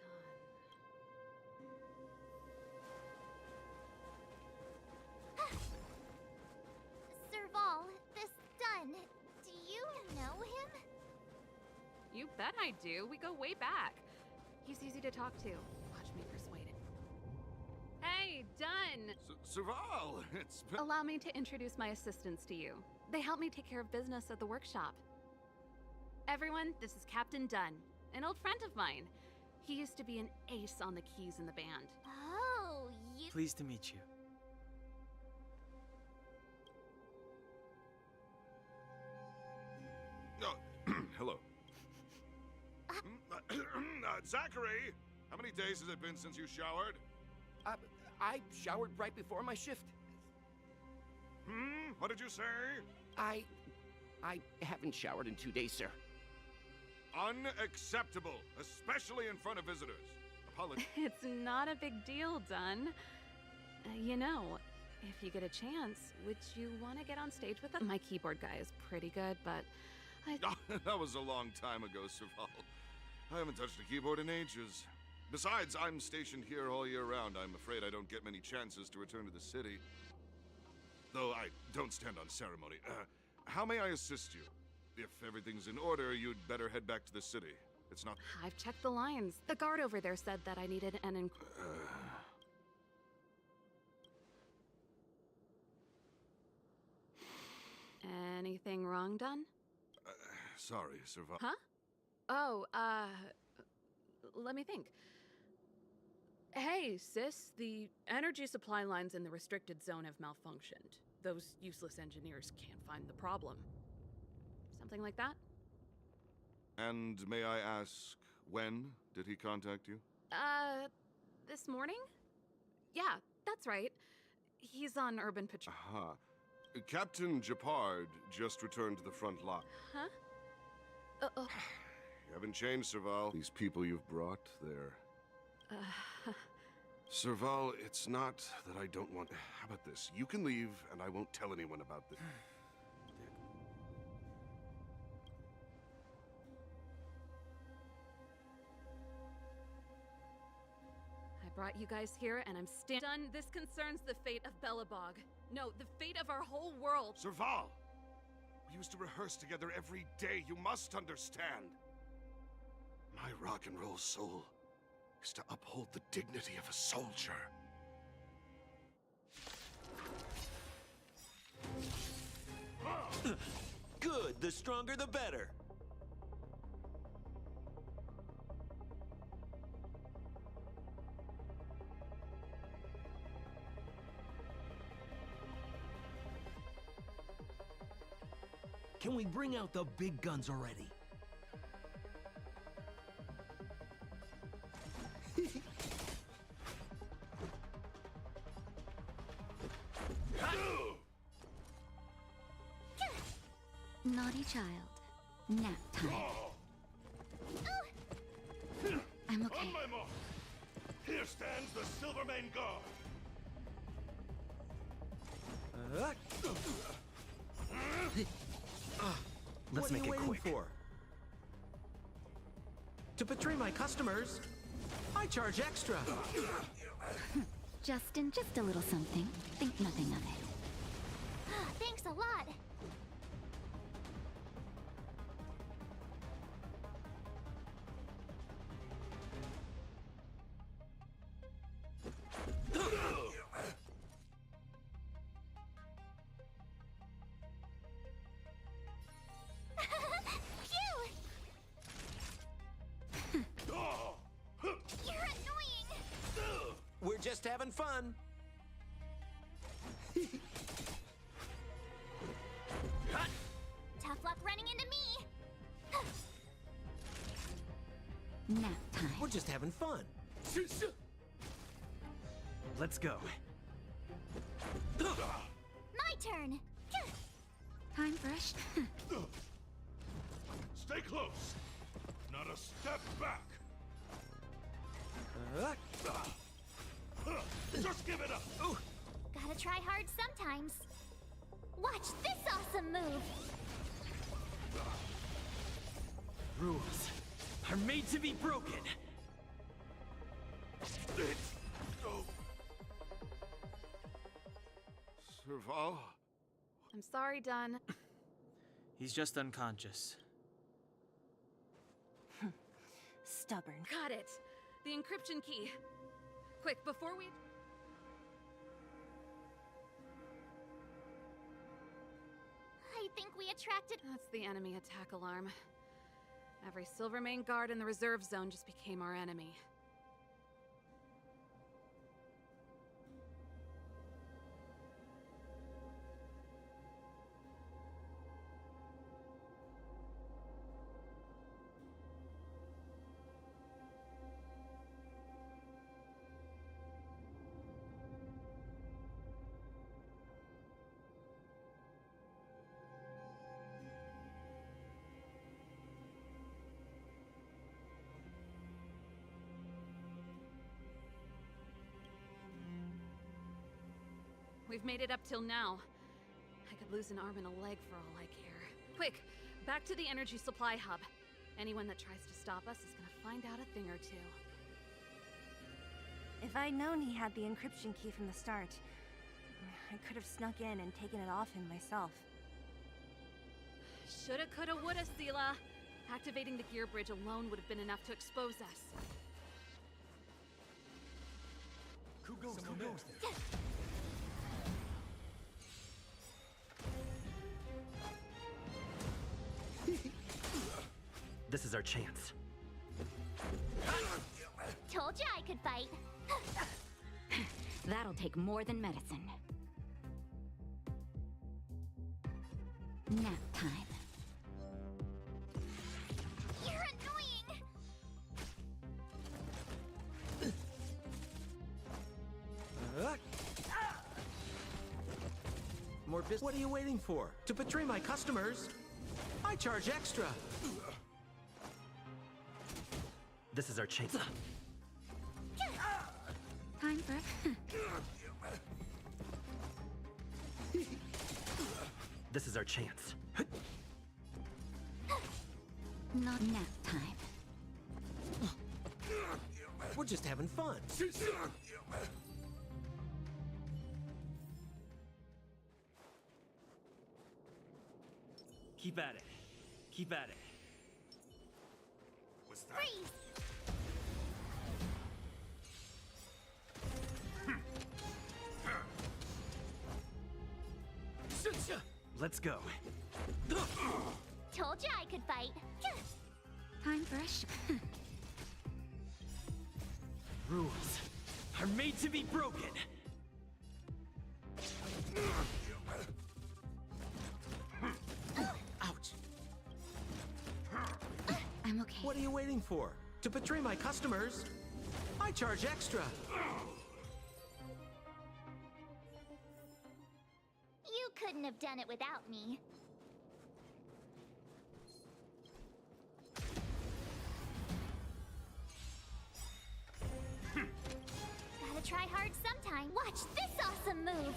Serval, this Dunn, do you know him? You bet I do. We go way back. He's easy to talk to. Watch me persuade him. Hey, Dunn! Serval, it's been... Allow me to introduce my assistants to you. They help me take care of business at the workshop. Everyone, this is Captain Dunn, an old friend of mine. He used to be an ace on the keys in the band. Oh, you... Pleased to meet you. Oh, hello. Zachary, how many days has it been since you showered? I showered right before my shift. What did you say? I haven't showered in 2 days, sir. Unacceptable, especially in front of visitors. Apologies. It's not a big deal, Dunn. You know, if you get a chance, would you want to get on stage with us? My keyboard guy is pretty good, but That was a long time ago, Serval. I haven't touched a keyboard in ages. Besides, I'm stationed here all year round. I'm afraid I don't get many chances to return to the city. Though I don't stand on ceremony. How may I assist you? If everything's in order, you'd better head back to the city. It's not... I've checked the lines. The guard over there said that I needed an Anything wrong, Dunn? Sorry, Serval. Huh? Oh, let me think. Hey, sis, the energy supply lines in the restricted zone have malfunctioned. Those useless engineers can't find the problem. Something like that? And may I ask, when did he contact you? This morning? Yeah, that's right. He's on urban patrol. Aha. Captain Japard just returned to the front line. Huh? You haven't changed, Serval. These people you've brought, they're... Serval, it's not that I don't want... How about this? You can leave, and I won't tell anyone about this. I brought you guys here, and I'm done. This concerns the fate of Belobog. No, the fate of our whole world. Serval! We used to rehearse together every day. You must understand. My rock and roll soul is to uphold the dignity of a soldier. Good, the stronger the better. Can we bring out the big guns already? Naughty child. Nap time. I'm okay. On my mark! Here stands the Silvermane Guard! Let's make it quick. For? To betray my customers, I charge extra. Justin, just a little something. Think nothing of it. Thanks a lot. We're just having fun. Tough luck running into me. Nap time. We're just having fun. Let's go. My turn. Time fresh. Stay close. Not a step back. Just give it up. Gotta try hard sometimes. Watch this awesome move. Rules are made to be broken. Serval? I'm sorry, Dunn. He's just unconscious. Stubborn. Got it. The encryption key. Quick, before we... I think we attracted... That's the enemy attack alarm. Every Silvermane guard in the reserve zone just became our enemy. We've made it up till now. I could lose an arm and a leg for all I care. Quick, back to the energy supply hub. Anyone that tries to stop us is gonna find out a thing or two. If I'd known he had the encryption key from the start, I could have snuck in and taken it off him myself. Shoulda, coulda, woulda, Seela. Activating the gear bridge alone would have been enough to expose us. Who goes there? This is our chance. Told you I could fight. That'll take more than medicine. Nap time. You're annoying. More business. What are you waiting for? To betray my customers, I charge extra. This is our chance. Time for... This is our chance. Not nap time. We're just having fun. Keep at it. Keep at it. What's that? Freeze! Let's go. Told you I could fight. Time for a Rules are made to be broken. Ouch. I'm okay. What are you waiting for? To betray my customers? I charge extra. You couldn't have done it without me. Gotta try hard sometime. Watch this awesome move.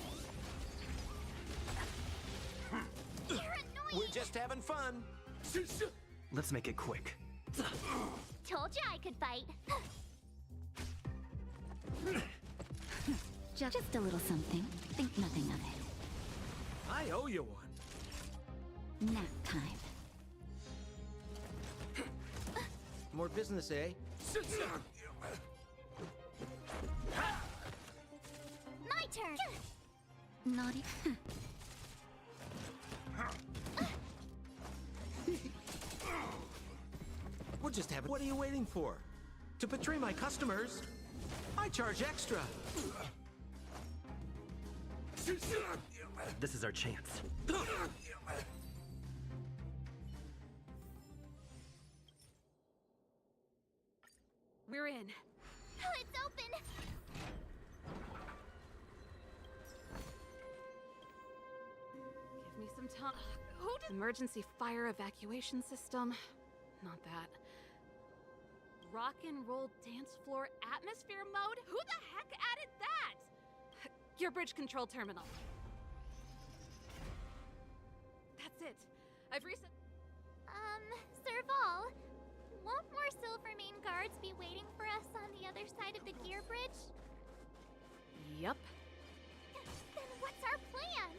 You're annoying. We're just having fun. Let's make it quick. Told you I could fight. Just a little something. Think nothing of it. I owe you one. Nap time. More business, eh? My turn. Naughty. We're just having. What are you waiting for? To betray my customers? I charge extra. This is our chance. We're in. It's open. Give me some time. Who did emergency fire evacuation system? Not that. Rock and roll dance floor atmosphere mode? Who the heck added that? Your bridge control terminal. That's it. I've reset. Serval, won't more Silvermane guards be waiting for us on the other side of the gear bridge? Yep. Then what's our plan?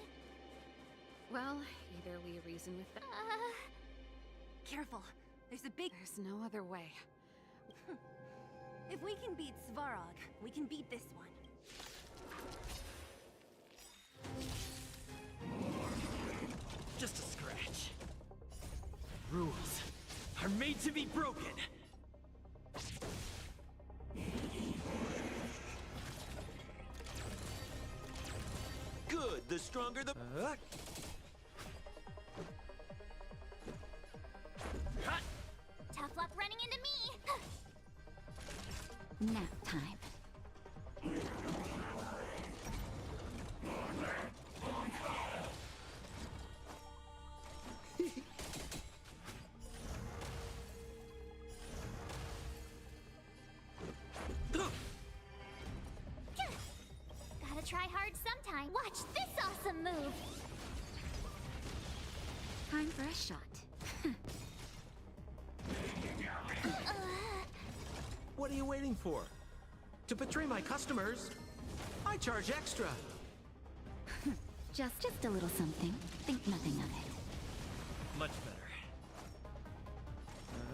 Well, either we reason with them. Careful. There's a big. There's no other way. If we can beat Svarog, we can beat this one. Just a scratch. Rules are made to be broken. Good. The stronger the. Tough luck running into me. Nap time. Gotta try hard sometime. Watch this awesome move. Time for a shot. What are you waiting for? To betray my customers? I charge extra. Just a little something. Think nothing of it. Much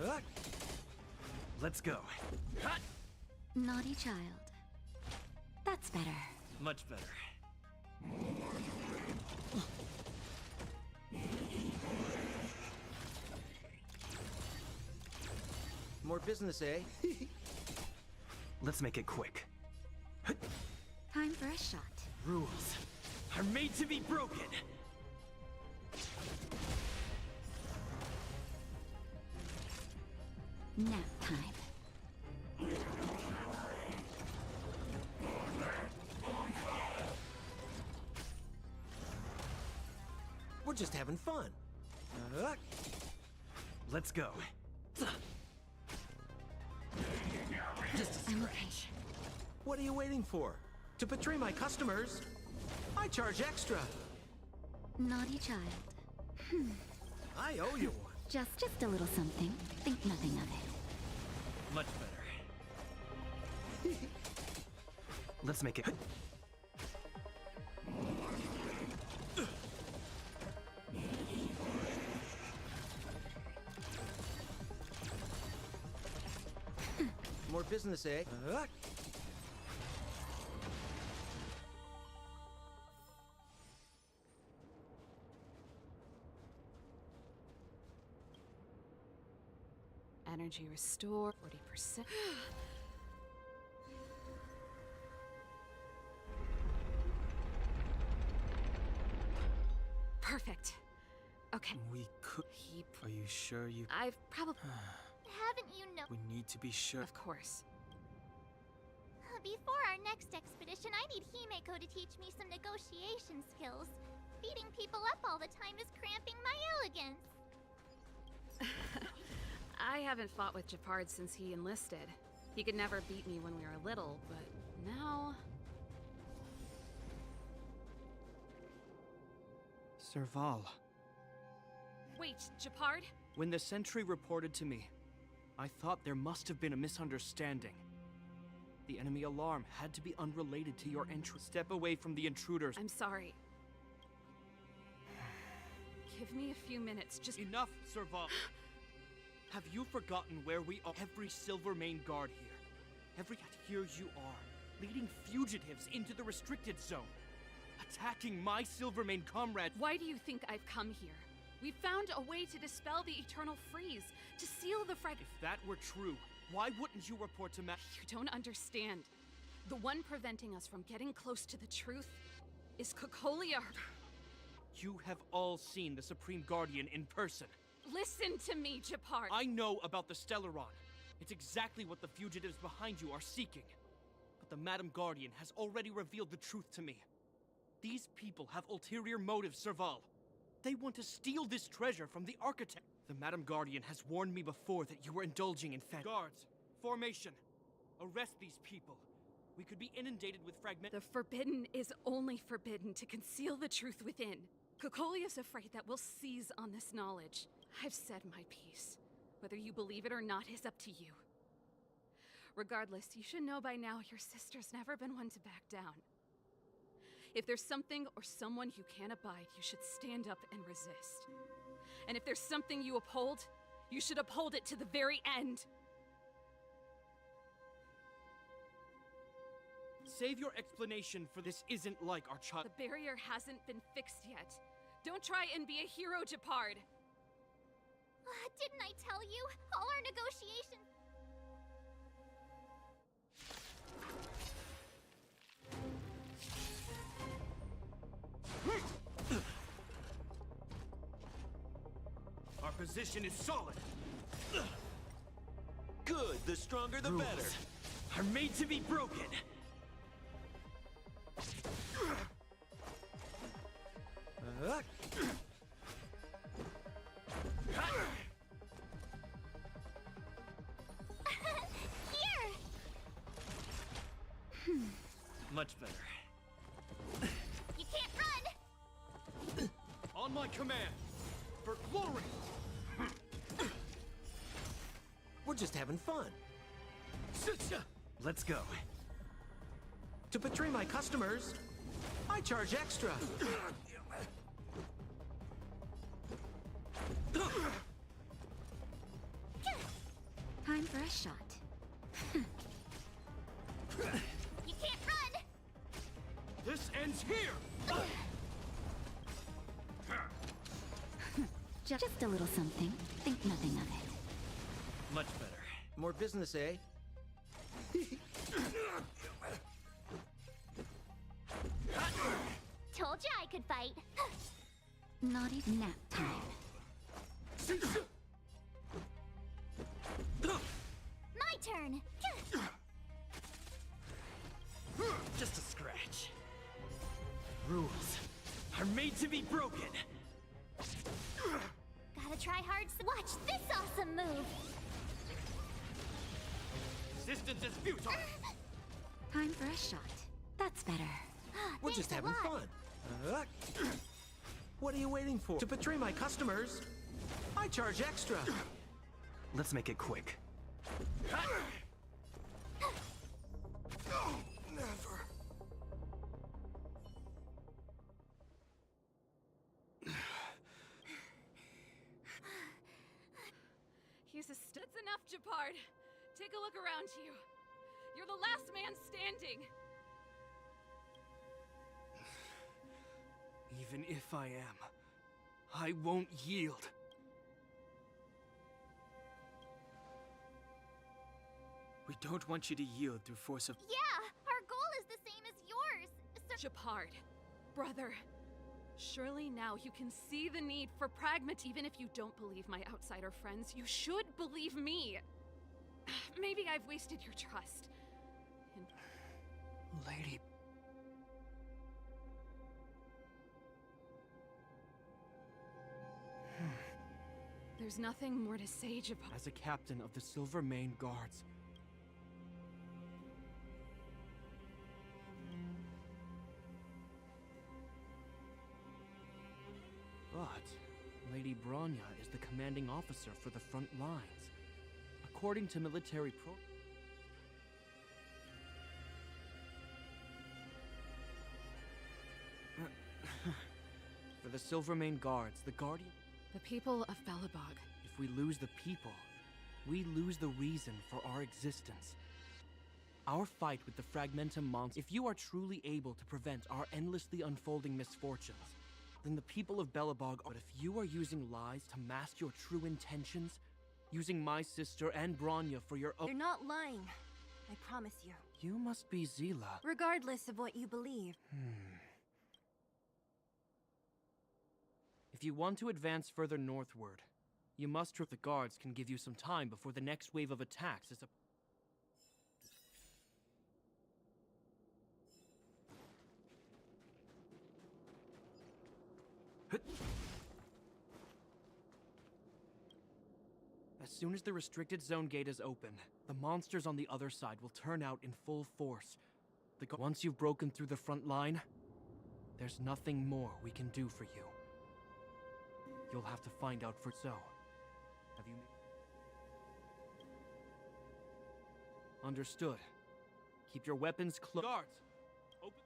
better. Let's go. Naughty child. That's better. Much better. More business, eh? Let's make it quick. Time for a shot. Rules are made to be broken. Nap time. We're just having fun. Let's go. I'm okay. What are you waiting for? To betray my customers? I charge extra. Naughty child. I owe you one. Just a little something. Think nothing of it. Much Let's make it. More business, eh? Energy restore 40%. Perfect. Okay. We could. Are you sure you? I've probably. Haven't you know? We need to be sure. Of course. Before our next expedition, I need Himeko to teach me some negotiation skills. Beating people up all the time is cramping my elegance. I haven't fought with Japard since he enlisted. He could never beat me when we were little, but now... Serval. Wait, Japard? When the sentry reported to me, I thought there must have been a misunderstanding. The enemy alarm had to be unrelated to your entry. Step away from the intruders. I'm sorry. Give me a few minutes, just... Enough, Serval! Have you forgotten where we are? Every Silvermane guard here. Here you are, leading fugitives into the restricted zone. Attacking my Silvermane comrades. Why do you think I've come here? We found a way to dispel the Eternal Freeze, to seal the frag... If that were true, why wouldn't you report to You don't understand. The one preventing us from getting close to the truth is Cocolia. You have all seen the Supreme Guardian in person. Listen to me, Japard. I know about the Stellaron. It's exactly what the fugitives behind you are seeking. But the Madam Guardian has already revealed the truth to me. These people have ulterior motives, Serval. They want to steal this treasure from the Architect. The Madam Guardian has warned me before that you were indulging in Guards, formation. Arrest these people. We could be inundated with fragment. The forbidden is only forbidden to conceal the truth within. Cocolia's afraid that we'll seize on this knowledge. I've said my piece. Whether you believe it or not is up to you. Regardless, you should know by now your sister's never been one to back down. If there's something or someone you can't abide, you should stand up and resist. And if there's something you uphold, you should uphold it to the very end. Save your explanation, for this isn't like our child. The barrier hasn't been fixed yet. Don't try and be a hero, Japard. Didn't I tell you? All our negotiations... Our position is solid. Good. The stronger, the better. Are made to be broken. Here! Much better. You can't run! On my command! For glory! We're just having fun. Let's go. To betray my customers, I charge extra. Time for a shot. You can't run! This ends here! Just a little something. Think nothing of it. Much better. More business, eh? Told you I could fight. Not even nap time. My turn! Just a scratch. Rules are made to be broken. Gotta try hard. Watch this awesome move! Resistance is futile! Time for a shot. That's better. We're just having fun. What are you waiting for? To betray my customers, I charge extra. Let's make it quick. Japard, take a look around you. You're the last man standing. Even if I am, I won't yield. We don't want you to yield through force of... Yeah, our goal is the same as yours. Japard, brother, surely now you can see the need for pragmatism. Even if you don't believe my outsider friends, you should believe me. Maybe I've wasted your trust. And... Lady... There's nothing more to say, Japard. As a captain of the Silvermane Guards, but Lady Bronya is the commanding officer for the front lines. According to military pro... For the Silvermane Guards, the Guardian... The people of Belobog. If we lose the people, we lose the reason for our existence. Our fight with the Fragmentum monster... If you are truly able to prevent our endlessly unfolding misfortunes, then the people of Belobog... But if you are using lies to mask your true intentions, using my sister and Bronya for your own... You're not lying. I promise you. You must be Zila. Regardless of what you believe. If you want to advance further northward, you must trip the guards can give you some time before the next wave of attacks is As soon as the restricted zone gate is open, the monsters on the other side will turn out in full force. Once you've broken through the front line, there's nothing more we can do for you. You'll have to find out for so. Have you... Understood. Keep your weapons close. Guards! Open...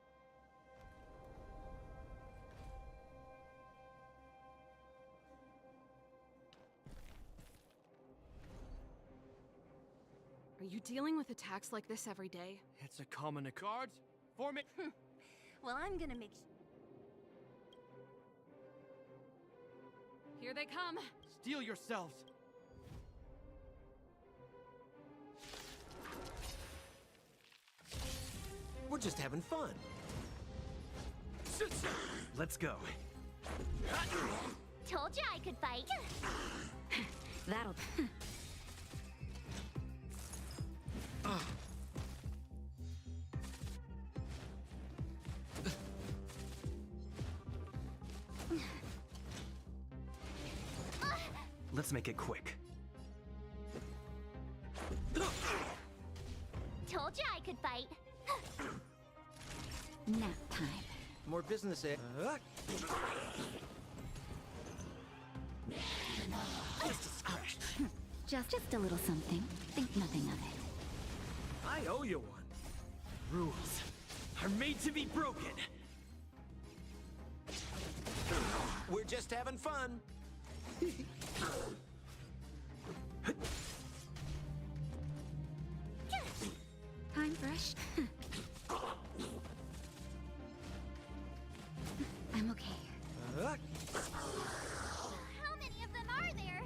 Are you dealing with attacks like this every day? It's a common... Guards! Form it! Well, I'm gonna make... Here they come! Steel yourselves! We're just having fun. Let's go. Told you I could fight. That'll... Let's make it quick. Told you I could fight. Nap time. More business, eh? Just a little something. Think nothing of it. I owe you one. Rules are made to be broken. We're just having fun. Time fresh. I'm okay. How many of them are there?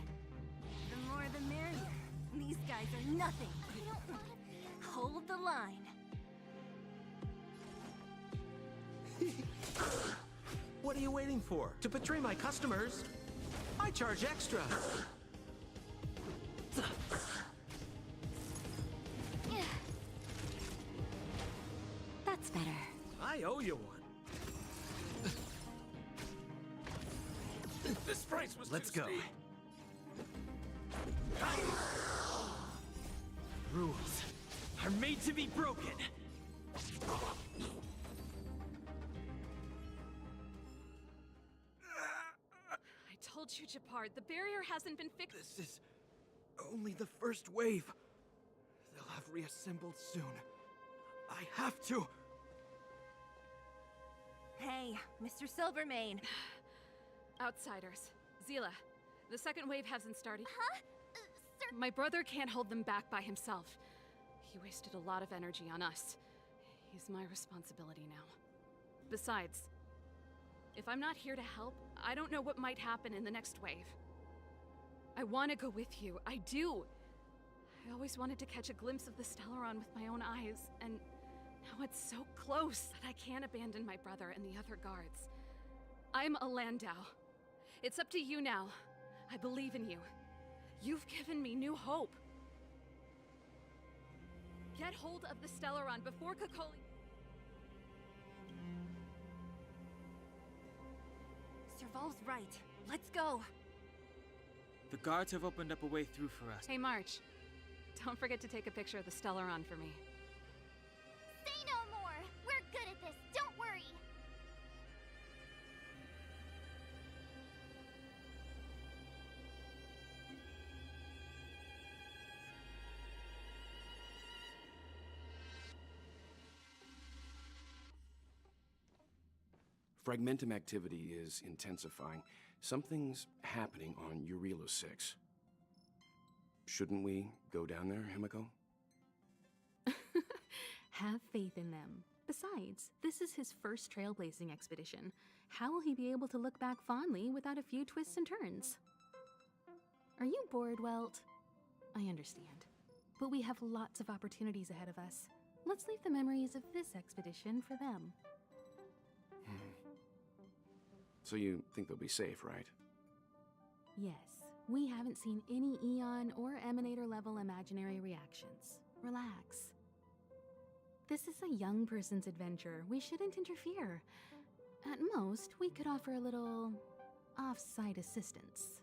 The more the merrier. These guys are nothing. I don't want to be... Hold the line. What are you waiting for? To betray my customers? I charge extra. That's better. I owe you one. This price was Let's too go. steep. Rules are made to be broken. I told you, Japard, the barrier hasn't been fixed. This is only the first wave. They'll have reassembled soon. I have to. Hey, Mr. Silvermane. Outsiders. Zila, the second wave hasn't started. Huh? Sir! My brother can't hold them back by himself. He wasted a lot of energy on us. He's my responsibility now. Besides, if I'm not here to help, I don't know what might happen in the next wave. I want to go with you. I do. I always wanted to catch a glimpse of the Stellaron with my own eyes, and now it's so close that I can't abandon my brother and the other guards. I'm a Landau. It's up to you now. I believe in you. You've given me new hope. Get hold of the Stellaron before Kokoli... Serval's right. Let's go. The guards have opened up a way through for us. Hey, March. Don't forget to take a picture of the Stellaron for me. Say no more! We're good at this, don't worry! Fragmentum activity is intensifying. Something's happening on Urilo 6. Shouldn't we go down there, Himiko? Have faith in them. Besides, this is his first trailblazing expedition. How will he be able to look back fondly without a few twists and turns? Are you bored, Welt? I understand. But we have lots of opportunities ahead of us. Let's leave the memories of this expedition for them. So you think they'll be safe, right? Yes, we haven't seen any Eon or Emanator level imaginary reactions. Relax. This is a young person's adventure. We shouldn't interfere. At most, we could offer a little off-site assistance.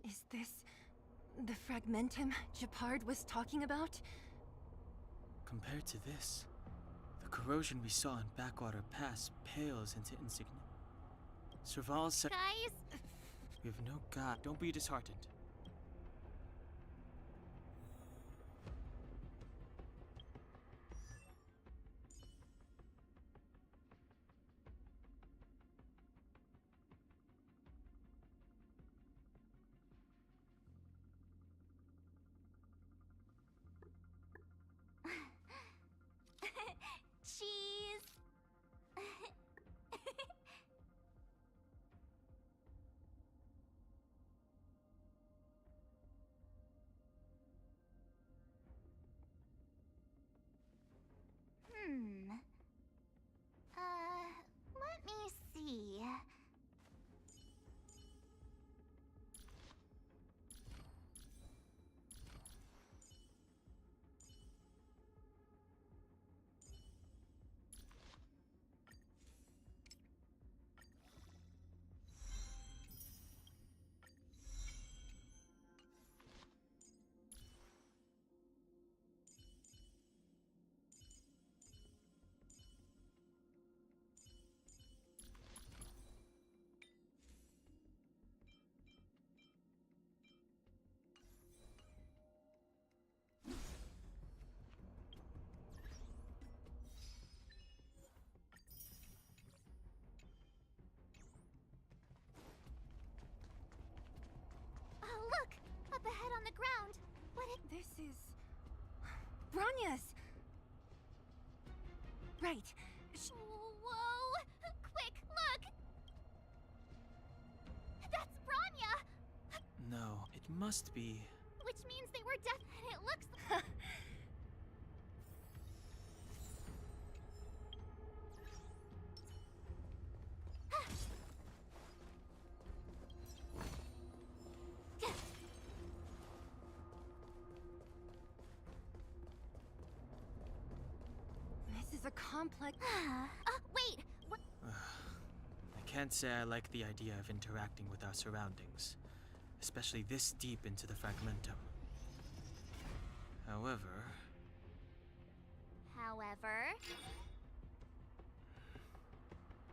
Is this the Fragmentum Gepard was talking about? Compared to this, the corrosion we saw in Backwater Pass pales into insignificance. Serval said— Guys! We have no god. Don't be disheartened. Cheese! Let me see. Oh, look! Up ahead on the ground! This is... Bronya's! Right. Whoa! Quick, look! That's Bronya! No, it must be. Which means they were deaf, and it looks... This is a complex... wait! What? I can't say I like the idea of interacting with our surroundings, especially this deep into the Fragmentum. However,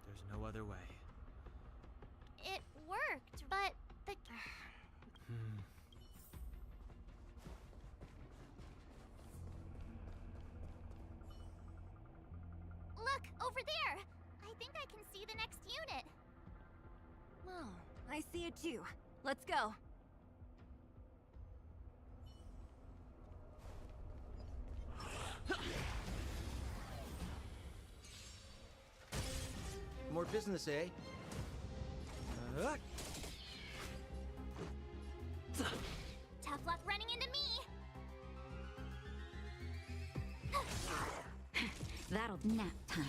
there's no other way. It worked, but the... Look, over there! I think I can see the next unit. Oh, I see it too. Let's go. More business, eh? Tough luck running into me! That'll nap time.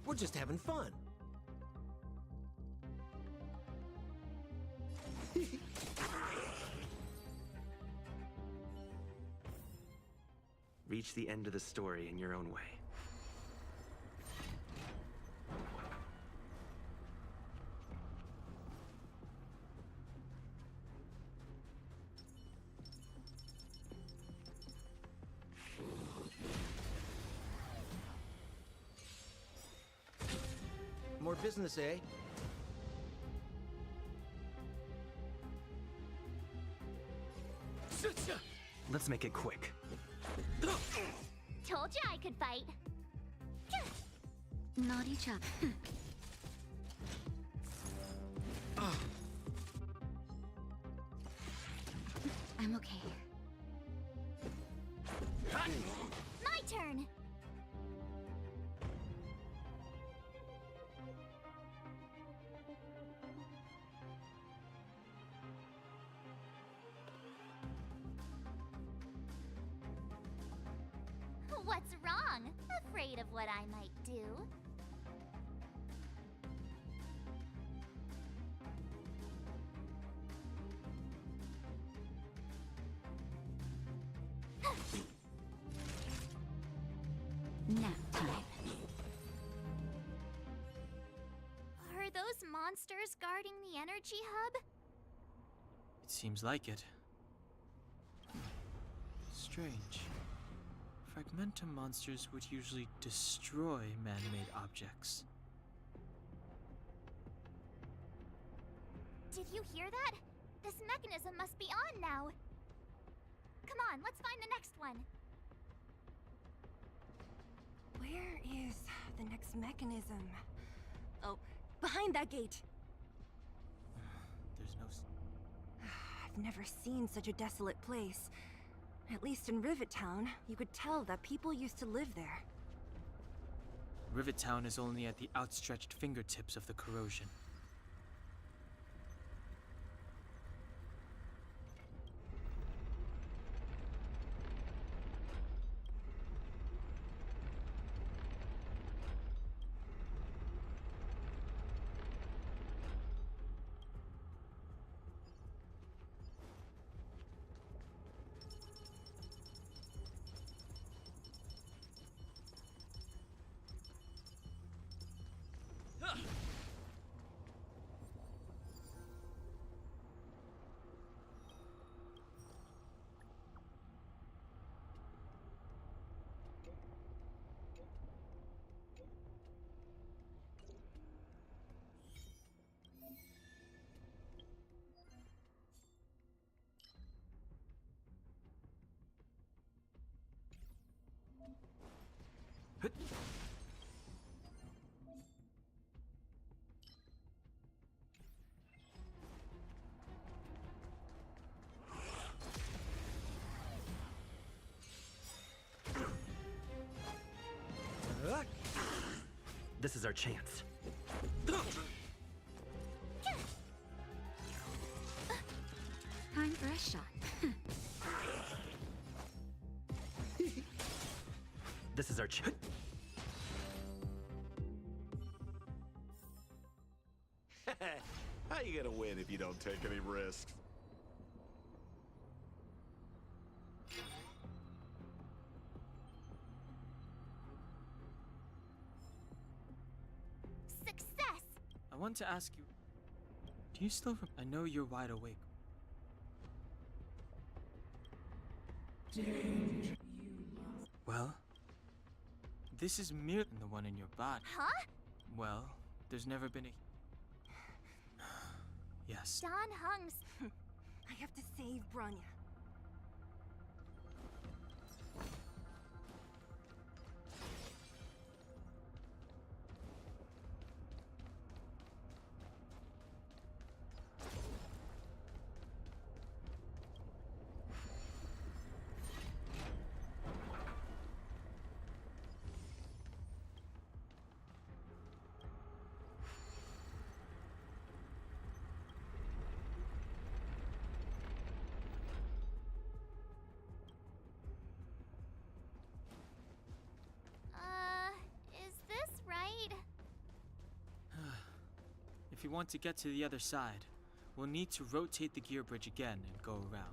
We're just having fun. Reach the end of the story in your own way. More business, eh? Let's make it quick. Told you I could fight. Not each other. I'm okay. My turn! What's wrong? Afraid of what I might do? Nap time. Are those monsters guarding the energy hub? It seems like it. Strange. Fragmentum monsters would usually destroy man-made objects. Did you hear that? This mechanism must be on now. Come on, let's find the next one. Where is the next mechanism? Oh, behind that gate. There's no... I've never seen such a desolate place. At least in Rivet Town, you could tell that people used to live there. Rivet Town is only at the outstretched fingertips of the corrosion. This is our chance. Time for a shot. This is our chance. How you gonna win if you don't take any risks? Success! I want to ask you, do you still I know you're wide awake. Well, this is merely the one in your body. Huh? Well, there's never been a... Yes. Don Hung's... I have to save Bronya. If we want to get to the other side, we'll need to rotate the gear bridge again and go around.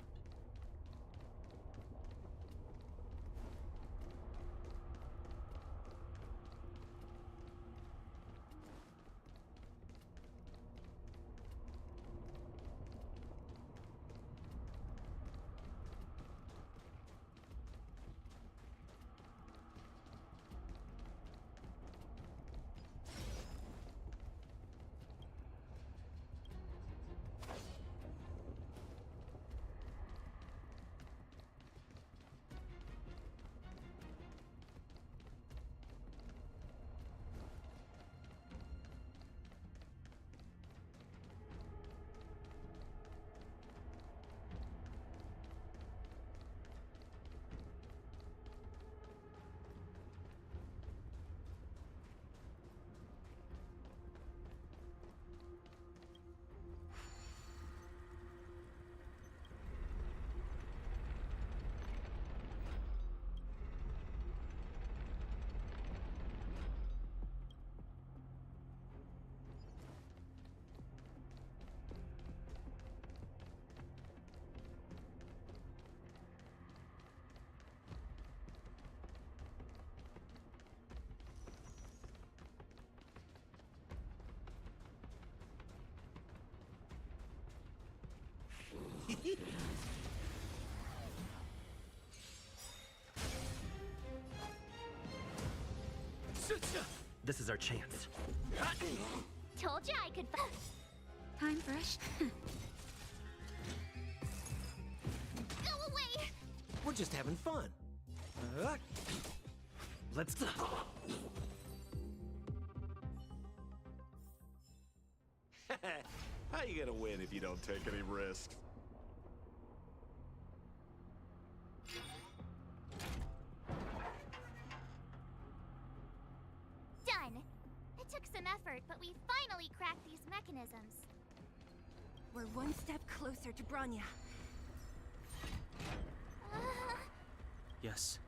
This is our chance. Told you I could. Time for a Go away! We're just having fun. Let's go. How you gonna win if you don't take any risks? Done. It took some effort, but we finally cracked these mechanisms. We're one step closer to Bronya. Yes.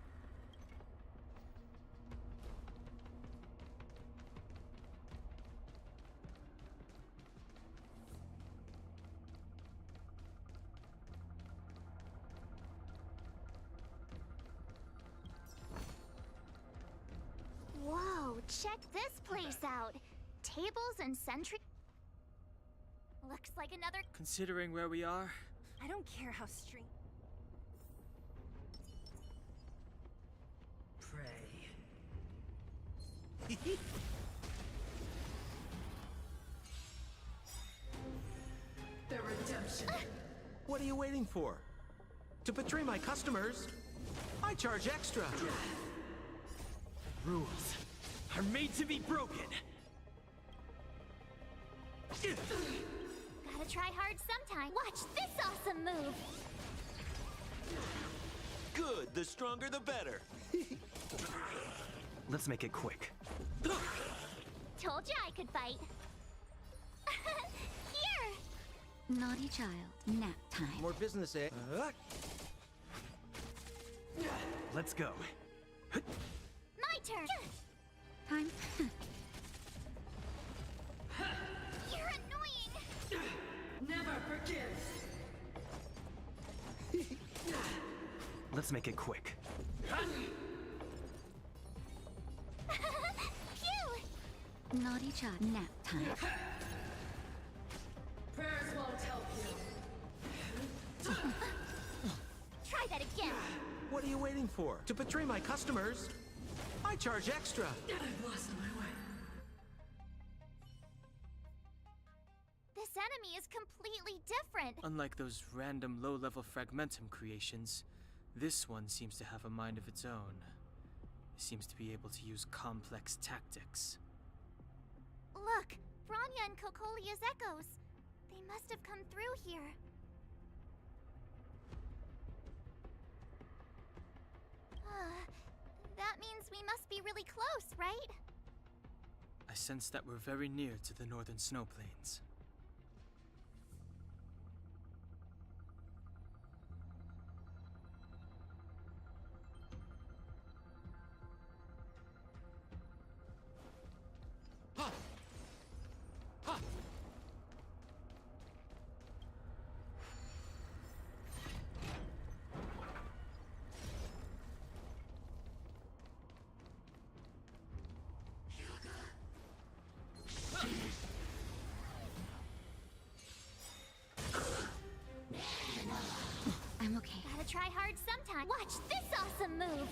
Whoa, check this place out. Tables and sentry. Looks like another. Considering where we are, I don't care how strange. Pray. Their redemption. What are you waiting for? To betray my customers, I charge extra. Rules are made to be broken. Gotta try hard sometime. Watch this awesome move. Good, the stronger the better. Let's make it quick. Told you I could fight. Here! Naughty child, nap time. More business, eh? Let's go. My turn! Time. You're annoying! Never forgive! Let's make it quick. Phew! Naughty child, nap time. Prayers won't help you. Try that again. What are you waiting for? To betray my customers, I charge extra. I've lost my way. This enemy is completely different. unlike those random low-level Fragmentum creations, this one seems to have a mind of its own. It seems to be able to use complex tactics. Look, Bronya and Cocolia's echoes. They must have come through here. That means we must be really close, right? I sense that we're very near to the northern snow plains. try hard sometime. Watch this awesome move!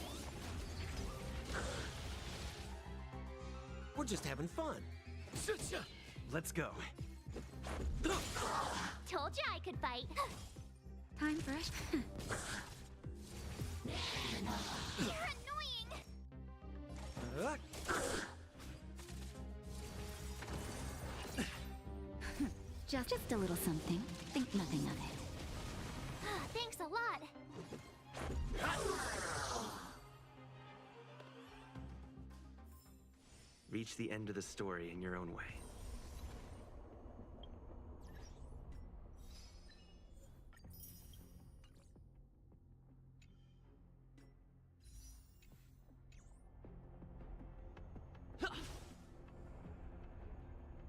We're just having fun. Let's go. Told you I could fight. Time for us. You're annoying! Just a little something. Think nothing of it. Thanks a lot. Reach the end of the story in your own way.